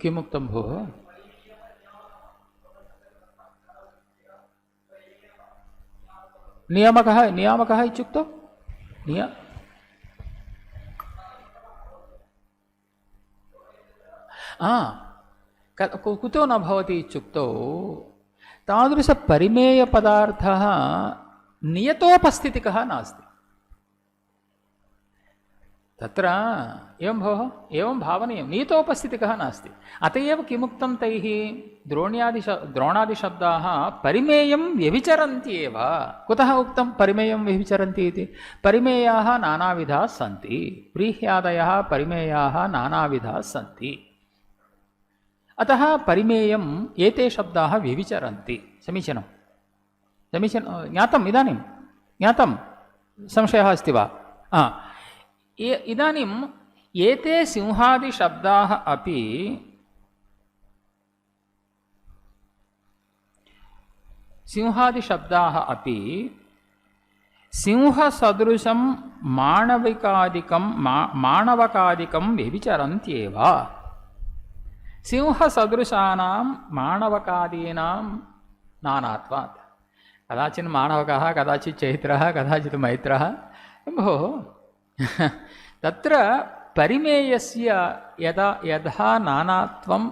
किमुक्तं भोः? नियामकः इत्युक्तौ कुतो न भवति इत्युक्तौ तादृशपरिमेयपदार्थः नियतोपस्थितिकः नास्ति। तत्र एवं भोः एवं भावनीयं, नियतोपस्थितिकः नास्ति। अत एव किमुक्तं तैः द्रोणादिशब्दाः परिमेयं व्यभिचरन्ति एव। कुतः उक्तं परिमेयं व्यभिचरन्ति इति? परिमेयाः नानाविधाः सन्ति, व्रीह्यादयः परिमेयाः नानाविधाः सन्ति। अतः परिमेयम् एते शब्दाः व्यभिचरन्ति। समीचीनं ज्ञातम्, इदानीं ज्ञातं, संशयः अस्ति वा? इदानीम् एते सिंहादिशब्दाः अपि सिंहसदृशं माणवकादिकं व्यभिचरन्त्येव। सिंहसदृशानां माणवकादीनां नानात्वात्। कदाचित् माणवकः, कदाचित् चैत्रः, कदाचित् मैत्रः। भोः तत्र परिमेयस्य यथा नानात्वम्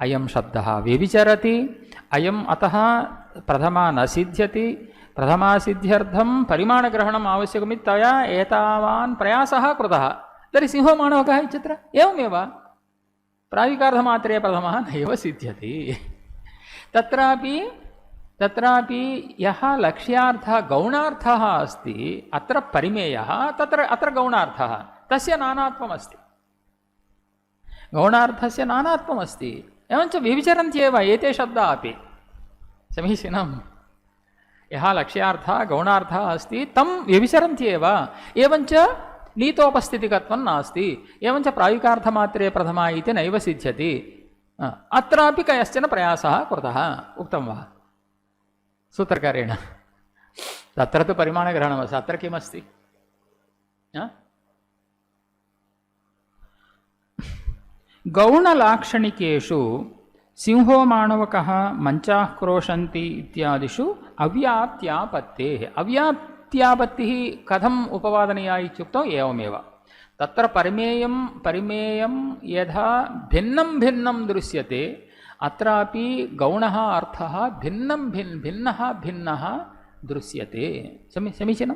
अयं शब्दः व्यभिचरति, अयम् अतः प्रथमा न सिद्ध्यति, प्रथमासिद्ध्यर्थं परिमाणग्रहणम् आवश्यकमिति तया एतावान् प्रयासः कृतः। तर्हि सिंहो माणवकः इत्यत्र एवमेव प्राविकार्धमात्रे प्रथमः नैव सिद्ध्यति। तत्रापि यः लक्ष्यार्थः गौणार्थः अस्ति, अत्र परिमेयः, अत्र गौणार्थः, तस्य नानात्वमस्ति, गौणार्थस्य नानात्वमस्ति। एवञ्च व्यभिचरन्त्येव एते शब्दाः अपि। समीचीनं। यः लक्ष्यार्थः गौणार्थः अस्ति तं व्यभिचरन्त्येव। एवञ्च नीतोपस्थितिकत्वं नास्ति, एवञ्च प्रायुकार्थमात्रे प्रथमा इति नैव सिद्ध्यति। अत्रापि कश्चन प्रयासः कृतः, उक्तं वा सूत्रकारेण? तत्र तु परिमाणग्रहणमस्ति, अत्र किमस्ति? गौणलाक्षणिकेषु सिंहो माणवकः मञ्चाः क्रोशन्ति इत्यादिषु अव्याप्त्यापत्तेः। अव्याप्त्यापत्तिः कथम् उपपादनीया इत्युक्तौ एवमेव। तत्र परिमेयं यथा भिन्नं दृश्यते, अत्रापि गौणः अर्थः भिन्नः दृश्यते। समीचीनं।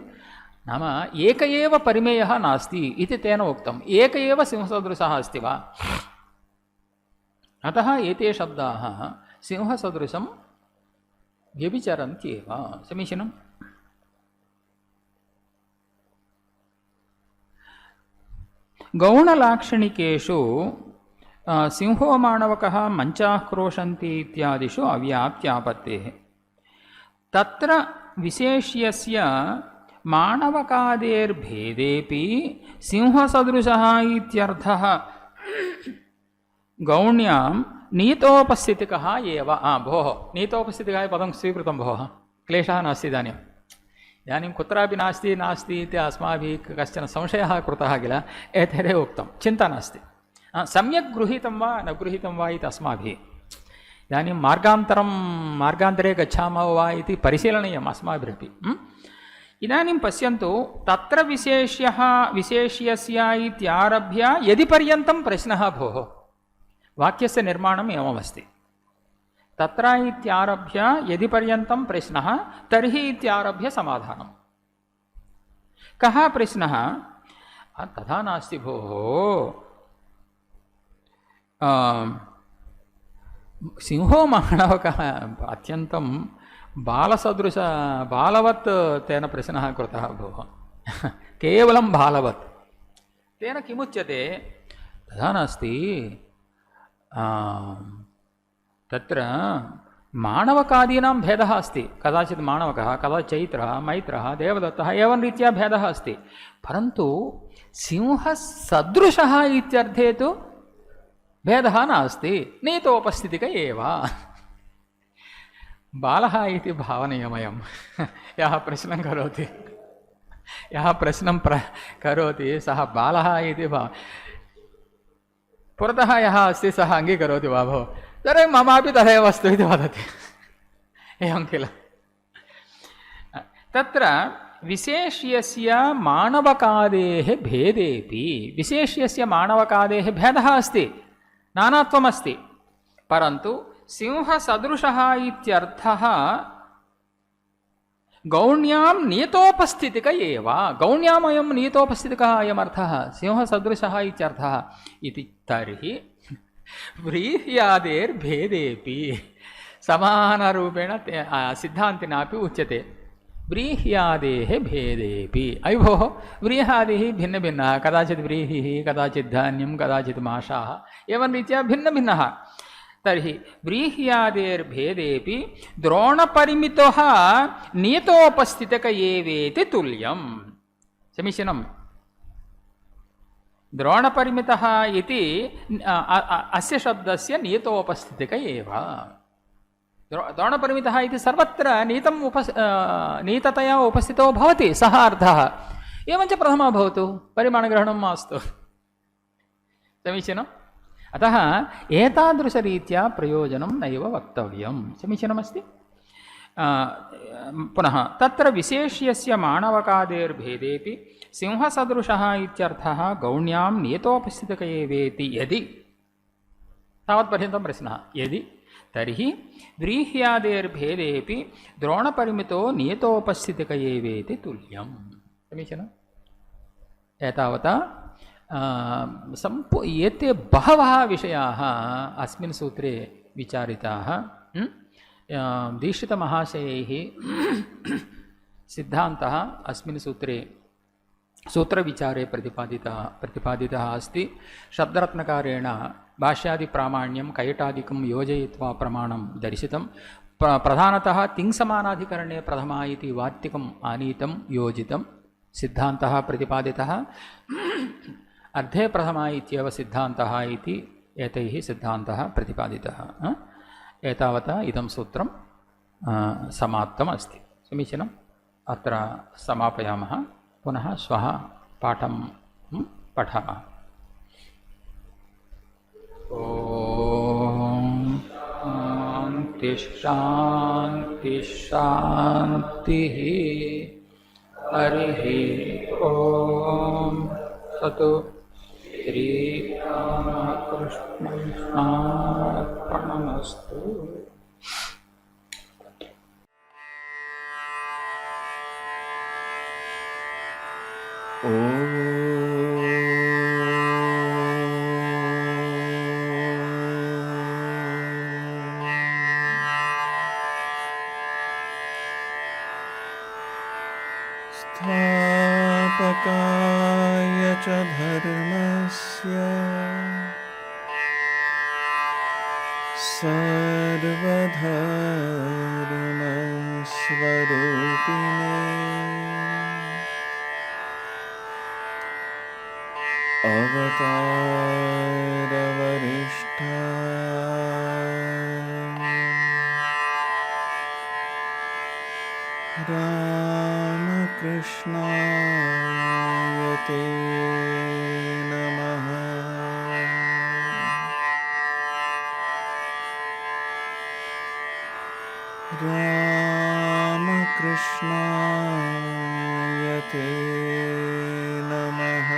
नाम एक एव परिमेयः नास्ति इति तेन उक्तम्। एक एव सिंहसदृशः अस्ति वा? अतः एते शब्दाः सिंहसदृशं व्यभिचरन्त्येव। समीचीनं। गौणलाक्षणिकेषु सिंहो माणवकः मञ्चाः क्रोशन्ति इत्यादिषु अव्याप्त्यापत्तेः। तत्र विशेष्यस्य माणवकादेर्भेदेपि सिंहसदृशः इत्यर्थः गौण्यां नीतोपस्थितिकः एव। भोः नीतोपस्थितिकः पदं स्वीकृतं भोः, क्लेशः नास्ति। इदानीं कुत्रापि नास्ति इति अस्माभिः कश्चन संशयः कृतः किल, एतदेव उक्तं, चिन्ता नास्ति। सम्यक् गृहीतं वा न गृहीतं वा इति अस्माभिः इदानीं मार्गान्तरे गच्छामः वा इति परिशीलनीयम् अस्माभिरपि। इदानीं पश्यन्तु, तत्र विशेष्यस्य इत्यारभ्य यदि पर्यन्तं प्रश्नः भोः, वाक्यस्य निर्माणम् एवमस्ति। तत्र इत्यारभ्य यदि पर्यन्तं प्रश्नः, तर्हि इत्यारभ्य समाधानं। कः प्रश्नः? तथा नास्ति भोः, सिंहो माणवकः अत्यन्तं बालवत् तेन प्रश्नः कृतः भोः, केवलं बालवत्। तेन किमुच्यते? तथा नास्ति। तत्र माणवकादीनां भेदः अस्ति। कदाचित् माणवकः, कदाचित् चैत्रः, मैत्रः, देवदत्तः, एवं रीत्या भेदः अस्ति। परन्तु सिंहसदृशः इत्यर्थे तु भेदः नास्ति, नीतोपस्थितिक एव। बालः इति भावनीयमयं। यः प्रश्नं करोति सः बालः इति पुरतः यः अस्ति सः अङ्गीकरोति वा भो, तर्हि ममापि तथैव अस्तु इति वदति, एवं किल। तत्र विशेष्यस्य माणवकादेः भेदेपि, विशेष्यस्य माणवकादेः भेदः अस्ति, नानात्वमस्ति, परन्तु सिंहसदृशः इत्यर्थः गौण्यां नियतोपस्थितिक एव। गौण्याम् अयं नियतोपस्थितिकः अयमर्थः सिंहसदृशः इत्यर्थः इति। तर्हि व्रीह्यादेर्भेदेपि समानरूपेण सिद्धान्तिनापि उच्यते व्रीह्यादेः भेदेपि। अयि भोः, व्रीह्यादिः भिन्नभिन्नः, कदाचित् व्रीहिः, कदाचित् धान्यं, कदाचित् माषाः, एवं रीत्या भिन्नभिन्नः। तर्हि व्रीह्यादेर्भेदेपि द्रोणपरिमितः नियतोपस्थितक एवेति तुल्यं। समीचीनं। द्रोणपरिमितः इति अस्य शब्दस्य नियतोपस्थितिक एव। द्रोणपरिमितः इति सर्वत्र नीततया उपस्थितो भवति, सः अर्थः। एवञ्च प्रथमः भवतु, परिमाणग्रहणं मास्तु। समीचीनम्। अतः एतादृशरीत्या प्रयोजनं नैव वक्तव्यं। समीचीनमस्ति। पुनः तत्र विशेष्यस्य माणवकादेर्भेदेपि सिंहसदृशः इत्यर्थः गौण्यां नियतोपस्थितक एवेति यदि, तावत्पर्यन्तं प्रश्नः, यदि तर्हि व्रीह्यादेर्भेदेपि द्रोणपरिमितो नियतोपस्थितिक एवेति तुल्यं। समीचीनम्। एतावता एते बहवः विषयाः अस्मिन् सूत्रे विचारिताः। दीक्षितमहाशयैः सिद्धान्तः अस्मिन् सूत्रे सूत्रविचारे प्रतिपादितः अस्ति। शब्दरत्नकारेण भाष्यादिप्रामाण्यं कैटादिकं योजयित्वा प्रमाणं दर्शितं। प्रधानतः तिङ्समानाधिकरणे प्रथमा इति वार्तिकम् आनीतं योजितं सिद्धान्तः प्रतिपादितः। अर्धे प्रथमा इत्येव सिद्धान्तः इति एतैः सिद्धान्तः प्रतिपादितः। एतावता इदं सूत्रं समाप्तम् अस्ति। समीचीनम्। अत्र समापयामः। पुनः श्वः पाठं पठामः। ॐ शान्ति शान्तिः। हरिः ॐ ततो श्रीरामकृष्णार्पणमस्तु। स्थापकाय च धर्मस्य सर्वधर्मस्वरूपिणे अवतारवरिष्ठाय रामकृष्णाय ते नमः। रामकृष्णाय ते नमः।